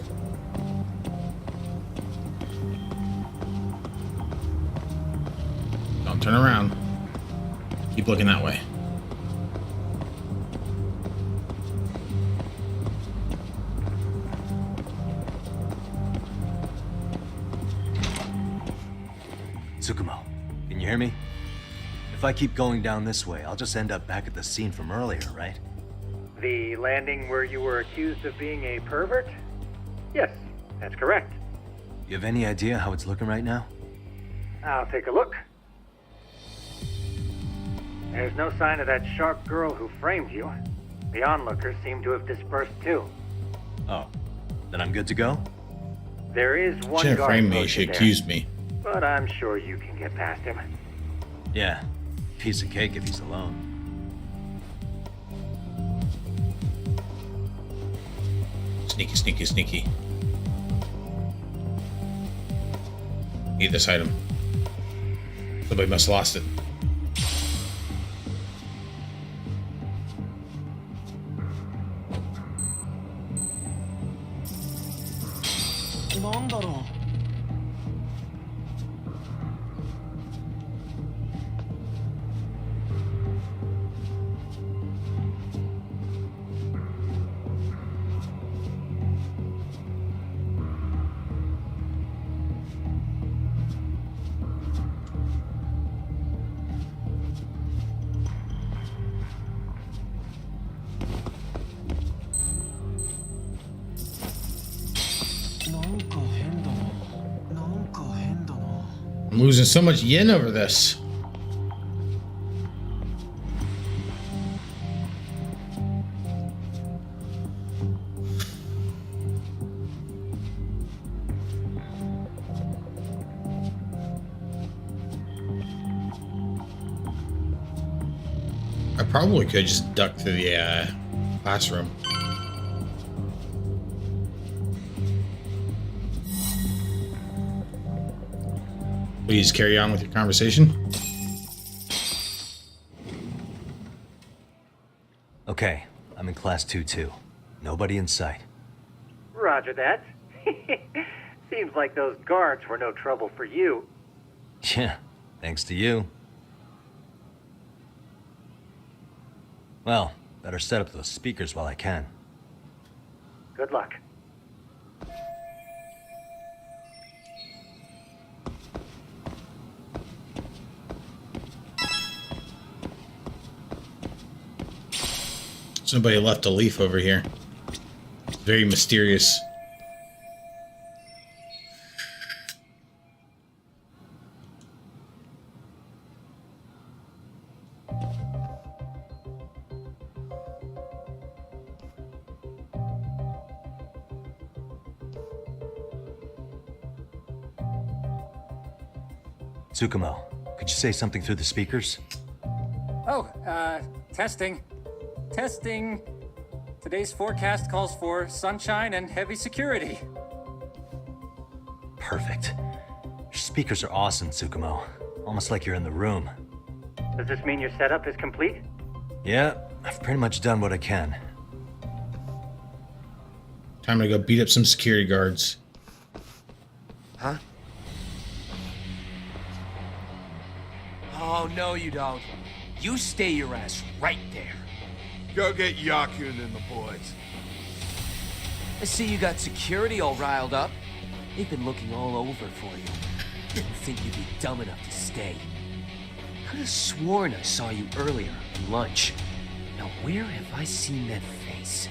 Don't turn around. Keep looking that way. Tsukumo, can you hear me? If I keep going down this way, I'll just end up back at the scene from earlier, right? The landing where you were accused of being a pervert? Yes, that's correct. You have any idea how it's looking right now? I'll take a look. There's no sign of that sharp girl who framed you. The onlookers seem to have dispersed too. Oh, then I'm good to go? There is one Shouldn't guard frame me, posted she there, accused me. but I'm sure you can get past him. Yeah, piece of cake if he's alone. Sneaky, sneaky, sneaky. Need this item. Somebody must have lost it. I'm losing so much yen over this. I probably could just duck through the classroom. Please carry on with your conversation. Okay, I'm in class 2-2. Nobody in sight. Roger that. Seems like those guards were no trouble for you. Yeah, thanks to you. Well, better set up those speakers while I can. Good luck. Somebody left a leaf over here. Very mysterious. Tsukumo, could you say something through the speakers? Oh, testing. Testing. Today's forecast calls for sunshine and heavy security. Perfect. Your speakers are awesome, Tsukumo. Almost like you're in the room. Does this mean your setup is complete? Yeah, I've pretty much done what I can. Time to go beat up some security guards. Huh? Oh, no you don't. You stay your ass right there. Go get Yakuza and the boys. I see you got security all riled up. They've been looking all over for you. Didn't think you'd be dumb enough to stay. Could have sworn I saw you earlier at lunch. Now where have I seen that face?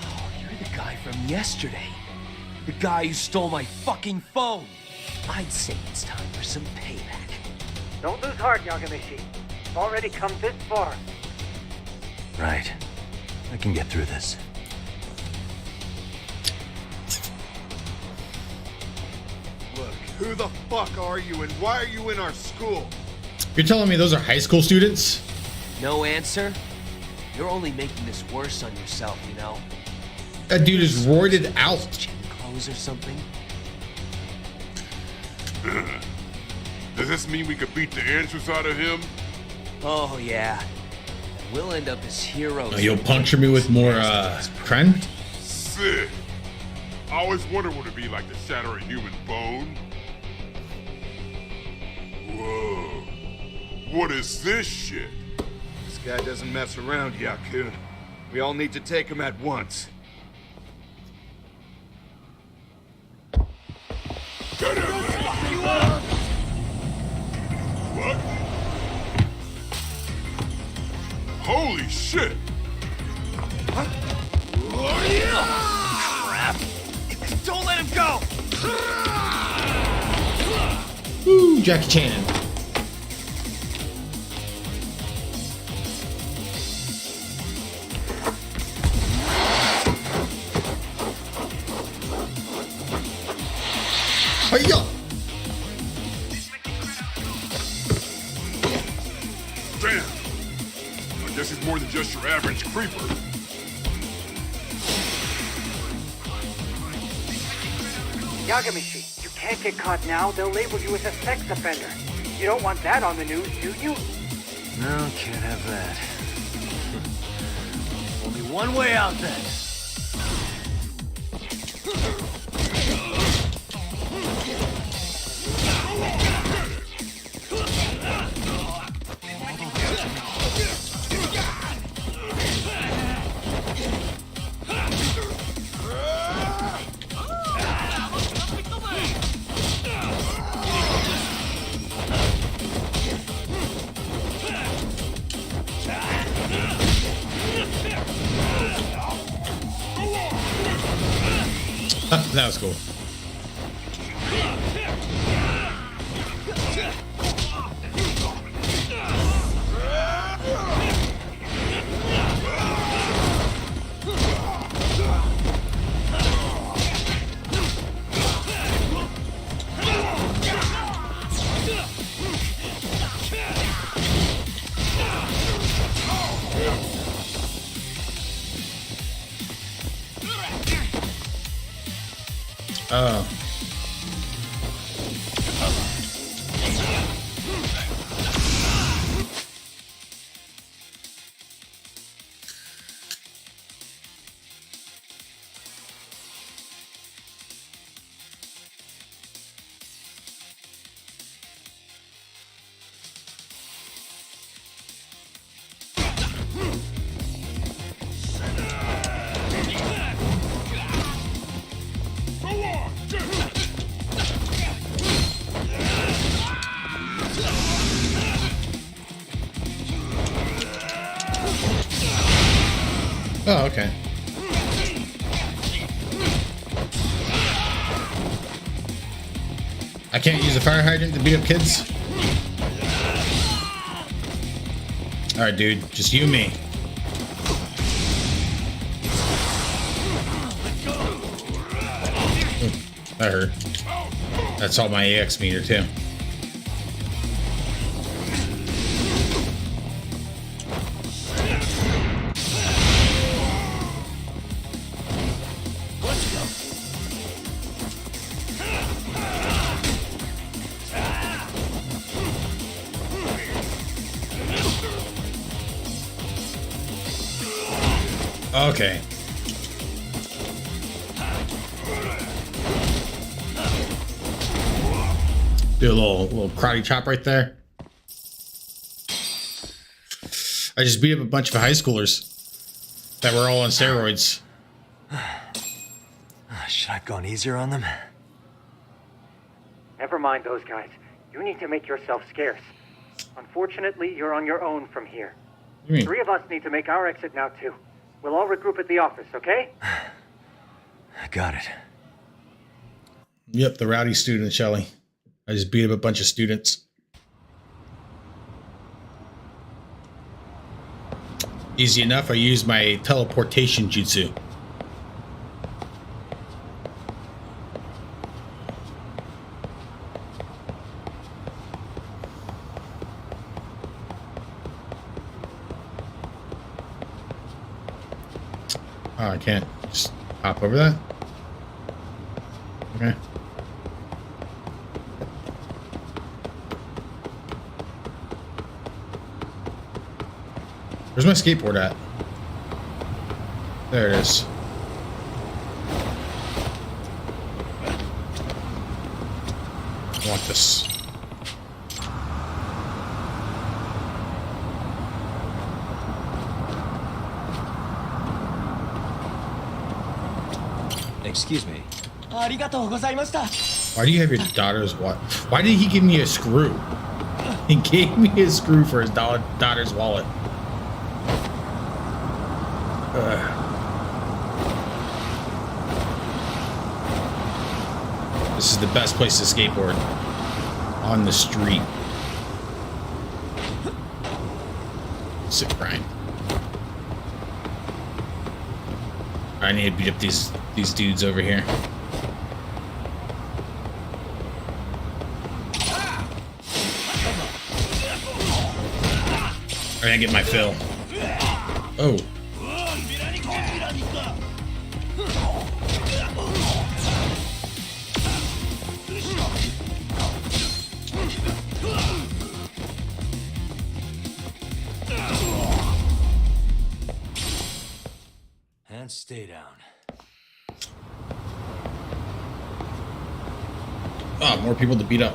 Oh, you're the guy from yesterday. The guy who stole my fucking phone. I'd say it's time for some payback. Don't lose heart, Yagamishi. You've already come this far. Right. I can get through this. Look, who the fuck are you and why are you in our school? You're telling me those are high school students? No answer? You're only making this worse on yourself, you know? That dude is roided out. Clothes or something? Does this mean we could beat the answers out of him? Oh, yeah. We'll end up as heroes. Oh, you'll puncture me with more, Kren? Sick. I always wondered what it'd be like to shatter a human bone. Whoa. What is this shit? This guy doesn't mess around, Yakuza. We all need to take him at once. Get him! What? Shit! Huh? Oh, crap! Don't let him go! Woo, Jackie Chan. Hiya! Damn! I guess he's more than just your average creeper. Yagamishi, you can't get caught now. They'll label you as a sex offender. You don't want that on the news, do you? No, can't have that. Only one way out then. That was cool. Oh. Oh, okay. I can't use a fire hydrant to beat up kids? Alright, dude. Just you and me. Ooh, that hurt. That's all my AX meter, too. Okay. Do a little karate chop right there. I just beat up a bunch of high schoolers that were all on steroids. Should I have gone easier on them? Never mind those guys. You need to make yourself scarce. Unfortunately, you're on your own from here. Three of us need to make our exit now, too. We'll all regroup at the office, okay? Got it. Yep, the rowdy student, Shelly. I just beat up a bunch of students. Easy enough, I used my teleportation jutsu. Oh, I can't just hop over that? Okay. Where's my skateboard at? There it is. I want this. Excuse me. Why do you have your daughter's wallet? Why did he give me a screw? He gave me a screw for his daughter's wallet. This is the best place to skateboard. On the street. Sick grind. I need to beat up these dudes over here. I gotta get my fill. Oh. And stay down. Oh, more people to beat up.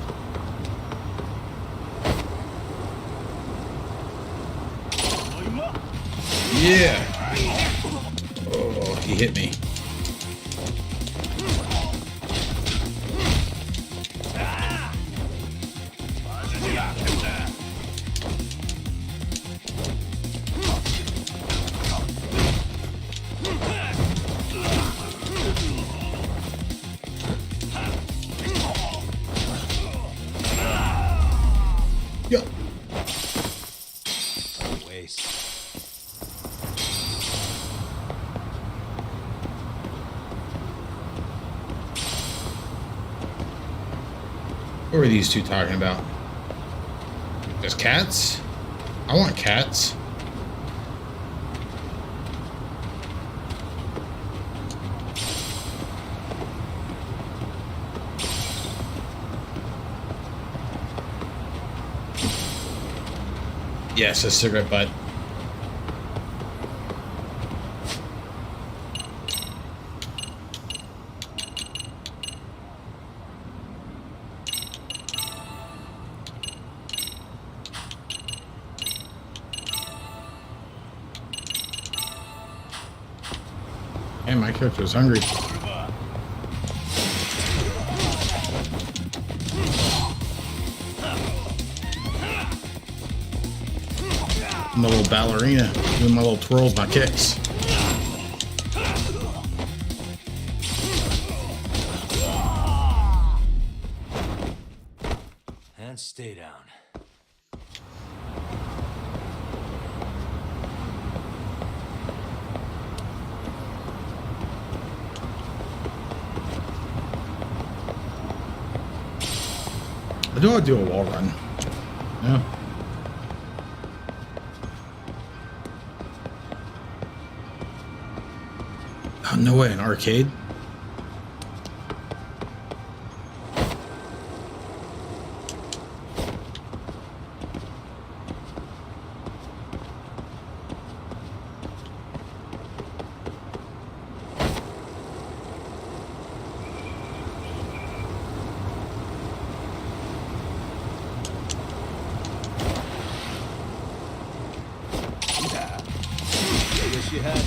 Yeah. Oh, he hit me. Yeah. What a waste. What were these two talking about? There's cats? I want cats. Yes, a cigarette butt. And my character was hungry. I'm a little ballerina doing my little twirls, my kicks. And stay down. I do want to do a wall run. Yeah. Oh, no way, an arcade? Wish you had.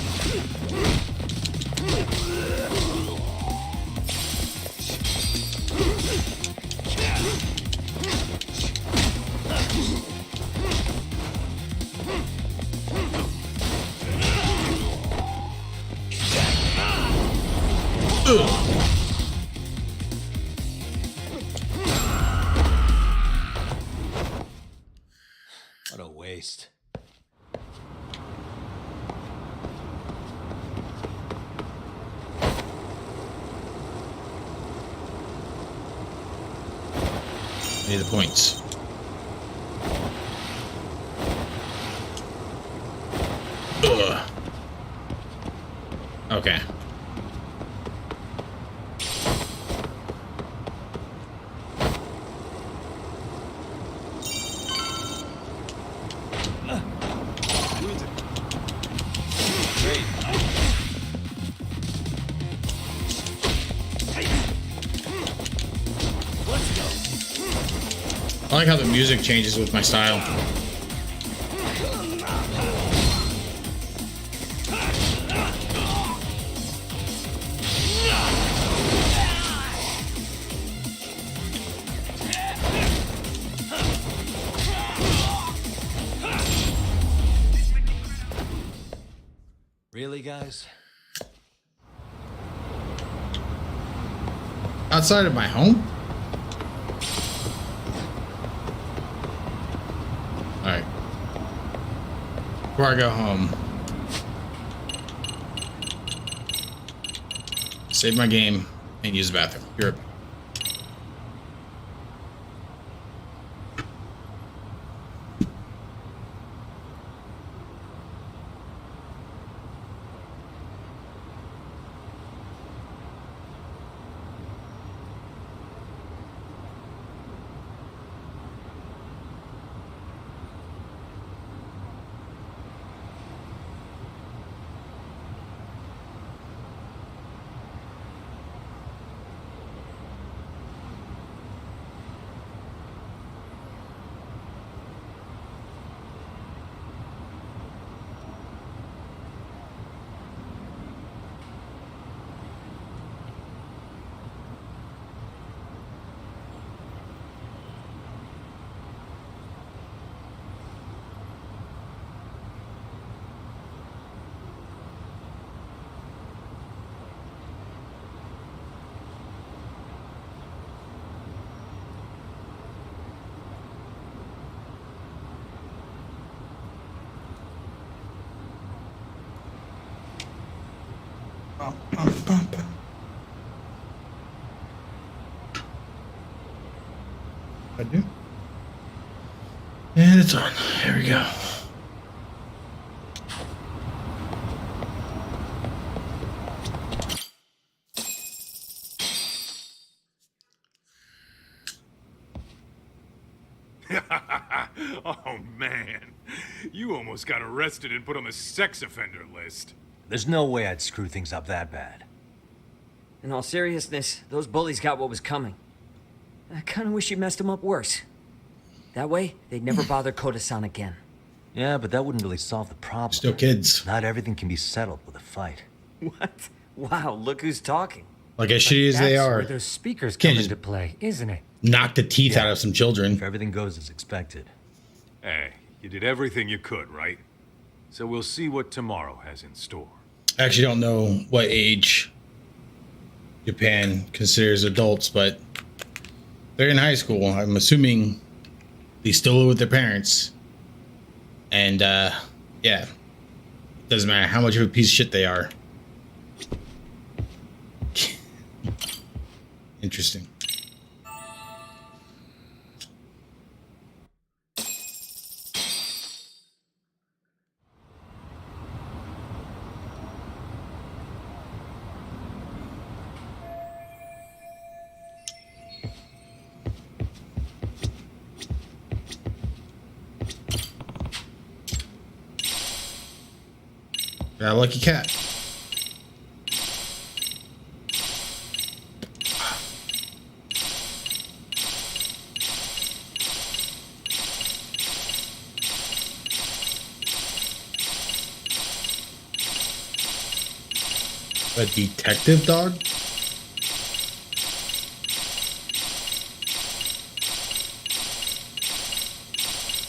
What a waste. Need the points. Ugh. Okay. I like how the music changes with my style. Really? guys? Outside of my home? Alright. Before I go home, save my game and use the bathroom. You're up. I do. And it's on. Here we go. Oh, man. You almost got arrested and put on the sex offender list. There's no way I'd screw things up that bad. In all seriousness, those bullies got what was coming. I kinda wish you messed them up worse. That way, they'd never bother Koda-san again. Yeah, but that wouldn't really solve the problem. Still kids. Not everything can be settled with a fight. What? Wow, look who's talking. Like as shitty as they are, where those speakers can't come just into play, isn't it? knock the teeth out of some children. If everything goes as expected. Hey, you did everything you could, right? So we'll see what tomorrow has in store. I actually don't know what age Japan considers adults, but they're in high school. I'm assuming they still live with their parents. And, yeah. Doesn't matter how much of a piece of shit they are. Interesting. Got a lucky cat. A detective dog?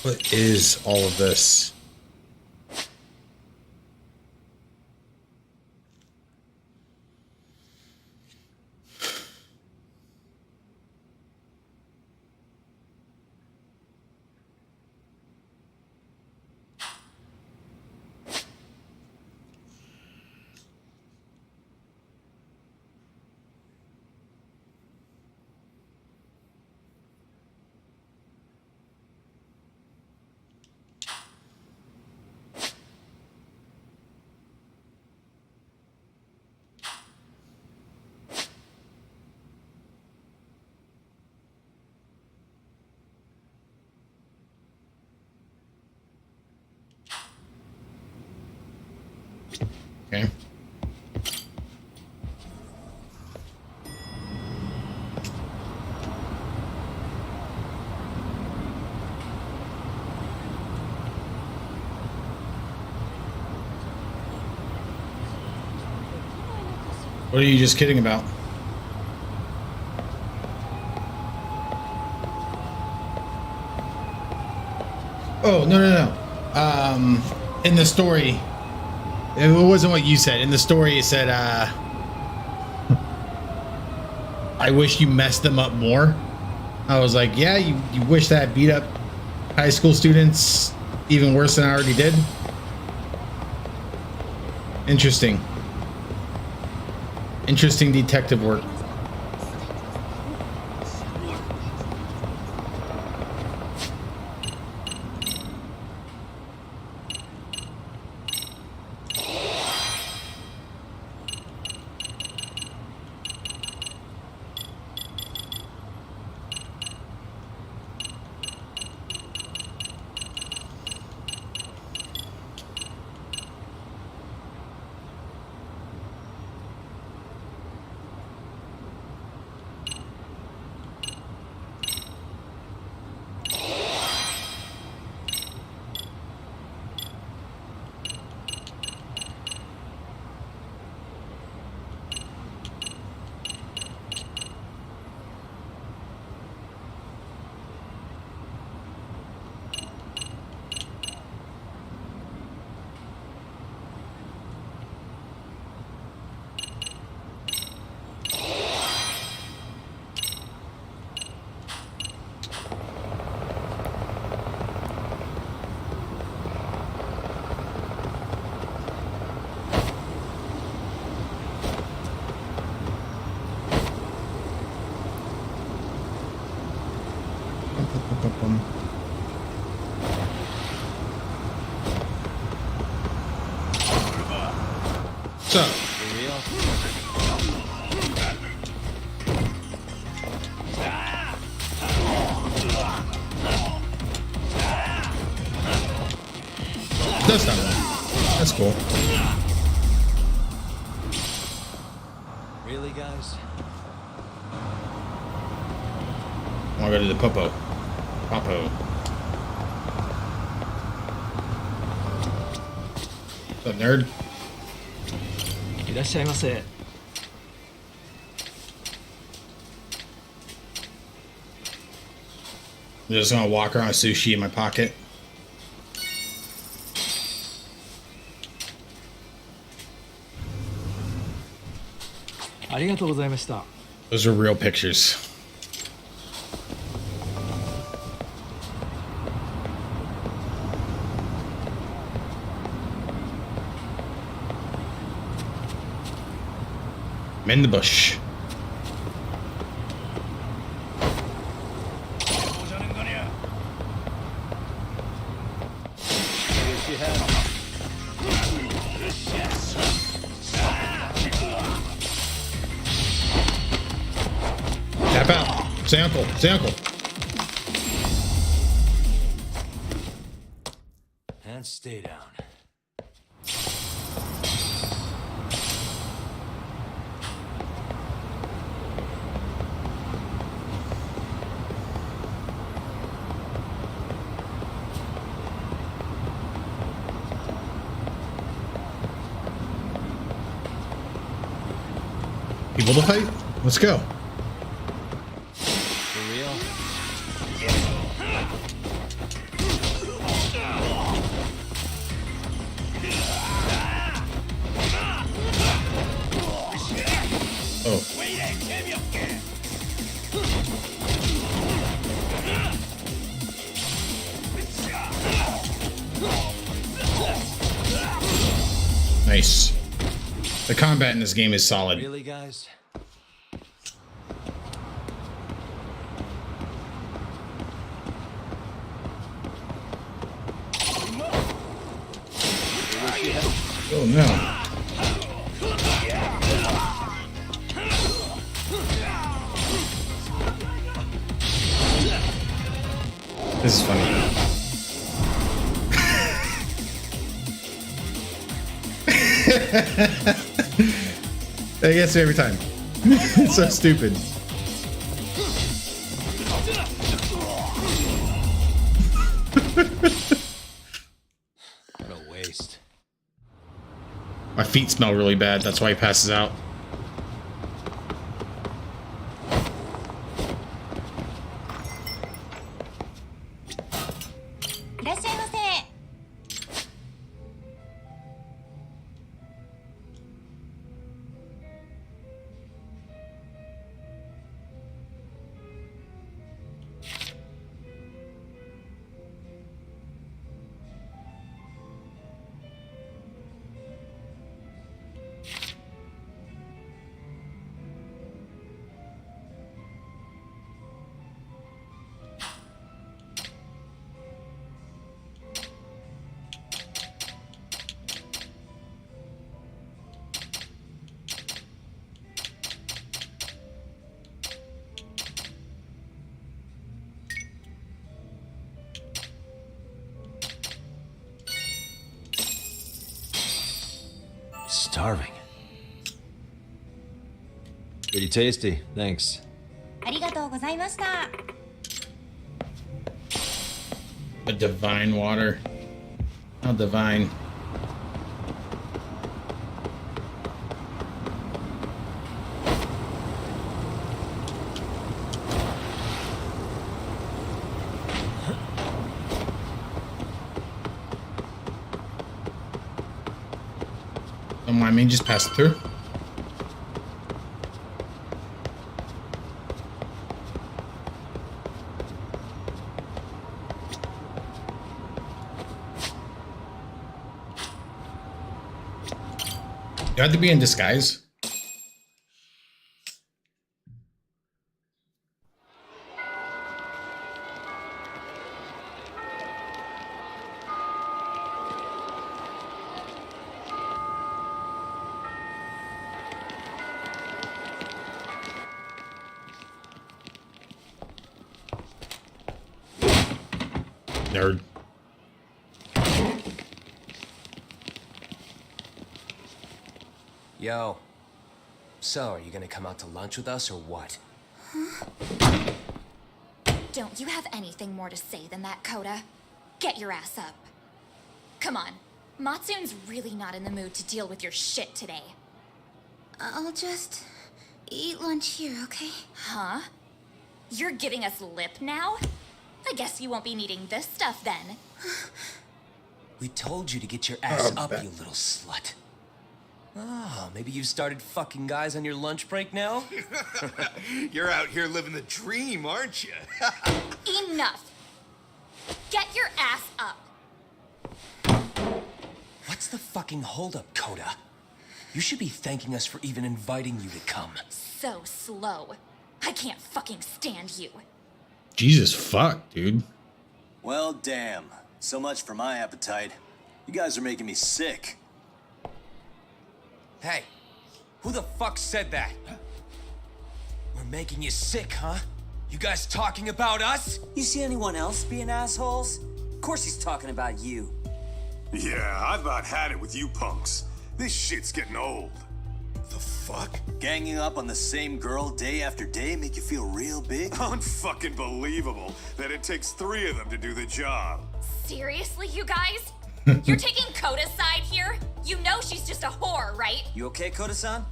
What is all of this? Okay. What are you just kidding about? Oh, no. In the story, It wasn't what you said. In the story, it said, I wish you messed them up more. I was like, yeah, you wish that beat up high school students even worse than I already did? Interesting. Interesting detective work. What's up? That's not bad. That's cool. Really, guys? I want to go to the Popo. Popo. What's up, nerd? いらっしゃいませ。 I'm just gonna walk around with sushi in my pocket. Those are real pictures. I'm in the bush. Tap out. Say uncle. Say uncle. And stay down. People to fight? Let's go. For real? Oh. Nice. The combat in this game is solid. Really, guys? Oh no. This is funny. That gets me every time. It's so stupid. What a waste. My feet smell really bad. That's why he passes out. starving. Pretty tasty, thanks. ありがとうございました。 A divine water. How divine. Don't mind me, just pass it through. You have to be in disguise. Nerd. Yo. So, are you gonna come out to lunch with us or what? Don't you have anything more to say than that, Koda? Get your ass up. Come on. Matsune's really not in the mood to deal with your shit today. I'll just eat lunch here, okay? Huh? You're giving us lip now? I guess you won't be needing this stuff then. We told you to get your ass up, you little slut. Oh, maybe you started fucking guys on your lunch break now? You're out here living the dream, aren't you? Enough! Get your ass up! What's the fucking holdup, Koda? You should be thanking us for even inviting you to come. So slow. I can't fucking stand you. Jesus fuck, dude. Well, damn. So much for my appetite. You guys are making me sick. Hey, who the fuck said that? We're making you sick, huh? You guys talking about us? You see anyone else being assholes? Of course he's talking about you. Yeah, I've about had it with you punks. This shit's getting old. The fuck? Ganging up on the same girl day after day make you feel real big? Unfucking believable that it takes 3 of them to do the job. Seriously, you guys? You're taking Koda's side here? You know she's just a whore, right? You okay, Koda-san?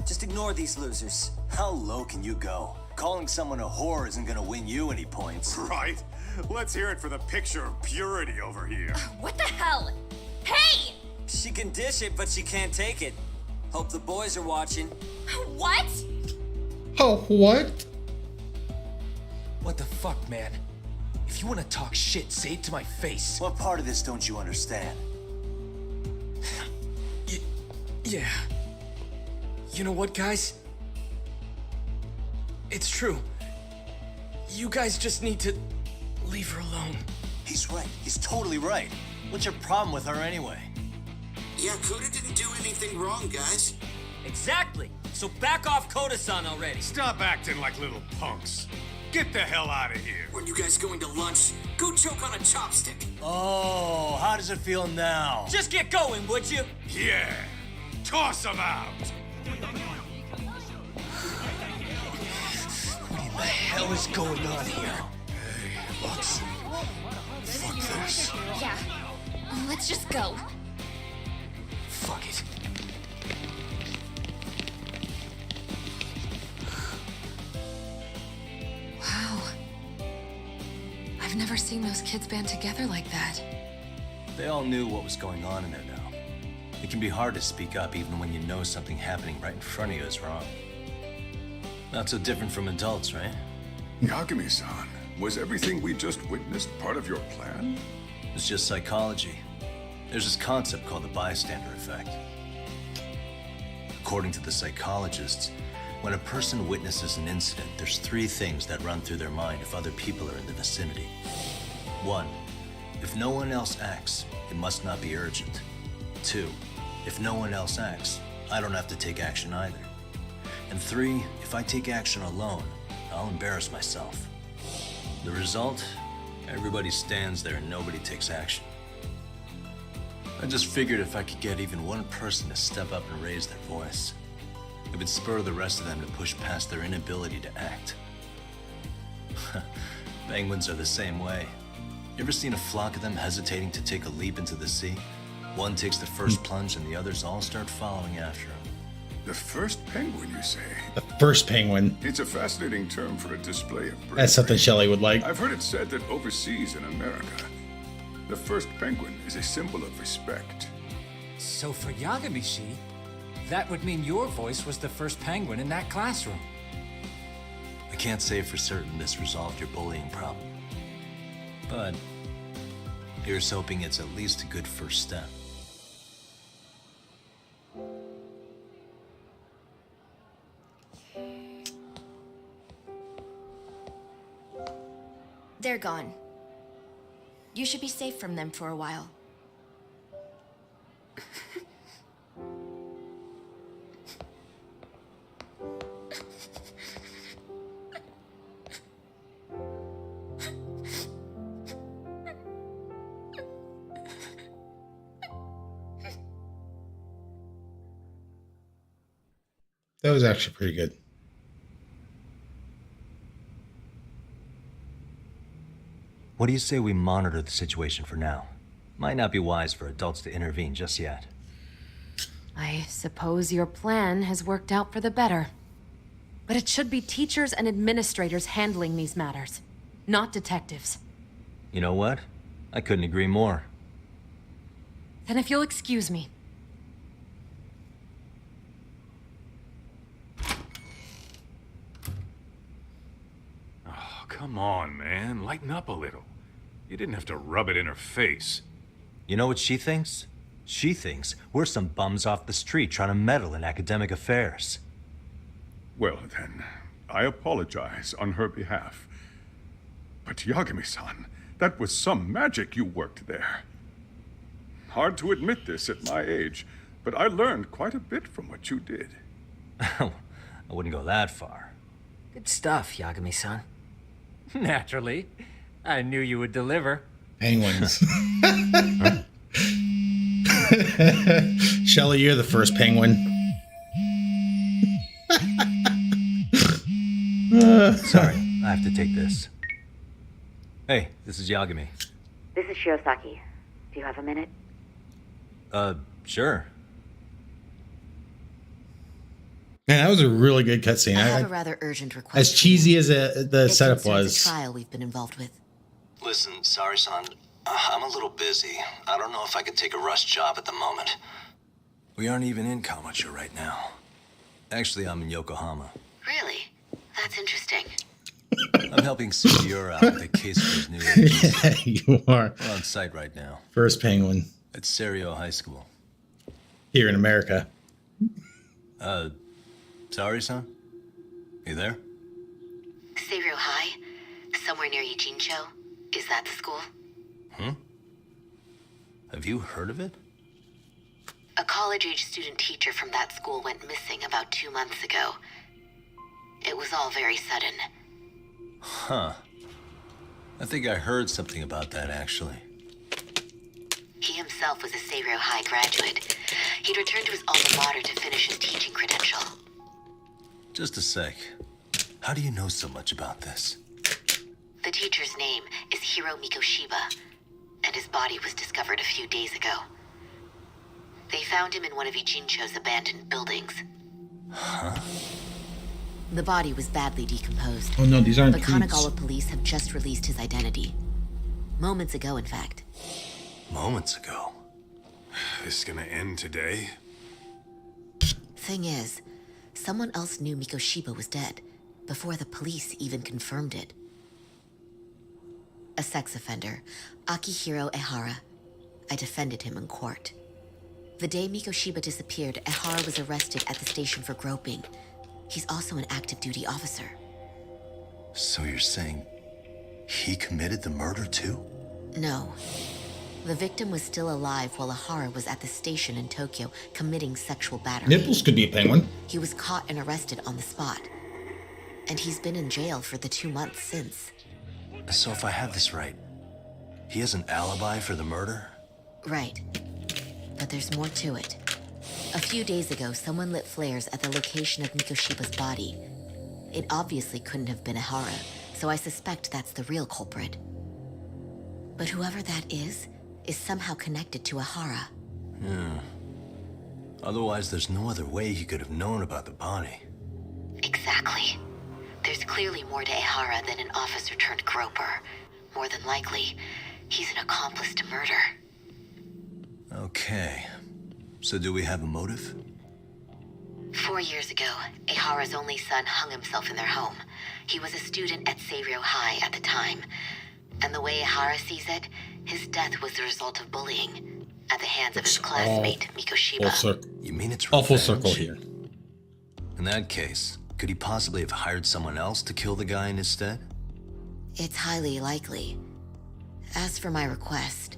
Just ignore these losers. How low can you go? Calling someone a whore isn't gonna win you any points. Right? Let's hear it for the picture of purity over here. What the hell? Hey! She can dish it, but she can't take it. Hope the boys are watching. What? Oh, what? What the fuck, man? If you want to talk shit, say it to my face. What part of this don't you understand? Yeah. You know what, guys? It's true. You guys just need to leave her alone. He's right. He's totally right. What's your problem with her anyway? Yakuza didn't do anything wrong, guys. Exactly. So back off Koda-san already. Stop acting like little punks. Get the hell out of here. When you guys going to lunch, go choke on a chopstick. Oh, how does it feel now? Just get going, would you? Yeah. Toss them out. What in the hell is going on here? Hey, Lux. Fuck this. Yeah. Let's just go. Fuck it. Wow. I've never seen those kids band together like that. They all knew what was going on in there now. It can be hard to speak up even when you know something happening right in front of you is wrong. Not so different from adults, right? Yagami-san, was everything we just witnessed part of your plan? It's just psychology. There's this concept called the bystander effect. According to the psychologists, when a person witnesses an incident, there's 3 things that run through their mind if other people are in the vicinity. 1, if no one else acts, it must not be urgent. 2, if no one else acts, I don't have to take action either. And 3, if I take action alone, I'll embarrass myself. The result? Everybody stands there and nobody takes action. I just figured if I could get even one person to step up and raise their voice, it would spur the rest of them to push past their inability to act. Penguins are the same way. You ever seen a flock of them hesitating to take a leap into the sea? One takes the first plunge and the others all start following after him. The first penguin, you say? The first penguin. It's a fascinating term for a display of bravery. That's something Shelley would like. I've heard it said that overseas in America, the first penguin is a symbol of respect. So for Yagami-shi, that would mean your voice was the first penguin in that classroom. I can't say for certain this resolved your bullying problem, but here's hoping it's at least a good first step. They're gone. You should be safe from them for a while. That was actually pretty good. What do you say we monitor the situation for now? Might not be wise for adults to intervene just yet. I suppose your plan has worked out for the better. But it should be teachers and administrators handling these matters, not detectives. You know what? I couldn't agree more. Then if you'll excuse me. Oh, come on, man. Lighten up a little. You didn't have to rub it in her face. You know what she thinks? She thinks we're some bums off the street trying to meddle in academic affairs. Well, then, I apologize on her behalf. But Yagami-san, that was some magic you worked there. Hard to admit this at my age, but I learned quite a bit from what you did. I wouldn't go that far. Good stuff, Yagami-san. Naturally. I knew you would deliver. Penguins. Shelley, you're the first penguin. Sorry, I have to take this. Hey, this is Yagami. This is Shiosaki. Do you have a minute? Sure. Man, that was a really good cutscene. I have a rather urgent request. As cheesy as the setup was. A trial we've been involved with. Listen, sorry, son. I'm a little busy. I don't know if I could take a rush job at the moment. We aren't even in Kawachi right now. Actually, I'm in Yokohama. Really? That's interesting. I'm helping Sugiura out with a case for his new agents. Yeah, you are. We're on site right now. First penguin. At Serio High School. Here in America. Sorry, son? You there? Seiro High? Somewhere near Ijincho? Is that the school? Have you heard of it? A college-age student teacher from that school went missing about 2 months ago. It was all very sudden. Huh. I think I heard something about that, actually. He himself was a Seiro High graduate. He'd returned to his alma mater to finish his teaching credential. Just a sec. How do you know so much about this? The teacher's name is Hiro Mikoshiba, and his body was discovered a few days ago. They found him in one of Ijincho's abandoned buildings. Huh? The body was badly decomposed. Oh no, these aren't But tweets. Kanagawa police have just released his identity. Moments ago, in fact. Moments ago. This is gonna end today? Thing is, someone else knew Mikoshiba was dead before the police even confirmed it. A sex offender, Akihiro Ehara. I defended him in court. The day Mikoshiba disappeared, Ehara was arrested at the station for groping. He's also an active duty officer. So you're saying he committed the murder too? No. The victim was still alive while Ehara was at the station in Tokyo committing sexual battery. Nipples could be a penguin. He was caught and arrested on the spot. And he's been in jail for the 2 months since. So if I have this right, he has an alibi for the murder? Right. But there's more to it. A few days ago, someone lit flares at the location of Mikoshiba's body. It obviously couldn't have been Ehara, so I suspect that's the real culprit. But whoever that is somehow connected to Ehara. Yeah. Otherwise, there's no other way he could have known about the body. Exactly. There's clearly more to Ehara than an officer turned groper. More than likely, he's an accomplice to murder. Okay. So do we have a motive? 4 years ago, Ehara's only son hung himself in their home. He was a student at Seiryou High at the time. And the way Ehara sees it, his death was the result of bullying at the hands of his classmate, Mikoshiba. You mean it's all full revenge? circle here. In that case, could he possibly have hired someone else to kill the guy in his stead? It's highly likely. As for my request,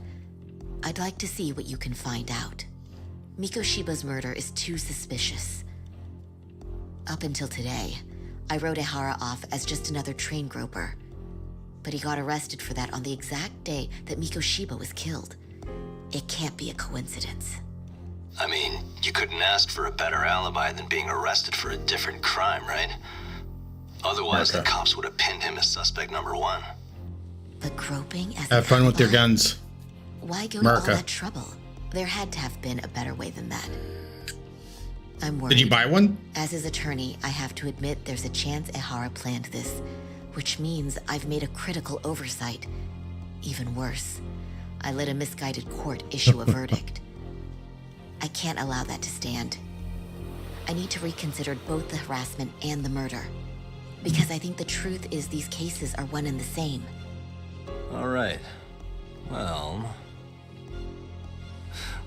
I'd like to see what you can find out. Mikoshiba's murder is too suspicious. Up until today, I wrote Ehara off as just another train groper. But he got arrested for that on the exact day that Mikoshiba was killed. It can't be a coincidence. I mean, you couldn't ask for a better alibi than being arrested for a different crime, right? Otherwise, the cops would have pinned him as suspect number one. But groping as Have fun with your guns. Why go to all that trouble? There had to have been a better way than that. I'm worried. Did you buy one? As his attorney, I have to admit there's a chance Ehara planned this, which means I've made a critical oversight. Even worse, I let a misguided court issue a verdict. I can't allow that to stand. I need to reconsider both the harassment and the murder, because I think the truth is these cases are one and the same. All right. Well,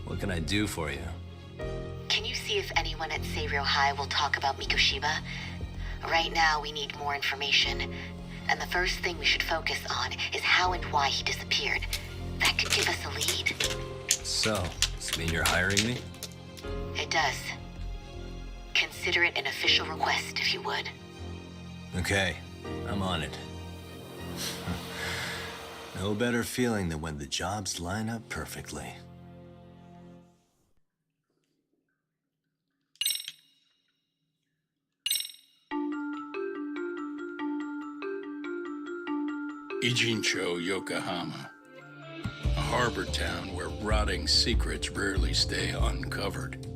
what can I do for you? Can you see if anyone at Seiryou High will talk about Mikoshiba? Right now, we need more information. And the first thing we should focus on is how and why he disappeared. That could give us a lead. So, does it mean you're hiring me? It does. Consider it an official request, if you would. Okay, I'm on it. No better feeling than when the jobs line up perfectly. Ijincho, Yokohama. A harbor town where rotting secrets rarely stay uncovered.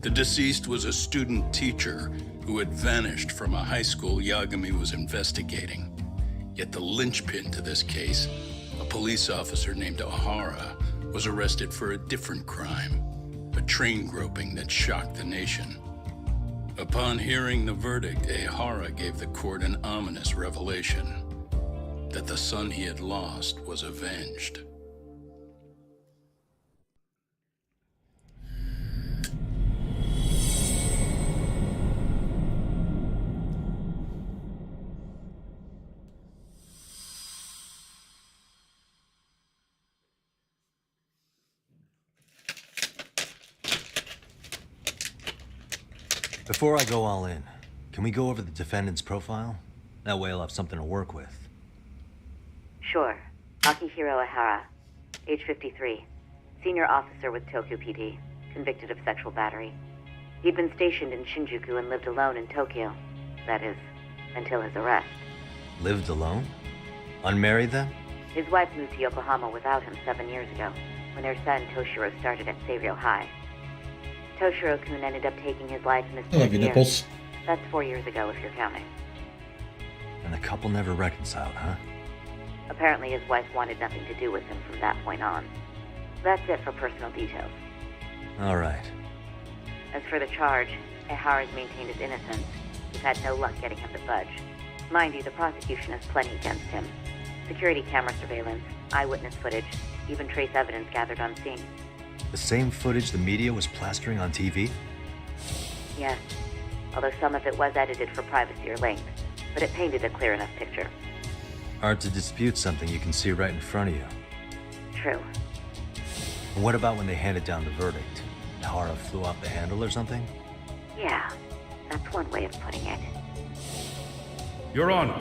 The deceased was a student teacher who had vanished from a high school Yagami was investigating. Yet the linchpin to this case, a police officer named Ehara, was arrested for a different crime, a train groping that shocked the nation. Upon hearing the verdict, Ehara gave the court an ominous revelation. That the son he had lost was avenged. Before I go all in, can we go over the defendant's profile? That way I'll have something to work with. Sure. Akihiro Ehara, age 53, senior officer with Tokyo PD, convicted of sexual battery. He'd been stationed in Shinjuku and lived alone in Tokyo. That is, until his arrest. Lived alone? Unmarried then? His wife moved to Yokohama without him 7 years ago, when their son Toshiro started at Seiryou High. Toshiro-kun ended up taking his life in his third year. Nipples. That's 4 years ago, if you're counting. And the couple never reconciled, huh? Apparently his wife wanted nothing to do with him from that point on. That's it for personal details. All right. As for the charge, Ehara's maintained his innocence. We've had no luck getting him to budge. Mind you, the prosecution has plenty against him. Security camera surveillance, eyewitness footage, even trace evidence gathered on scene. The same footage the media was plastering on TV? Yes, although some of it was edited for privacy or length, but it painted a clear enough picture. Hard to dispute something you can see right in front of you. True. And what about when they handed down the verdict? Ehara flew off the handle or something? Yeah, that's one way of putting it. Your Honor,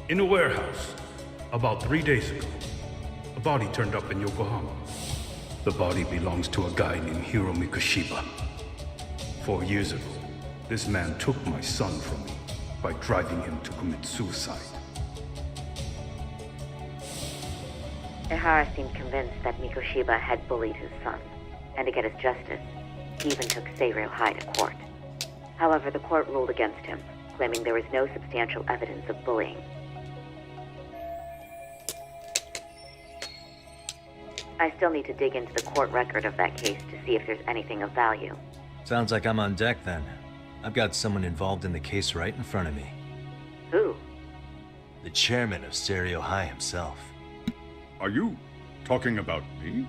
in a warehouse, about 3 days ago, a body turned up in Yokohama. The body belongs to a guy named Hiro Mikoshiba. 4 years ago, this man took my son from me by driving him to commit suicide. Ehara seemed convinced that Mikoshiba had bullied his son, and to get his justice, he even took Seiryu High to court. However, the court ruled against him, claiming there was no substantial evidence of bullying. I still need to dig into the court record of that case to see if there's anything of value. Sounds like I'm on deck then. I've got someone involved in the case right in front of me. Who? The chairman of Seiryu High himself. Are you talking about me?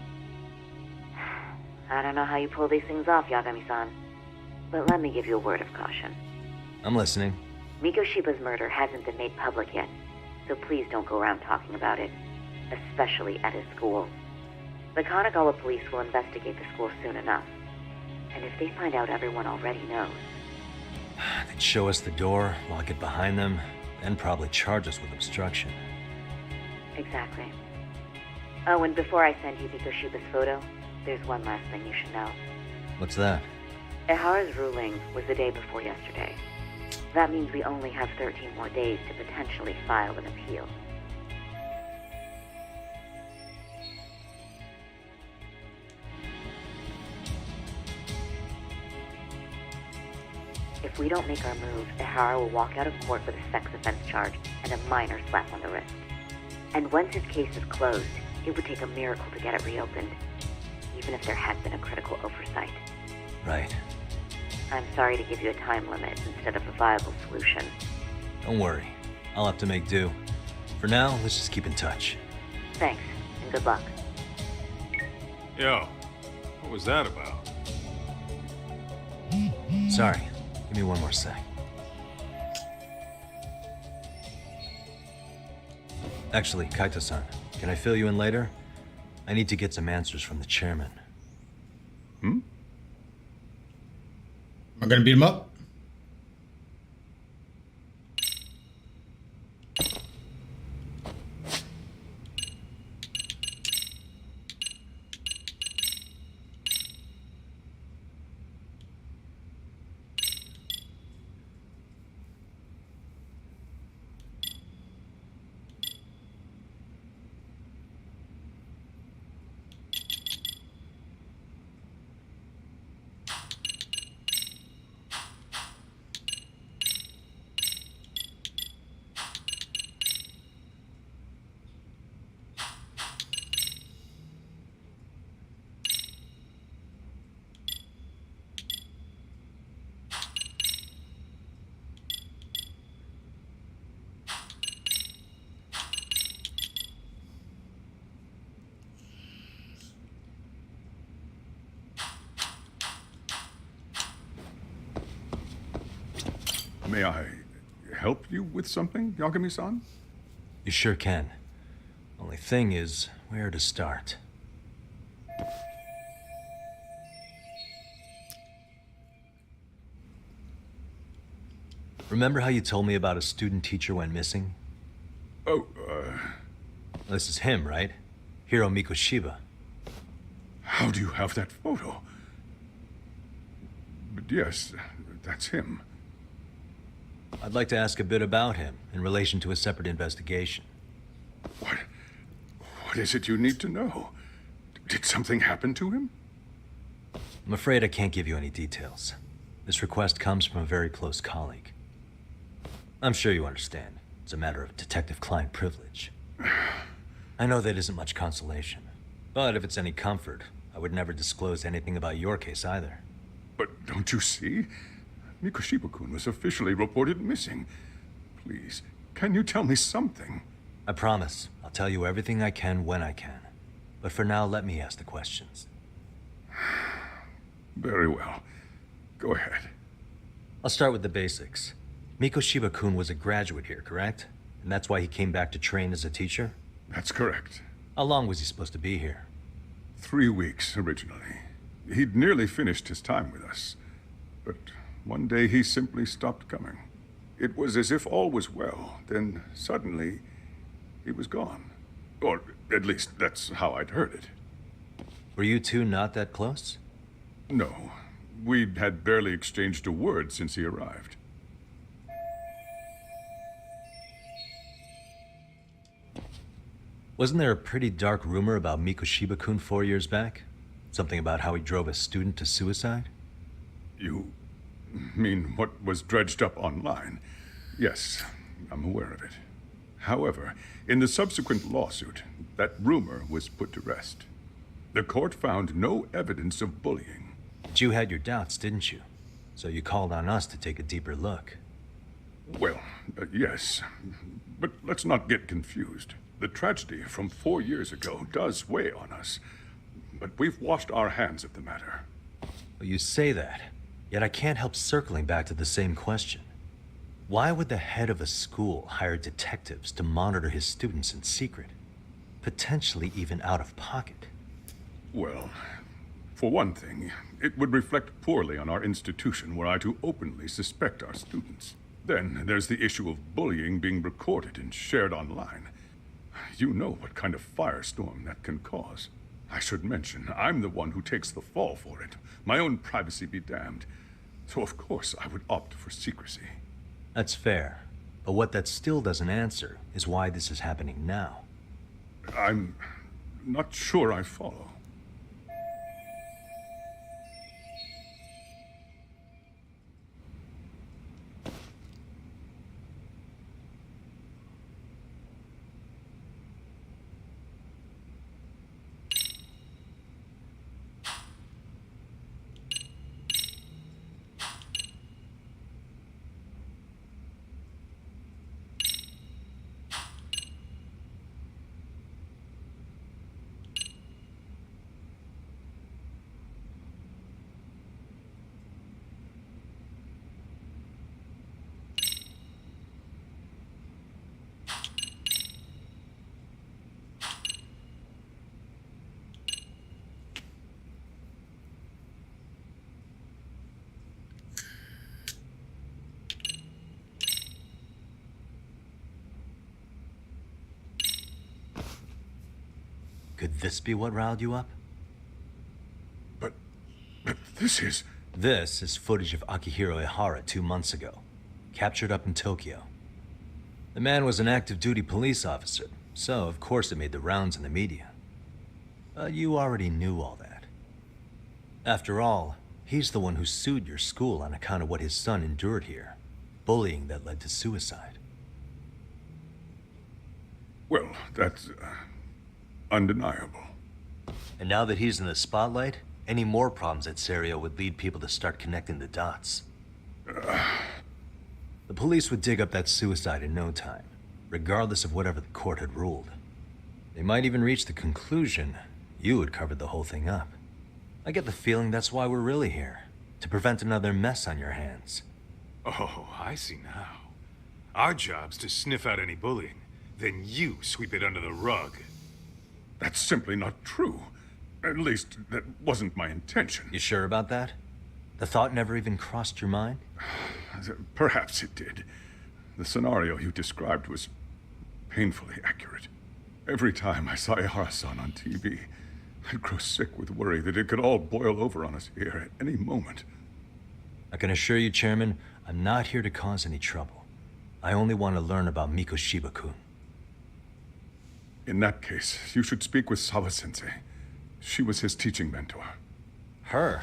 I don't know how you pull these things off, Yagami-san. But let me give you a word of caution. I'm listening. Mikoshiba's murder hasn't been made public yet, so please don't go around talking about it, especially at his school. The Kanagawa police will investigate the school soon enough. And if they find out everyone already knows... They'd show us the door, lock it behind them, then probably charge us with obstruction. Exactly. Oh, and before I send you Mikoshiba's photo, there's one last thing you should know. What's that? Ehara's ruling was the day before yesterday. That means we only have 13 more days to potentially file an appeal. If we don't make our move, Ehara will walk out of court with a sex offense charge and a minor slap on the wrist. And once his case is closed, it would take a miracle to get it reopened, even if there had been a critical oversight. Right. I'm sorry to give you a time limit instead of a viable solution. Don't worry. I'll have to make do. For now, let's just keep in touch. Thanks, and good luck. Yo, what was that about? Sorry. Give me one more sec. Actually, Kaito-san, can I fill you in later? I need to get some answers from the chairman. Am I gonna beat him up? May I help you with something, Yagami-san? You sure can. Only thing is, where to start? Remember how you told me about a student teacher went missing? Oh, This is him, right? Hiro Mikoshiba. How do you have that photo? But yes, that's him. I'd like to ask a bit about him in relation to a separate investigation. What is it you need to know? Did something happen to him? I'm afraid I can't give you any details. This request comes from a very close colleague. I'm sure you understand. It's a matter of detective-client privilege. I know that isn't much consolation, but if it's any comfort, I would never disclose anything about your case either. But don't you see? Mikoshiba-kun was officially reported missing. Please, can you tell me something? I promise. I'll tell you everything I can when I can. But for now, let me ask the questions. Very well. Go ahead. I'll start with the basics. Mikoshiba-kun was a graduate here, correct? And that's why he came back to train as a teacher? That's correct. How long was he supposed to be here? 3 weeks, originally. He'd nearly finished his time with us. But one day he simply stopped coming. It was as if all was well. Then suddenly, he was gone. Or at least that's how I'd heard it. Were you two not that close? No. We'd had barely exchanged a word since he arrived. Wasn't there a pretty dark rumor about Mikoshiba-kun 4 years back? Something about how he drove a student to suicide? You mean what was dredged up online? Yes, I'm aware of it. However, in the subsequent lawsuit, that rumor was put to rest. The court found no evidence of bullying. But you had your doubts, didn't you? So you called on us to take a deeper look. Well, yes. But let's not get confused. The tragedy from 4 years ago does weigh on us. But we've washed our hands of the matter. Well, you say that, yet I can't help circling back to the same question. Why would the head of a school hire detectives to monitor his students in secret? Potentially even out of pocket. Well, for one thing, it would reflect poorly on our institution were I to openly suspect our students. Then there's the issue of bullying being recorded and shared online. You know what kind of firestorm that can cause. I should mention, I'm the one who takes the fall for it. My own privacy be damned. So of course I would opt for secrecy. That's fair. But what that still doesn't answer is why this is happening now. I'm not sure I follow. Could this be what riled you up? But this is... This is footage of Akihiro Ihara 2 months ago, captured up in Tokyo. The man was an active duty police officer, so of course it made the rounds in the media. But you already knew all that. After all, he's the one who sued your school on account of what his son endured here. Bullying that led to suicide. Well, that's undeniable. And now that he's in the spotlight, any more problems at Serio would lead people to start connecting the dots. The police would dig up that suicide in no time, regardless of whatever the court had ruled. They might even reach the conclusion you had covered the whole thing up. I get the feeling that's why we're really here, to prevent another mess on your hands. Oh, I see now. Our job's to sniff out any bullying, then you sweep it under the rug. That's simply not true. At least, that wasn't my intention. You sure about that? The thought never even crossed your mind? Perhaps it did. The scenario you described was painfully accurate. Every time I saw Ihara-san on TV, I'd grow sick with worry that it could all boil over on us here at any moment. I can assure you, Chairman, I'm not here to cause any trouble. I only want to learn about Mikoshiba-kun. In that case, you should speak with Sawa-sensei. She was his teaching mentor. Her?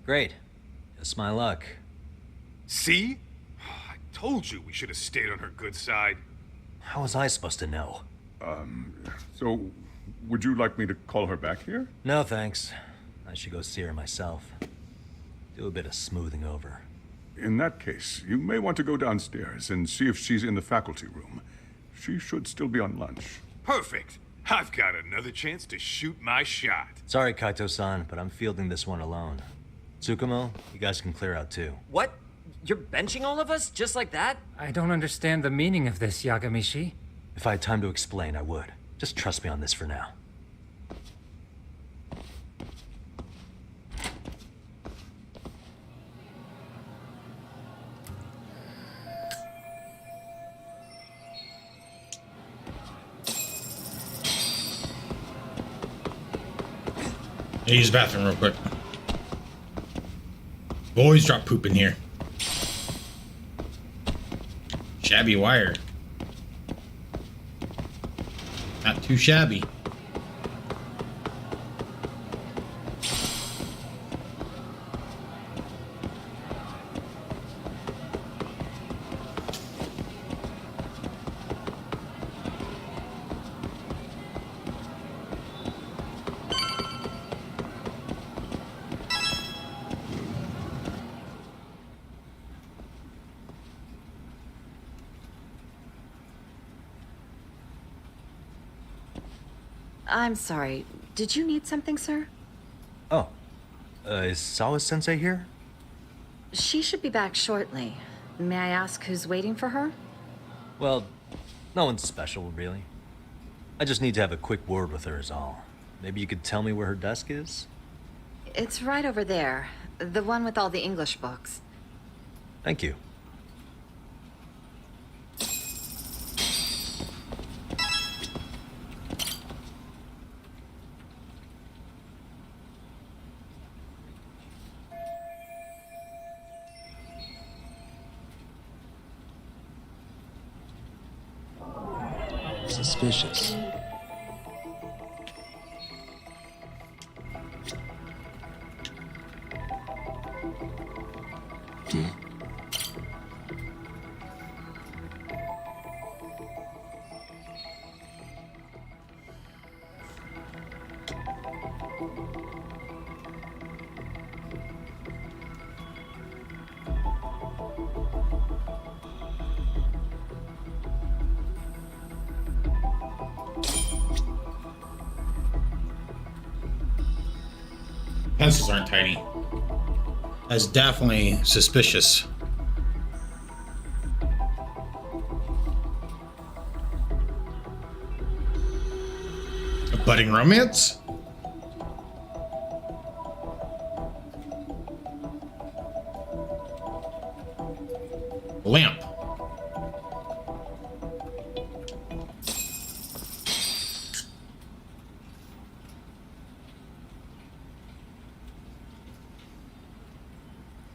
Great. Just my luck. See? I told you we should have stayed on her good side. How was I supposed to know? So, would you like me to call her back here? No, thanks. I should go see her myself. Do a bit of smoothing over. In that case, you may want to go downstairs and see if she's in the faculty room. She should still be on lunch. Perfect. I've got another chance to shoot my shot. Sorry, Kaito-san, but I'm fielding this one alone. Tsukumo, you guys can clear out too. What? You're benching all of us? Just like that? I don't understand the meaning of this, Yagamishi. If I had time to explain, I would. Just trust me on this for now. I'll use the bathroom real quick. Boys drop poop in here. Shabby wire. Not too shabby. I'm sorry. Did you need something, sir? Oh, is Sawa-sensei here? She should be back shortly. May I ask who's waiting for her? Well, no one's special, really. I just need to have a quick word with her is all. Maybe you could tell me where her desk is? It's right over there. The one with all the English books. Thank you. Suspicious. Pencils aren't tiny. That's definitely suspicious. A budding romance? Lamp.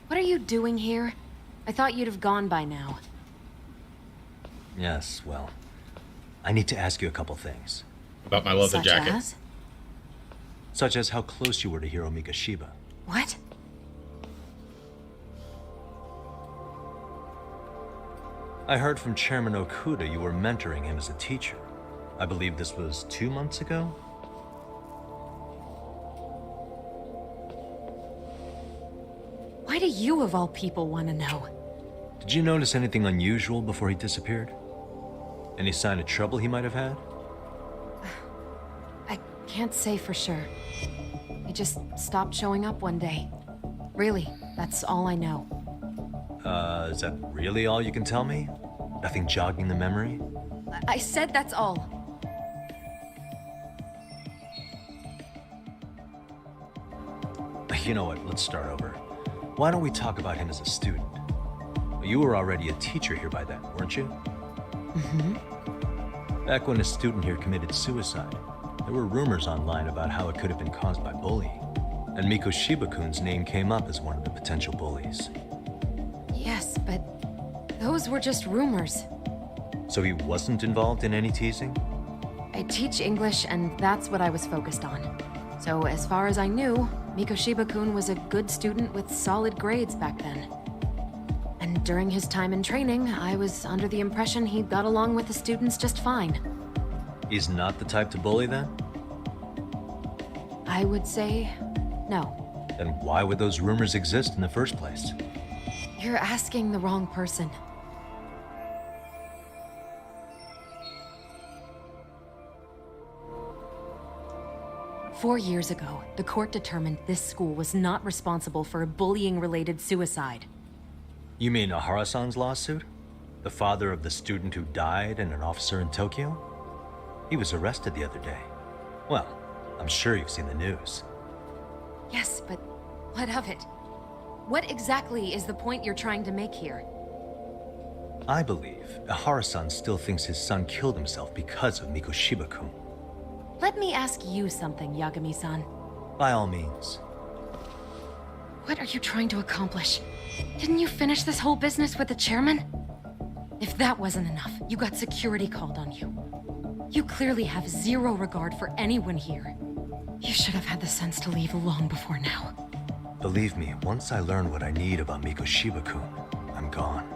What are you doing here? I thought you'd have gone by now. Yes, well, I need to ask you a couple things. About my leather jacket. Such as how close you were to Hiro Mikoshiba. What? I heard from Chairman Okuda you were mentoring him as a teacher. I believe this was 2 months ago? Why do you, of all people, want to know? Did you notice anything unusual before he disappeared? Any sign of trouble he might have had? I can't say for sure. He just stopped showing up one day. Really, that's all I know. Is that really all you can tell me? Nothing jogging the memory? I said that's all. You know what, let's start over. Why don't we talk about him as a student? You were already a teacher here by then, weren't you? Mm-hmm. Back when a student here committed suicide, there were rumors online about how it could have been caused by bullying. And Mikoshiba-kun's name came up as one of the potential bullies. Yes, but those were just rumors. So he wasn't involved in any teasing? I teach English, and that's what I was focused on. So as far as I knew, Mikoshiba-kun was a good student with solid grades back then. And during his time in training, I was under the impression he got along with the students just fine. He's not the type to bully then? I would say no. Then why would those rumors exist in the first place? You're asking the wrong person. Four years ago, the court determined this school was not responsible for a bullying-related suicide. You mean Ahara-san's lawsuit? The father of the student who died and an officer in Tokyo? He was arrested the other day. Well, I'm sure you've seen the news. Yes, but what of it? What exactly is the point you're trying to make here? I believe Ahara-san still thinks his son killed himself because of Mikoshiba-kun. Let me ask you something, Yagami-san. By all means. What are you trying to accomplish? Didn't you finish this whole business with the chairman? If that wasn't enough, you got security called on you. You clearly have zero regard for anyone here. You should have had the sense to leave long before now. Believe me, once I learn what I need about Mikoshiba-kun, I'm gone.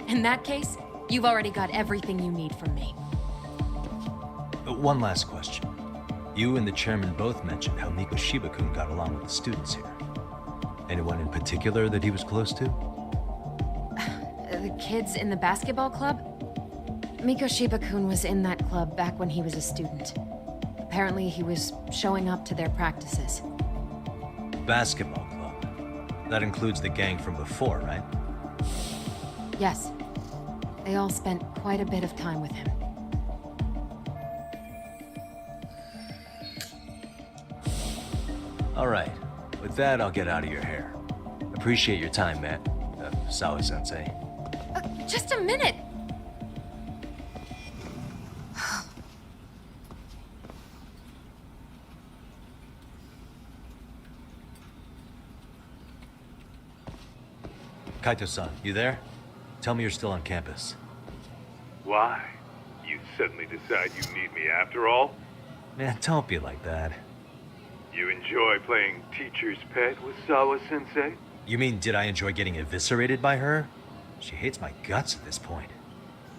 In that case, you've already got everything you need from me. One last question. You and the chairman both mentioned how Mikoshiba-kun got along with the students here. Anyone in particular that he was close to? The kids in the basketball club? Mikoshiba-kun was in that club back when he was a student. Apparently he was showing up to their practices. Basketball club. That includes the gang from before, right? Yes. They all spent quite a bit of time with him. All right. With that, I'll get out of your hair. Appreciate your time, Matt. Sawa-sensei. Just a minute! Kaito-san, you there? Tell me you're still on campus. Why? You suddenly decide you need me after all? Man, don't be like that. You enjoy playing teacher's pet with Sawa-sensei? You mean, did I enjoy getting eviscerated by her? She hates my guts at this point.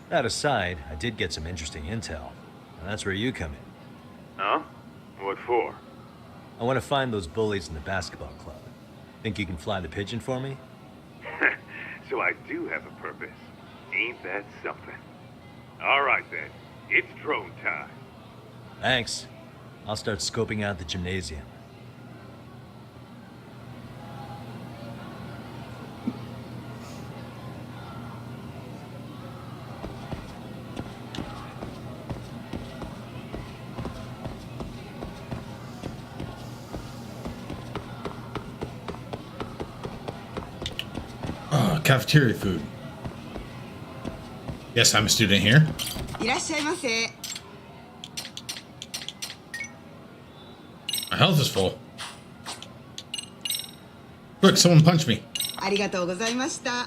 That aside, I did get some interesting intel, and that's where you come in. Huh? What for? I want to find those bullies in the basketball club. Think you can fly the pigeon for me? So I do have a purpose. Ain't that something? All right then, it's drone time. Thanks. I'll start scoping out the gymnasium. Cafeteria food. Yes, I'm a student here. いらっしゃいませ。 My health is full. Look, someone punched me. ありがとうございました。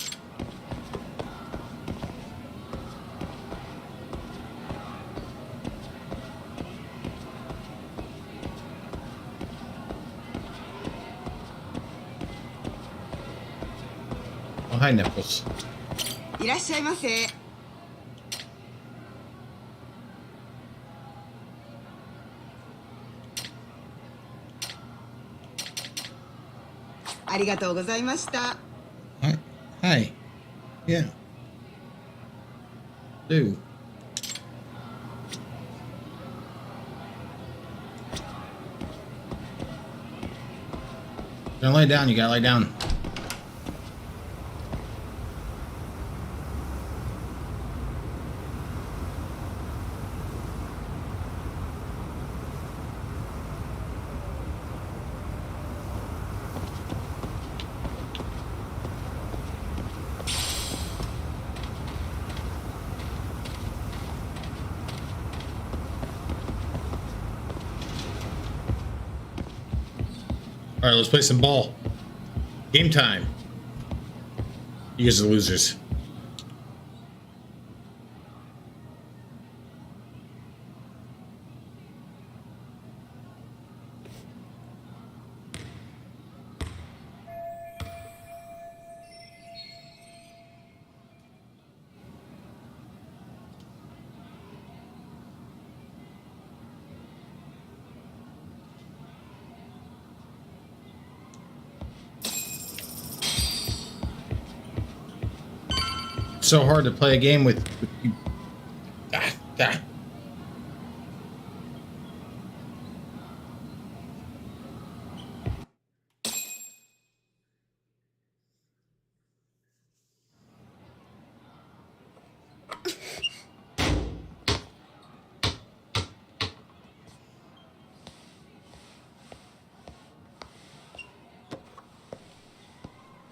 Oh, hi, Nipples. いらっしゃいませ。 ありがとうございました。 Hi. Yeah. Do. Don't lay down, you gotta lay down. All right, let's play some ball. Game time. You guys are losers. So hard to play a game with you. Ah.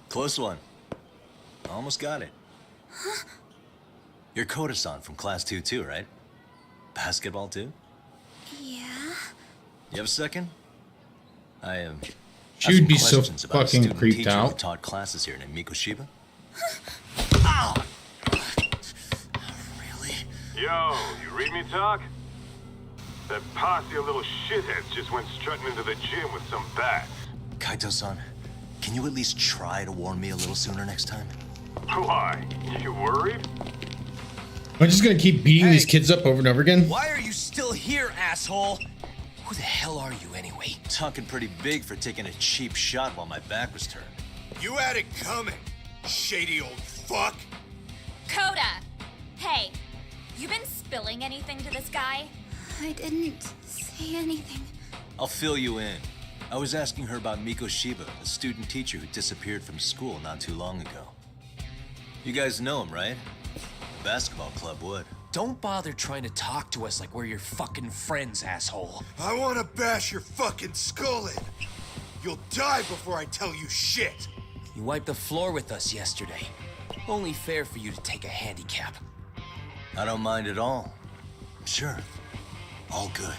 Close one. Almost got it. Huh? You're Koda-san from Class 2 too, right? Basketball too? Yeah? You have a second? I am. She would be so fucking creeped out. Who taught classes here named Mikoshiba. Ow! Really? Yo, you read me talk? That posse of little shitheads just went strutting into the gym with some bats. Kaito-san, can you at least try to warn me a little sooner next time? Why? You worried? I'm just gonna keep beating these kids up over and over again. Why are you still here, asshole? Who the hell are you anyway? Talking pretty big for taking a cheap shot while my back was turned. You had it coming, shady old fuck. Coda! Hey, you been spilling anything to this guy? I didn't say anything. I'll fill you in. I was asking her about Mikoshiba, a student teacher who disappeared from school not too long ago. You guys know him, right? The basketball club would. Don't bother trying to talk to us like we're your fucking friends, asshole. I want to bash your fucking skull in. You'll die before I tell you shit. You wiped the floor with us yesterday. Only fair for you to take a handicap. I don't mind at all. Sure. All good.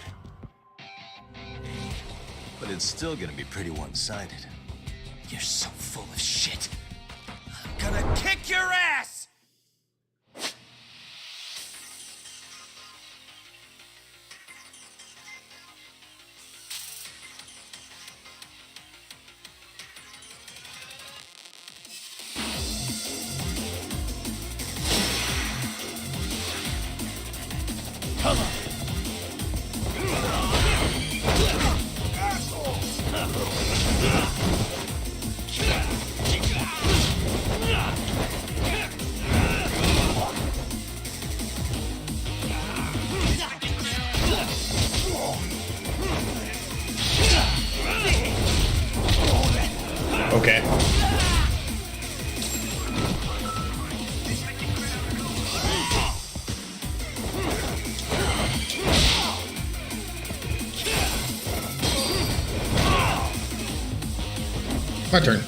But it's still gonna be pretty one-sided. You're so full of shit. I'm gonna kick your ass! Come on. Okay. My turn.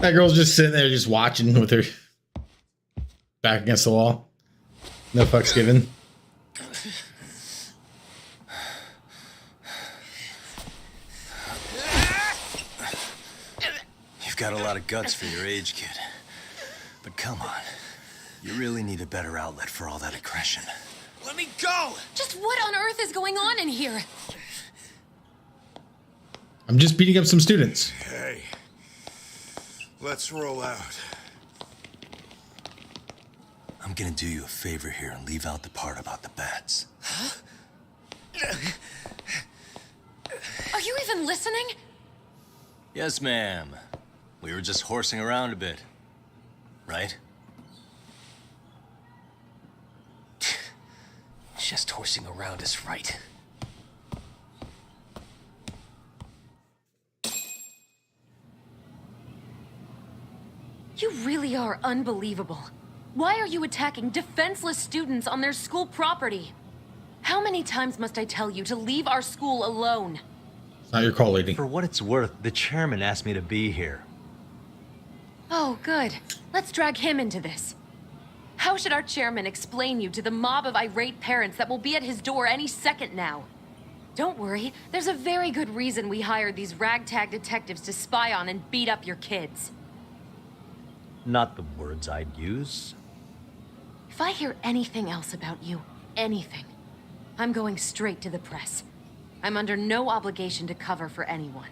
That girl's just sitting there just watching with her back against the wall. No fucks given. You've got a lot of guts for your age, kid. But come on. You really need a better outlet for all that aggression. Let me go! Just what on earth is going on in here? I'm just beating up some students. Hey. Let's roll out. I'm gonna do you a favor here and leave out the part about the bats. Huh? Are you even listening? Yes, ma'am. We were just horsing around a bit. Right? Just horsing around is right. You really are unbelievable. Why are you attacking defenseless students on their school property? How many times must I tell you to leave our school alone? It's not your call, lady. For what it's worth, the chairman asked me to be here. Oh, good. Let's drag him into this. How should our chairman explain you to the mob of irate parents that will be at his door any second now? Don't worry, there's a very good reason we hired these ragtag detectives to spy on and beat up your kids. Not the words I'd use. If I hear anything else about you, anything, I'm going straight to the press. I'm under no obligation to cover for anyone.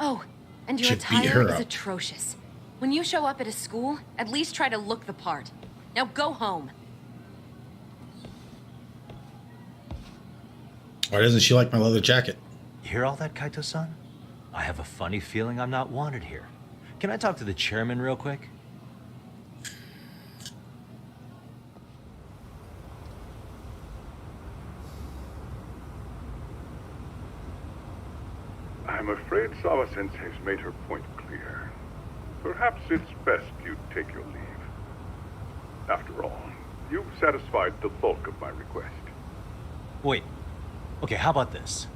Oh, and your attire is atrocious. When you show up at a school, at least try to look the part. Now go home. Why doesn't she like my leather jacket? You hear all that, Kaito-san? I have a funny feeling I'm not wanted here. Can I talk to the chairman real quick? I'm afraid Sawa-sensei's made her point clear. Perhaps it's best you take your leave. After all, you've satisfied the bulk of my request. Wait. Okay, how about this?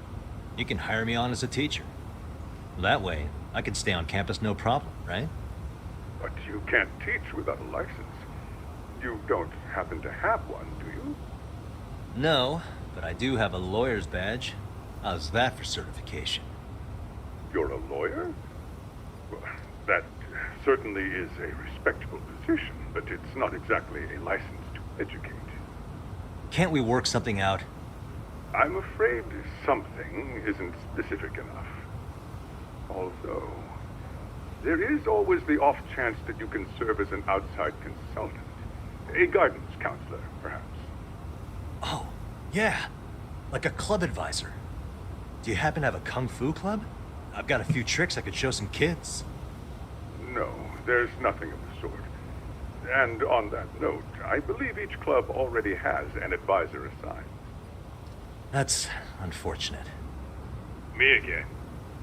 You can hire me on as a teacher. That way, I can stay on campus no problem, right? But you can't teach without a license. You don't happen to have one, do you? No, but I do have a lawyer's badge. How's that for certification? You're a lawyer? Well, that certainly is a respectable position, but it's not exactly a license to educate. Can't we work something out? I'm afraid something isn't specific enough. Although, there is always the off chance that you can serve as an outside consultant. A guidance counselor, perhaps. Oh, yeah. Like a club advisor. Do you happen to have a kung fu club? I've got a few tricks I could show some kids. No, there's nothing of the sort. And on that note, I believe each club already has an advisor assigned. That's unfortunate. Me again.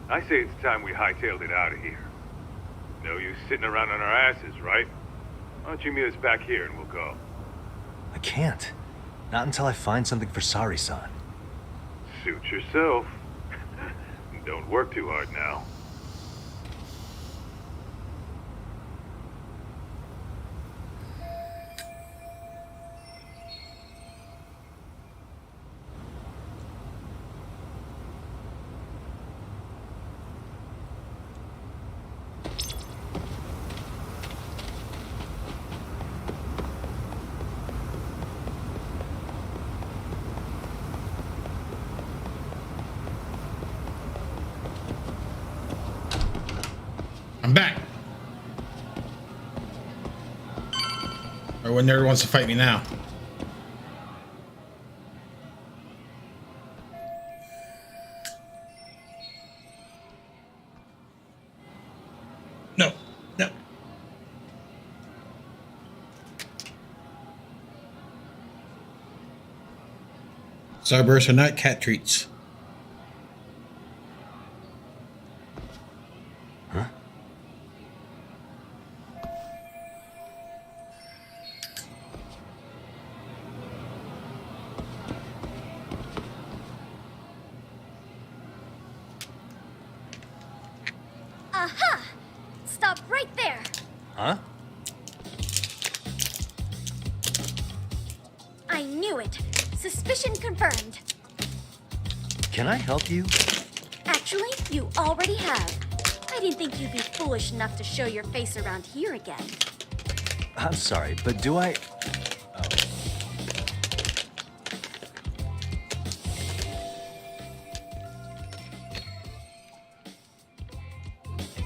I say it's time we hightailed it out of here. No use sitting around on our asses, right? Why don't you meet us back here and we'll go? I can't. Not until I find something for Sari-san. Suit yourself. Don't work too hard now. I'm back. Or when nerd wants to fight me now. No, no. Starbursts are not cat treats. Aha! Stop right there! Huh? I knew it. Suspicion confirmed. Can I help you? Actually, you already have. I didn't think you'd be foolish enough to show your face around here again. I'm sorry, but do I... Oh.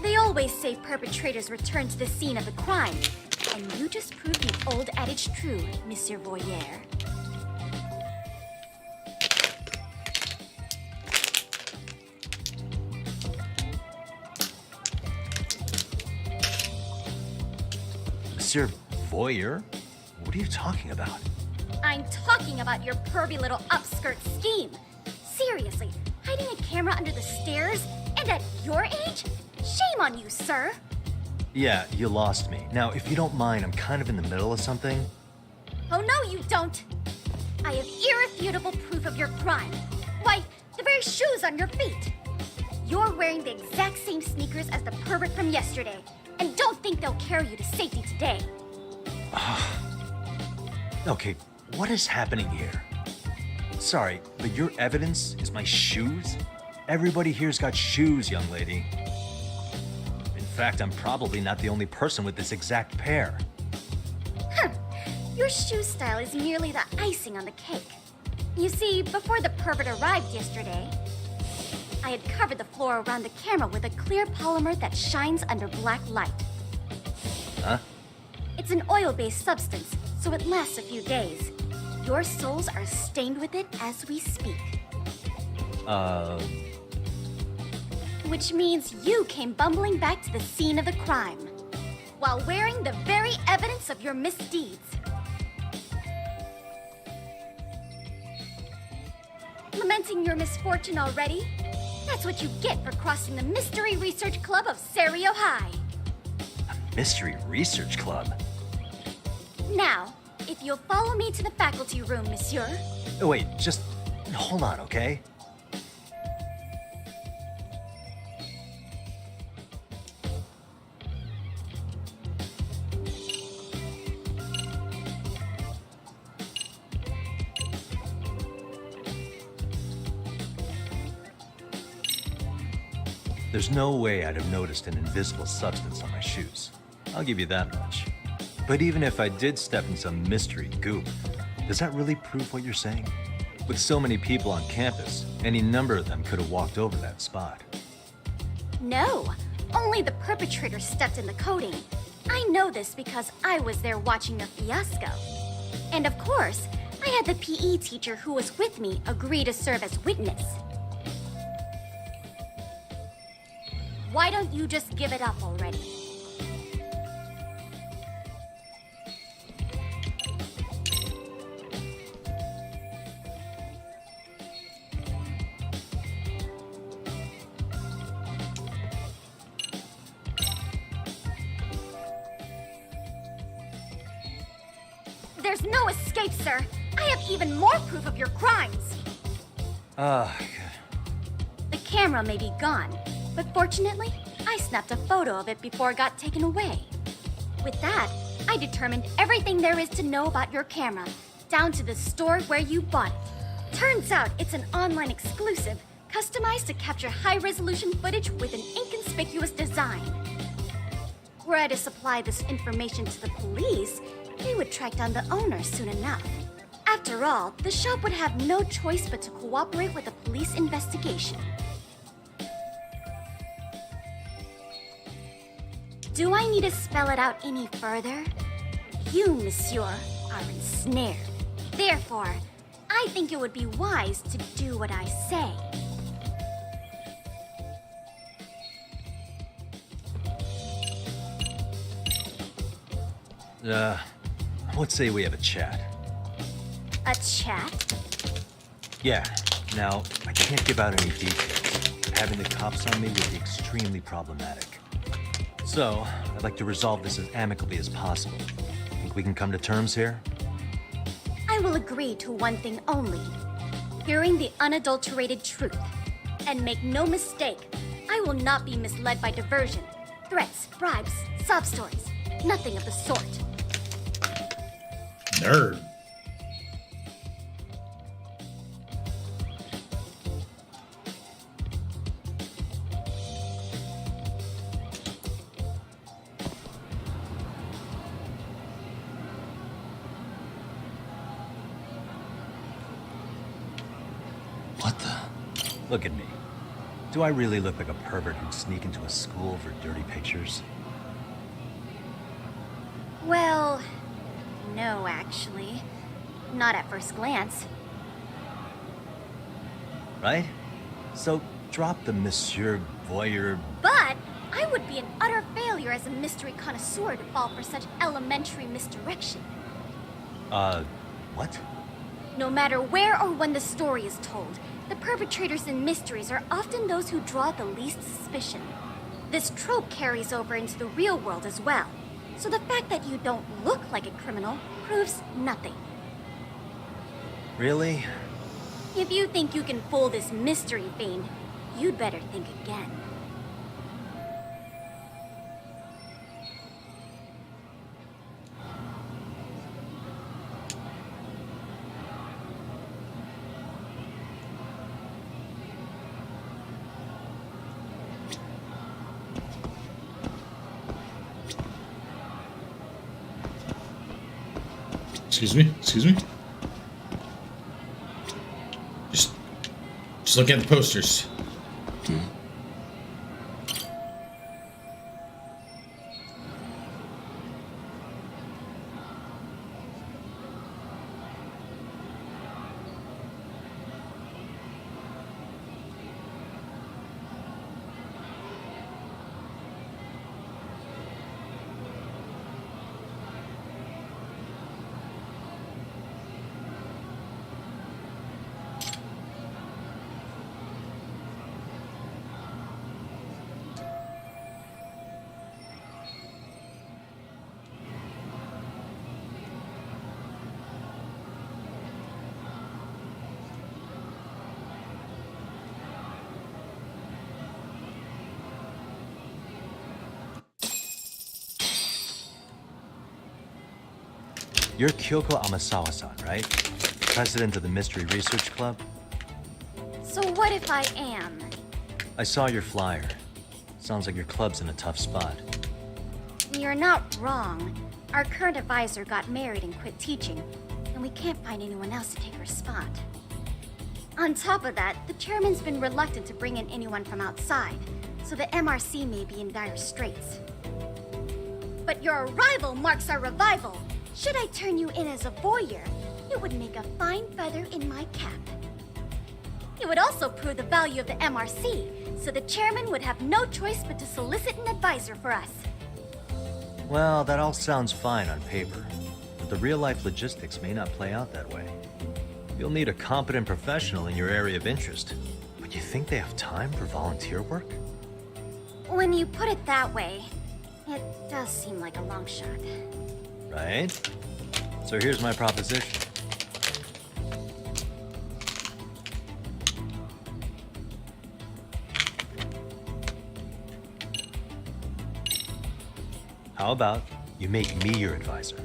They always say perpetrators return to the scene of the crime. And you just proved the old adage true, Monsieur Voyeur. Monsieur Voyeur? What are you talking about? I'm talking about your pervy little upskirt scheme. Seriously, hiding a camera under the stairs? And at your age? Shame on you, sir. Yeah, you lost me. Now, if you don't mind, I'm kind of in the middle of something. Oh, no, you don't. I have irrefutable proof of your crime. Why, the very shoes on your feet. You're wearing the exact same sneakers as the pervert from yesterday. And don't think they'll carry you to safety today. Okay, what is happening here? Sorry, but your evidence is my shoes? Everybody here's got shoes, young lady. In fact, I'm probably not the only person with this exact pair. Your shoe style is merely the icing on the cake. You see, before the pervert arrived yesterday, I had covered the floor around the camera with a clear polymer that shines under black light. Huh? It's an oil-based substance, so it lasts a few days. Your soles are stained with it as we speak. Which means you came bumbling back to the scene of the crime, while wearing the very evidence of your misdeeds. Lamenting your misfortune already? That's what you get for crossing the Mystery Research Club of Serio High. Mystery Research Club? Now, if you'll follow me to the faculty room, monsieur. Oh, wait, just hold on, okay? There's no way I'd have noticed an invisible substance on my shoes. I'll give you that much. But even if I did step in some mystery goop, does that really prove what you're saying? With so many people on campus, any number of them could have walked over that spot. No, only the perpetrator stepped in the coating. I know this because I was there watching the fiasco. And of course, I had the PE teacher who was with me agree to serve as witness. Why don't you just give it up already? There's no escape, sir. I have even more proof of your crimes. The camera may be gone, but fortunately, I snapped a photo of it before it got taken away. With that, I determined everything there is to know about your camera, down to the store where you bought it. Turns out it's an online exclusive, customized to capture high-resolution footage with an inconspicuous design. Were I to supply this information to the police, they would track down the owner soon enough. After all, the shop would have no choice but to cooperate with the police investigation. Do I need to spell it out any further? You, monsieur, are ensnared. Therefore, I think it would be wise to do what I say. Let's say we have a chat. A chat? Yeah. Now, I can't give out any details. Having the cops on me would be extremely problematic. So, I'd like to resolve this as amicably as possible. Think we can come to terms here? I will agree to one thing only. Hearing the unadulterated truth. And make no mistake, I will not be misled by diversion, threats, bribes, sob stories. Nothing of the sort. Nerd. What the? Look at me. Do I really look like a pervert who'd sneak into a school for dirty pictures? Well, no, actually. Not at first glance. Right? So, drop the Monsieur Voyeur. But I would be an utter failure as a mystery connoisseur to fall for such elementary misdirection. What? No matter where or when the story is told, the perpetrators in mysteries are often those who draw the least suspicion. This trope carries over into the real world as well. So the fact that you don't look like a criminal proves nothing. Really? If you think you can fool this mystery fiend, you'd better think again. Excuse me? Excuse me? Just look at the posters. You're Kyoko Amasawa-san, right? President of the Mystery Research Club? So what if I am? I saw your flyer. Sounds like your club's in a tough spot. You're not wrong. Our current advisor got married and quit teaching, and we can't find anyone else to take her spot. On top of that, the chairman's been reluctant to bring in anyone from outside, so the MRC may be in dire straits. But your arrival marks our revival. Should I turn you in as a voyeur, it would make a fine feather in my cap. It would also prove the value of the MRC, so the chairman would have no choice but to solicit an advisor for us. Well, that all sounds fine on paper, but the real-life logistics may not play out that way. You'll need a competent professional in your area of interest, but you think they have time for volunteer work? When you put it that way, it does seem like a long shot. Right? So here's my proposition. How about you make me your advisor?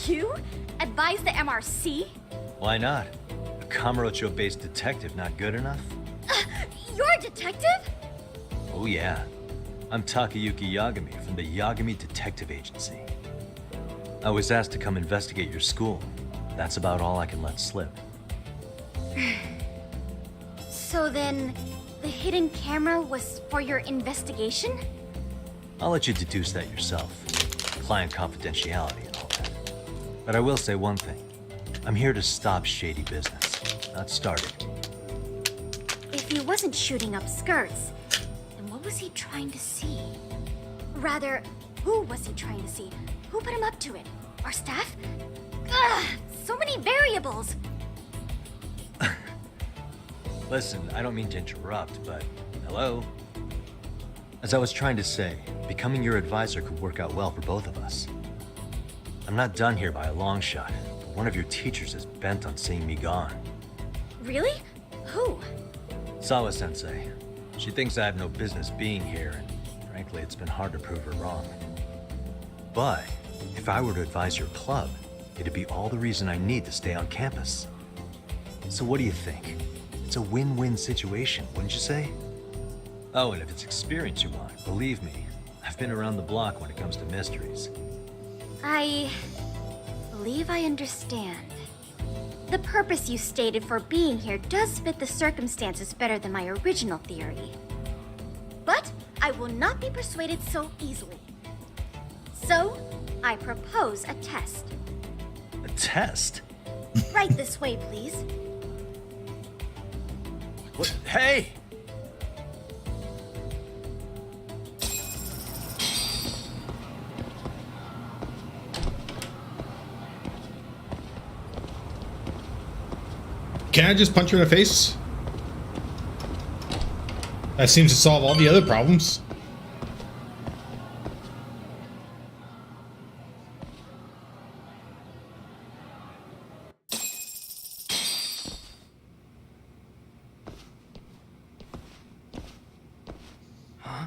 You? Advise the MRC? Why not? A Kamurocho-based detective not good enough? You're a detective? Oh yeah. I'm Takayuki Yagami from the Yagami Detective Agency. I was asked to come investigate your school. That's about all I can let slip. So then, the hidden camera was for your investigation? I'll let you deduce that yourself. Client confidentiality and all that. But I will say one thing. I'm here to stop shady business, not start it. If he wasn't shooting up skirts, then what was he trying to see? Rather, who was he trying to see? Who put him up to it? Our staff? Ugh, so many variables! Listen, I don't mean to interrupt, but hello? As I was trying to say, becoming your advisor could work out well for both of us. I'm not done here by a long shot. One of your teachers is bent on seeing me gone. Really? Who? Sawa-sensei. She thinks I have no business being here, and frankly, it's been hard to prove her wrong. But if I were to advise your club, it'd be all the reason I need to stay on campus. So what do you think? It's a win-win situation, wouldn't you say? Oh, and if it's experience you want, believe me, I've been around the block when it comes to mysteries. I believe I understand. The purpose you stated for being here does fit the circumstances better than my original theory. But I will not be persuaded so easily. So, I propose a test. A test? Right this way, please. What? Hey! Can I just punch her in the face? That seems to solve all the other problems. Huh?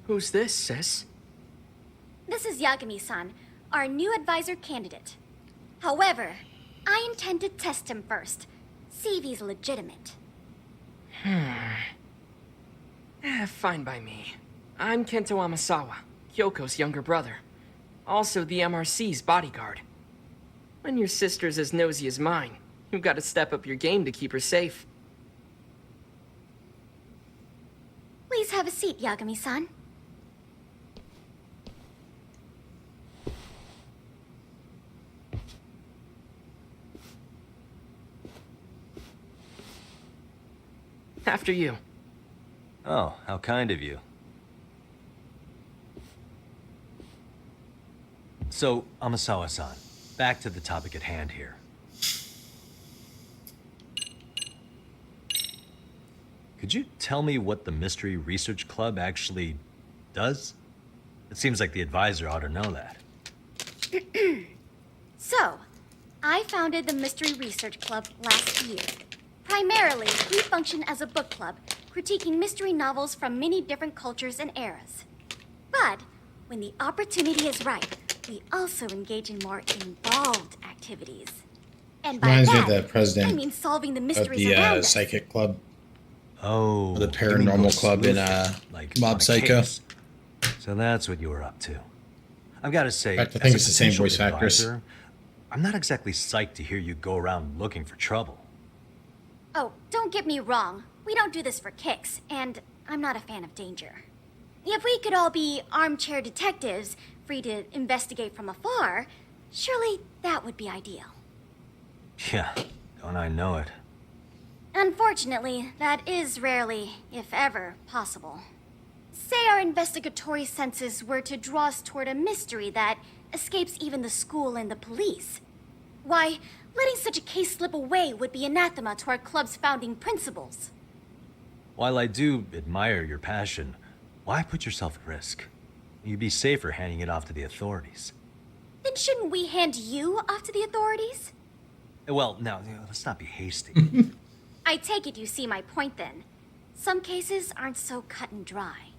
Who's this, sis? This is Yagami-san, our new advisor candidate. However, I intend to test him first. See if he's legitimate. Fine by me. I'm Kento Amasawa, Kyoko's younger brother. Also the MRC's bodyguard. When your sister's as nosy as mine, you've got to step up your game to keep her safe. Please have a seat, Yagami-san. After you. Oh, how kind of you. So, Amasawa-san, back to the topic at hand here. Could you tell me what the Mystery Research Club actually does? It seems like the advisor ought to know that. So, I founded the Mystery Research Club last year. Primarily, we function as a book club, critiquing mystery novels from many different cultures and eras. But when the opportunity is right, we also engage in more involved activities. And by Reminds me that, of the president I mean solving the of mysteries the around us. psychic club. Oh, the paranormal club in like Mob Psycho. Case. So that's what you were up to. I've got to say, In fact, I think as it's a the same potential voice actors. advisor, I'm not exactly psyched to hear you go around looking for trouble. Oh, don't get me wrong. We don't do this for kicks, and I'm not a fan of danger. If we could all be armchair detectives, free to investigate from afar, surely that would be ideal. Yeah, don't I know it. Unfortunately, that is rarely, if ever, possible. Say our investigatory senses were to draw us toward a mystery that escapes even the school and the police. Why, letting such a case slip away would be anathema to our club's founding principles. While I do admire your passion, why put yourself at risk? You'd be safer handing it off to the authorities. Then shouldn't we hand you off to the authorities? Well, now, let's not be hasty. I take it you see my point then. Some cases aren't so cut and dry.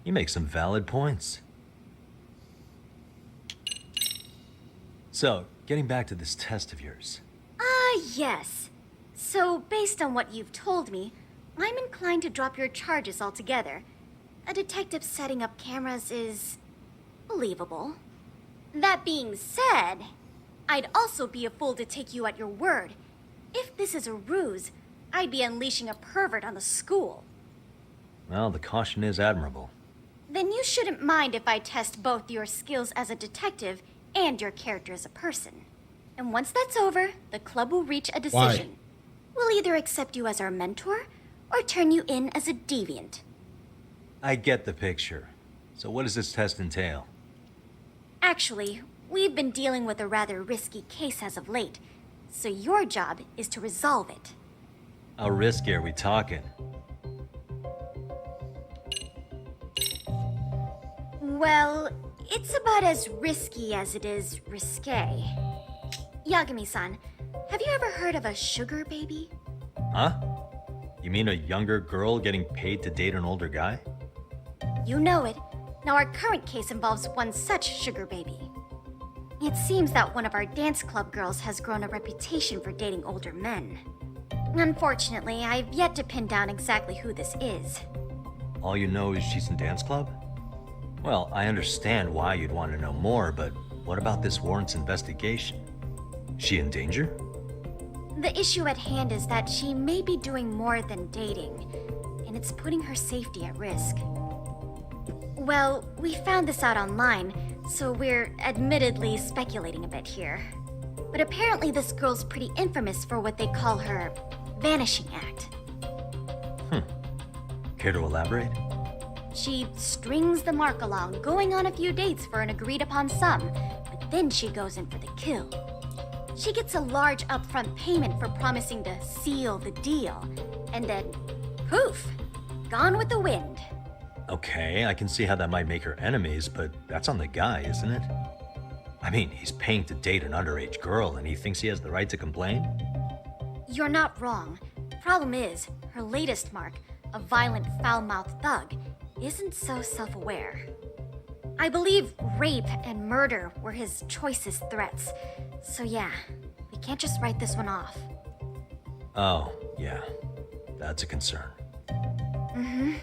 You make some valid points. So, getting back to this test of yours. Yes. So, based on what you've told me, I'm inclined to drop your charges altogether. A detective setting up cameras is believable. That being said, I'd also be a fool to take you at your word. If this is a ruse, I'd be unleashing a pervert on the school. Well, the caution is admirable. Then you shouldn't mind if I test both your skills as a detective and your character as a person. And once that's over, the club will reach a decision. We'll either accept you as our mentor, or turn you in as a deviant. I get the picture. So what does this test entail? Actually, we've been dealing with a rather risky case as of late, so your job is to resolve it. How risky are we talking? Well, it's about as risky as it is risque. Yagami-san, have you ever heard of a sugar baby? Huh? You mean a younger girl getting paid to date an older guy? You know it. Now our current case involves one such sugar baby. It seems that one of our dance club girls has grown a reputation for dating older men. Unfortunately, I've yet to pin down exactly who this is. All you know is she's in dance club? Well, I understand why you'd want to know more, but what about this warrants investigation? Is she in danger? The issue at hand is that she may be doing more than dating, and it's putting her safety at risk. Well, we found this out online, so we're admittedly speculating a bit here. But apparently this girl's pretty infamous for what they call her vanishing act. Care to elaborate? She strings the mark along, going on a few dates for an agreed upon sum, but then she goes in for the kill. She gets a large upfront payment for promising to seal the deal, and then, poof, gone with the wind. Okay, I can see how that might make her enemies, but that's on the guy, isn't it? I mean, he's paying to date an underage girl, and he thinks he has the right to complain? You're not wrong. Problem is, her latest mark, a violent, foul-mouthed thug, isn't so self-aware. I believe rape and murder were his choicest threats. So yeah, we can't just write this one off. Oh, yeah. That's a concern. Mm-hmm.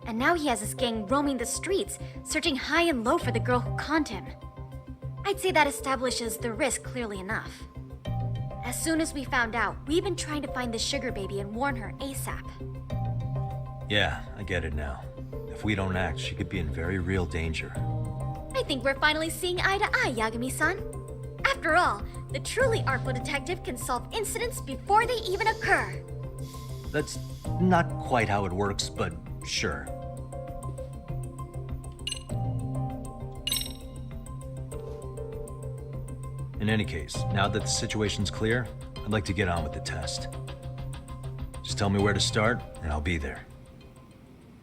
And now he has his gang roaming the streets, searching high and low for the girl who conned him. I'd say that establishes the risk clearly enough. As soon as we found out, we've been trying to find the sugar baby and warn her ASAP. Yeah, I get it now. If we don't act, she could be in very real danger. I think we're finally seeing eye to eye, Yagami-san. After all, the truly artful detective can solve incidents before they even occur. That's not quite how it works, but sure. In any case, now that the situation's clear, I'd like to get on with the test. Just tell me where to start, and I'll be there.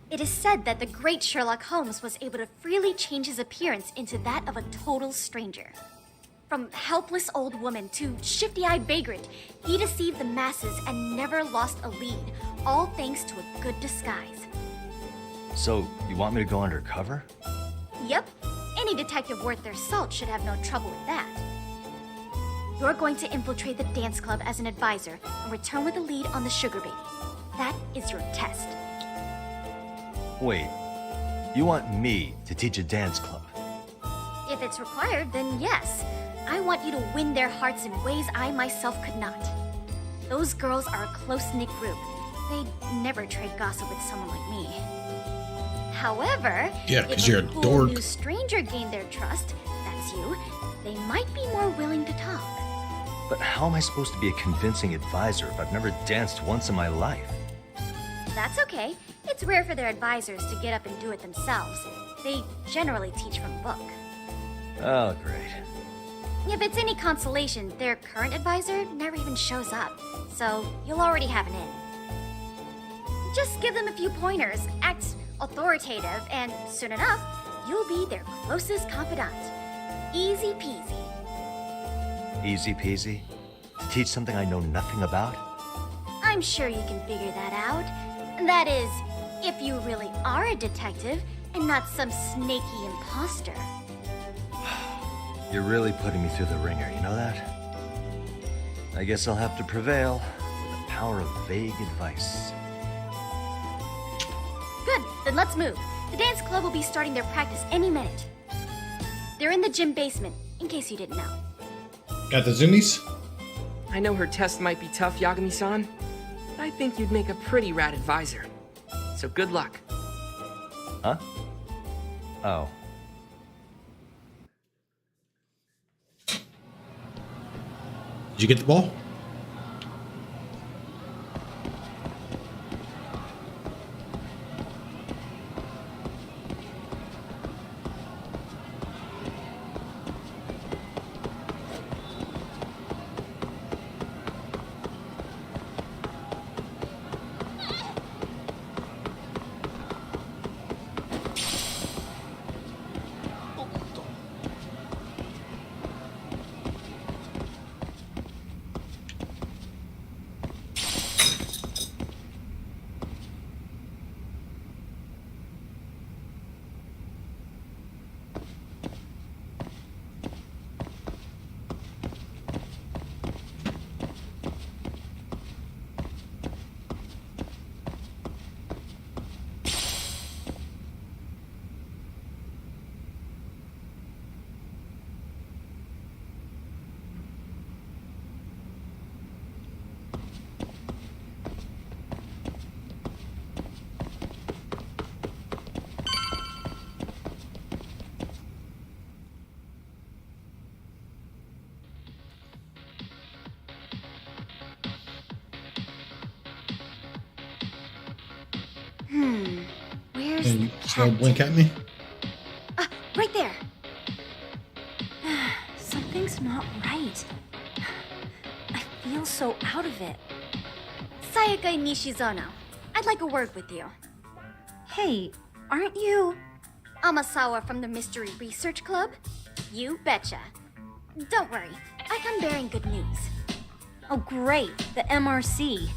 It is said that the great Sherlock Holmes was able to freely change his appearance into that of a total stranger. From helpless old woman to shifty-eyed vagrant, he deceived the masses and never lost a lead, all thanks to a good disguise. So, you want me to go undercover? Yep, any detective worth their salt should have no trouble with that. You're going to infiltrate the dance club as an advisor and return with a lead on the sugar baby. That is your test. Wait, you want me to teach a dance club? If it's required, then yes. I want you to win their hearts in ways I myself could not. Those girls are a close-knit group. They'd never trade gossip with someone like me. However, Yeah, 'cause if you're a cool dork. new stranger gained their trust, that's you, they might be more willing to talk. But how am I supposed to be a convincing advisor if I've never danced once in my life? That's okay. It's rare for their advisors to get up and do it themselves. They generally teach from a book. Oh, great. If it's any consolation, their current advisor never even shows up, so you'll already have an in. Just give them a few pointers, act authoritative, and soon enough, you'll be their closest confidant. Easy peasy. Easy peasy? To teach something I know nothing about? I'm sure you can figure that out. That is, if you really are a detective and not some snaky imposter. You're really putting me through the ringer, you know that? I guess I'll have to prevail with the power of vague advice. Good, then let's move. The dance club will be starting their practice any minute. They're in the gym basement, in case you didn't know. Got the zoomies? I know her test might be tough, Yagami-san, but I think you'd make a pretty rad advisor. So good luck. Huh? Oh. Did you get the ball? Where's And the you cat? still blink at me? Right there. Something's not right. I feel so out of it. Sayaka Nishizono, I'd like a word with you. Hey, aren't you Amasawa from the Mystery Research Club? You betcha. Don't worry, I come bearing good news. Oh great, the MRC.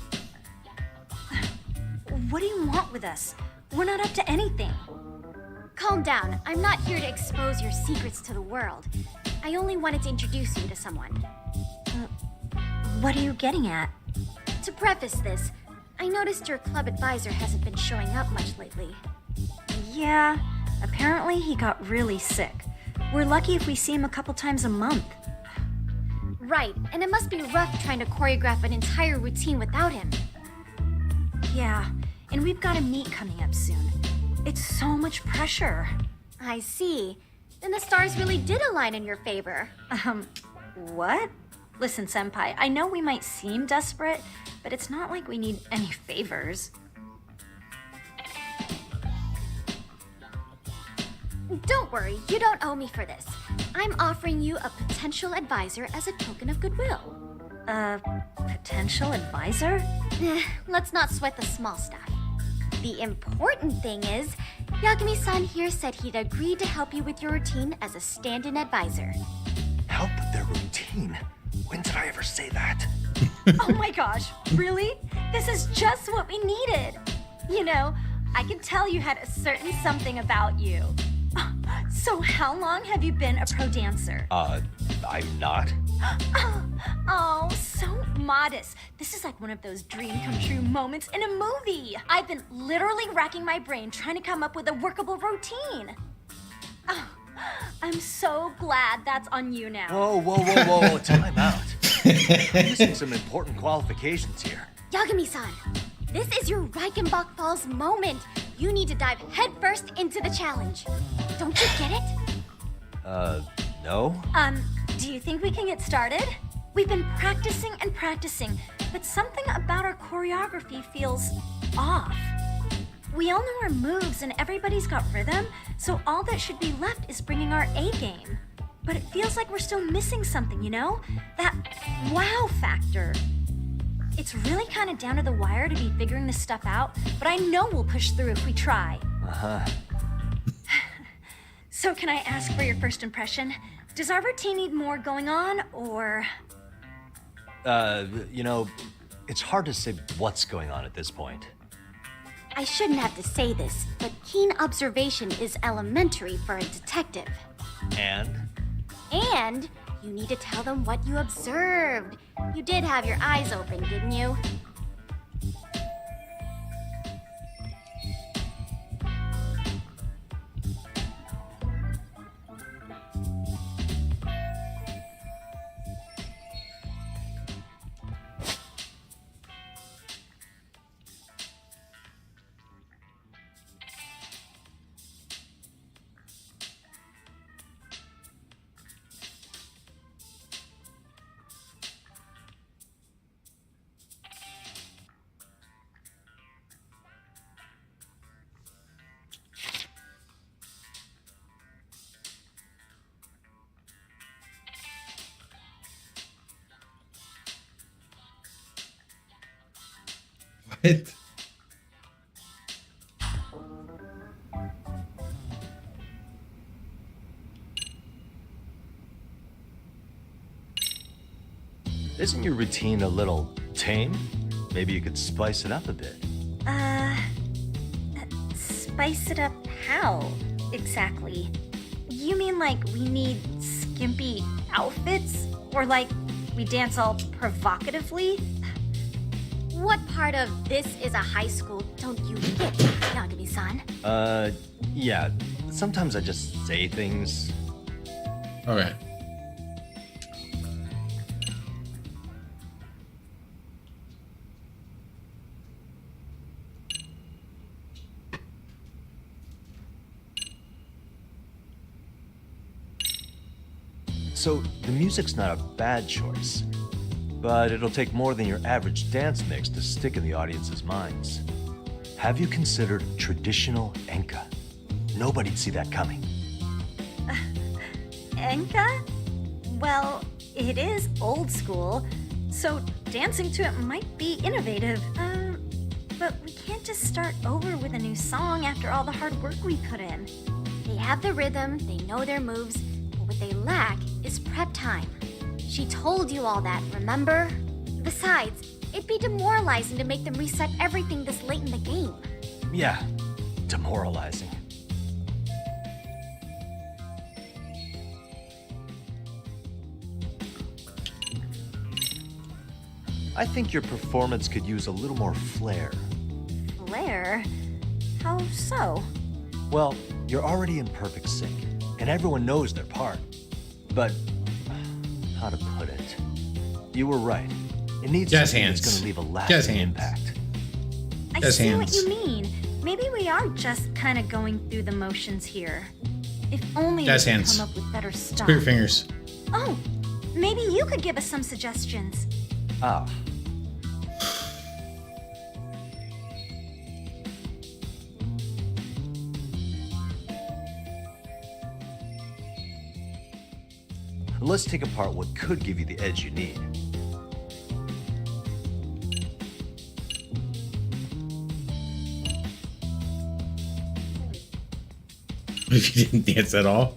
What do you want with us? We're not up to anything. Calm down. I'm not here to expose your secrets to the world. I only wanted to introduce you to someone. What are you getting at? To preface this, I noticed your club advisor hasn't been showing up much lately. Yeah, apparently he got really sick. We're lucky if we see him a couple times a month. Right, and it must be rough trying to choreograph an entire routine without him. Yeah, and we've got a meet coming up soon. It's so much pressure. I see. Then the stars really did align in your favor. What? Listen, Senpai, I know we might seem desperate, but it's not like we need any favors. Don't worry, you don't owe me for this. I'm offering you a potential advisor as a token of goodwill. A potential advisor? Let's not sweat the small stuff. The important thing is, Yagami-san here said he'd agreed to help you with your routine as a stand-in advisor. Help with their routine? When did I ever say that? Oh my gosh, really? This is just what we needed. You know, I can tell you had a certain something about you. So how long have you been a pro dancer? I'm not. Oh, so modest. This is like one of those dream come true moments in a movie. I've been literally racking my brain trying to come up with a workable routine. Oh, I'm so glad that's on you now. Whoa, time out. You're missing some important qualifications here. Yagami-san, this is your Reichenbach Falls moment. You need to dive headfirst into the challenge. Don't you get it? No? Do you think we can get started? We've been practicing and practicing, but something about our choreography feels off. We all know our moves and everybody's got rhythm, so all that should be left is bringing our A game. But it feels like we're still missing something, you know? That wow factor. It's really kind of down to the wire to be figuring this stuff out, but I know we'll push through if we try. So can I ask for your first impression? Does our routine need more going on, or...? You know, it's hard to say what's going on at this point. I shouldn't have to say this, but keen observation is elementary for a detective. And You need to tell them what you observed. You did have your eyes open, didn't you? What? Isn't your routine a little tame? Maybe you could spice it up a bit. Spice it up how, exactly? You mean like we need skimpy outfits? Or like we dance all provocatively? What part of this is a high school don't you get, Yagami-san? Yeah. Sometimes I just say things. Okay. So, the music's not a bad choice, but it'll take more than your average dance mix to stick in the audience's minds. Have you considered traditional enka? Nobody'd see that coming. Enka? Well, it is old school, so dancing to it might be innovative. But we can't just start over with a new song after all the hard work we put in. They have the rhythm, they know their moves, but what they lack is prep time. She told you all that, remember? Besides, it'd be demoralizing to make them reset everything this late in the game. Yeah, demoralizing. I think your performance could use a little more flair. Flair? How so? Well, you're already in perfect sync, and everyone knows their part. But, how to put it? You were right. It needs something that's going to leave a lasting impact. I see what you mean. Maybe we are just kind of going through the motions here. If only we could come up with better stuff. Spear fingers. Oh, maybe you could give us some suggestions. Ah. Let's take apart what could give you the edge you need. If you didn't dance at all?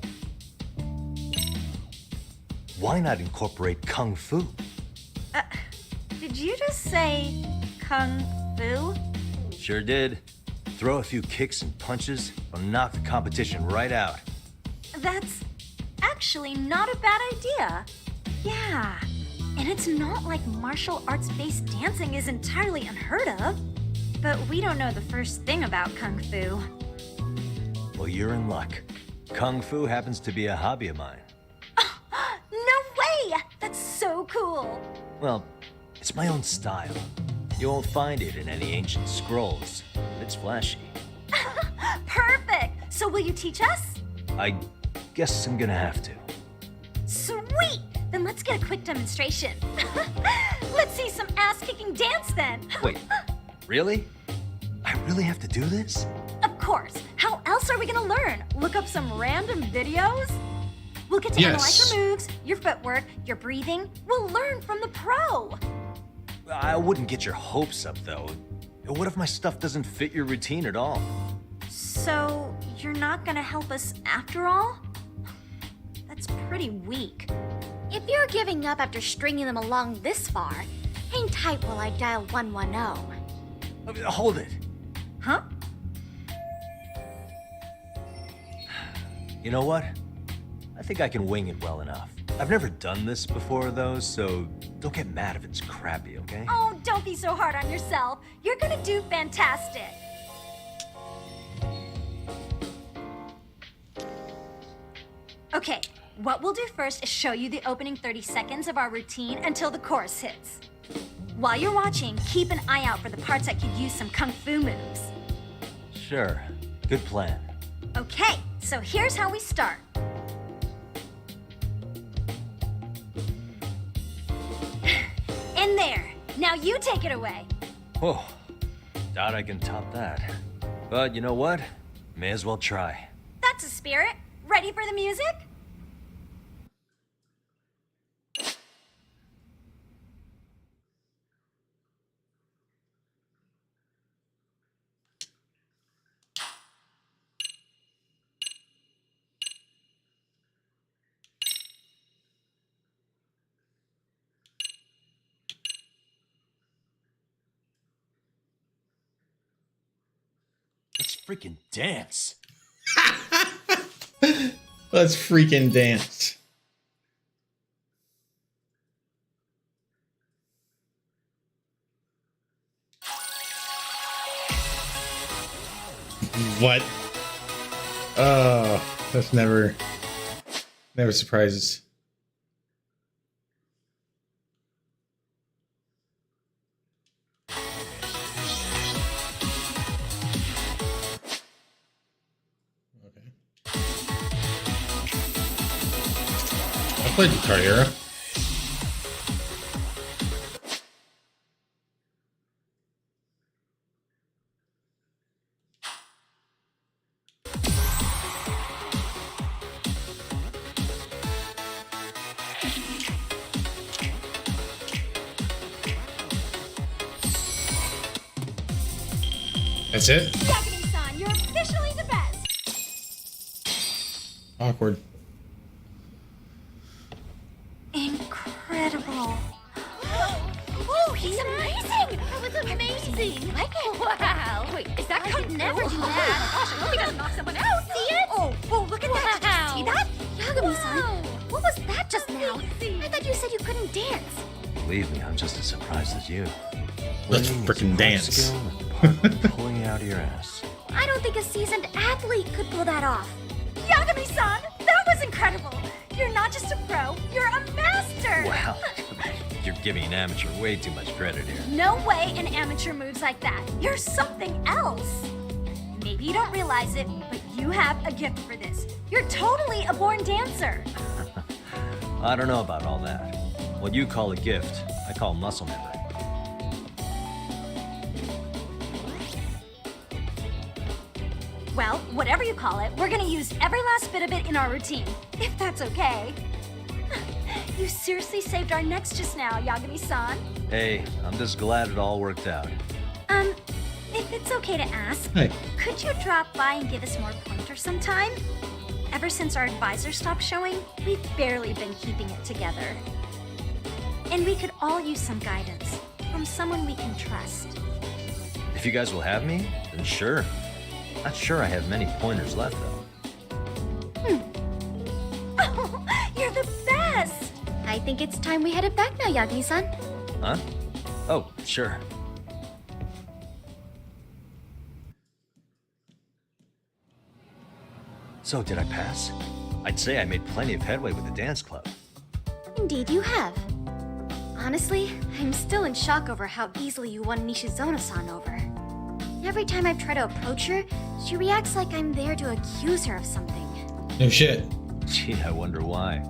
Why not incorporate Kung Fu? Did you just say Kung Fu? Sure did. Throw a few kicks and punches, will knock the competition right out. That's actually not a bad idea. Yeah, and it's not like martial arts-based dancing is entirely unheard of. But we don't know the first thing about Kung Fu. Well, you're in luck. Kung Fu happens to be a hobby of mine. No way! That's so cool! Well, it's my own style. You won't find it in any ancient scrolls. It's flashy. Perfect! So will you teach us? I guess I'm gonna have to. Sweet! Then let's get a quick demonstration. Let's see some ass-kicking dance then. Wait, really? I really have to do this? Of course. How else are we gonna learn? Look up some random videos? We'll get to analyze your moves, your footwork, your breathing. We'll learn from the pro. I wouldn't get your hopes up, though. What if my stuff doesn't fit your routine at all? So, you're not gonna help us after all? That's pretty weak. If you're giving up after stringing them along this far, hang tight while I dial 110. Hold it. Huh? You know what? I think I can wing it well enough. I've never done this before, though, so don't get mad if it's crappy, okay? Oh, don't be so hard on yourself. You're gonna do fantastic. Okay, what we'll do first is show you the opening 30 seconds of our routine until the chorus hits. While you're watching, keep an eye out for the parts that could use some Kung Fu moves. Sure. Good plan. Okay, so here's how we start. In there. Now you take it away. Whoa. Doubt I can top that. But you know what? May as well try. That's a spirit. Ready for the music? Let's freaking dance. Let's freaking dance. What? Oh, that's never surprises. I played Guitar Hero. That's it? Yakuza-san, you're officially the best. Awkward. Incredible. Whoa, he's amazing! That was amazing! Like it? Wow! Wait, is that Kung Fu? Never do that. Gosh, I hope he doesn't knock someone out. See it? Oh, look at that. Did you see that? Yagami-san, what was that just now? I thought you said you couldn't dance. Believe me, I'm just as surprised as you. Let's frickin' dance. Pulling you out of your ass. I don't think a seasoned athlete could pull that off. Yagami-san, that was incredible. You're not just a pro, you're a master. Wow. You're giving an amateur way too much credit here. No way an amateur moves like that. You're something else. Maybe you don't realize it, but you have a gift for this. You're totally a born dancer. I don't know about all that. What you call a gift, I call muscle memory. Well, whatever you call it, we're gonna use every last bit of it in our routine, if that's okay. You seriously saved our necks just now, Yagami-san. Hey, I'm just glad it all worked out. If it's okay to ask, Hey. could you drop by and give us more pointers sometime? Ever since our advisor stopped showing, we've barely been keeping it together. And we could all use some guidance from someone we can trust. If you guys will have me, then sure. Not sure I have many pointers left, though. Oh, you're the best! I I think it's time we headed back now, Yagami-san. Huh? Oh, sure. So, did I pass? I'd say I made plenty of headway with the dance club. Indeed you have. Honestly, I'm still in shock over how easily you won Nishizono-san over. Every time I've tried to approach her, she reacts like I'm there to accuse her of something. No shit. Gee, I wonder why.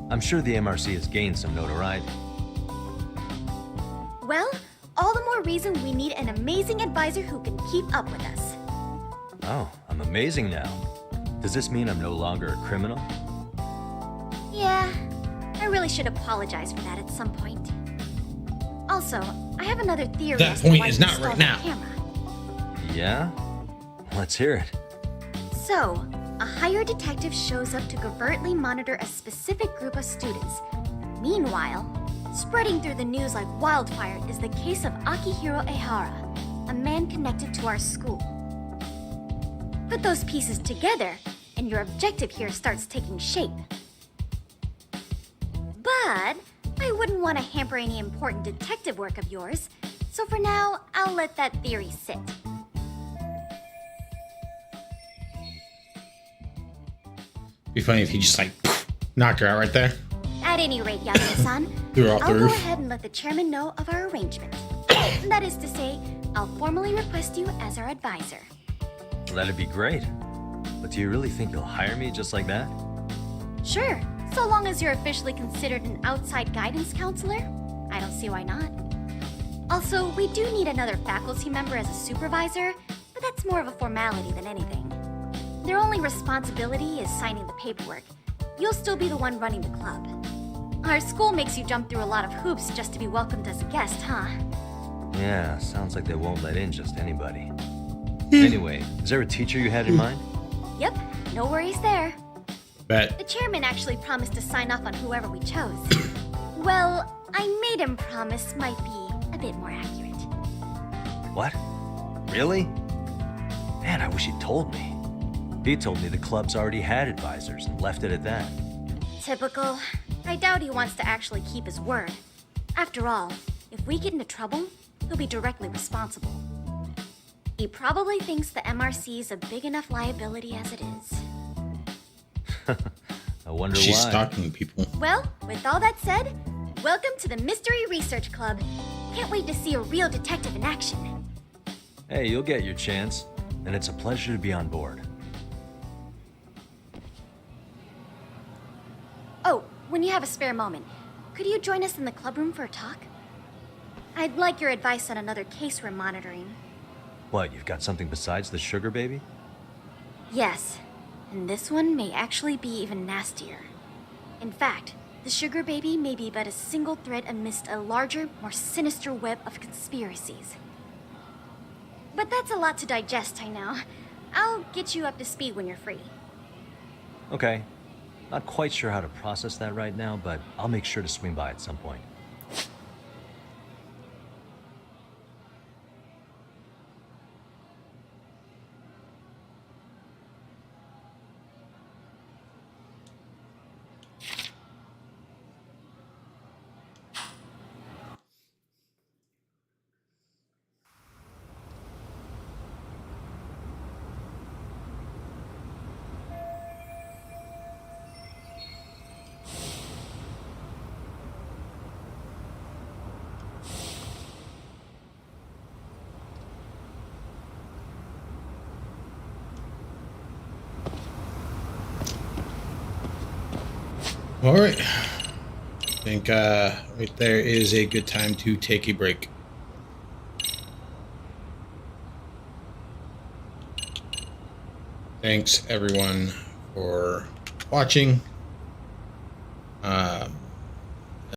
I'm sure the MRC has gained some notoriety. Well, all the more reason we need an amazing advisor who can keep up with us. Oh, I'm amazing now. Does this mean I'm no longer a criminal? Yeah, I really should apologize for that at some point. Also, I have another theory. That point is not right now. Yeah? Let's hear it. So, a hired detective shows up to covertly monitor a specific group of students. Meanwhile, spreading through the news like wildfire is the case of Akihiro Ehara, a man connected to our school. Put those pieces together, and your objective here starts taking shape. But I wouldn't want to hamper any important detective work of yours, so for now, I'll let that theory sit. Be funny if he just like knocked her out right there. At any rate, Yagami-san, Threw her off the I'll go roof. ahead and let the chairman know of our arrangement. That is to say, I'll formally request you as our advisor. That'd be great. But do you really think you'll hire me just like that? Sure, so long as you're officially considered an outside guidance counselor. I don't see why not. Also, we do need another faculty member as a supervisor, but that's more of a formality than anything. Their only responsibility is signing the paperwork. You'll still be the one running the club. Our school makes you jump through a lot of hoops just to be welcomed as a guest, huh? Yeah, sounds like they won't let in just anybody. Anyway, is there a teacher you had in mind? Yep, no worries there. Bet. The chairman actually promised to sign off on whoever we chose. Well, I made him promise might be a bit more accurate. What? Really? Man, I wish he'd told me. He told me the club's already had advisors and left it at that. Typical. I doubt he wants to actually keep his word. After all, if we get into trouble, he'll be directly responsible. He probably thinks the MRC is a big enough liability as it is. I wonder She's why. stalking people. Well, with all that said, welcome to the Mystery Research Club. Can't wait to see a real detective in action. Hey, you'll get your chance, and it's a pleasure to be on board. Oh, when you have a spare moment, could you join us in the club room for a talk? I'd like your advice on another case we're monitoring. What, you've got something besides the sugar baby? Yes, and this one may actually be even nastier. In fact, the sugar baby may be but a single thread amidst a larger, more sinister web of conspiracies. But that's a lot to digest, I know. I'll get you up to speed when you're free. Okay. Not quite sure how to process that right now, but I'll make sure to swing by at some point. All right. I think right there is a good time to take a break. Thanks everyone for watching.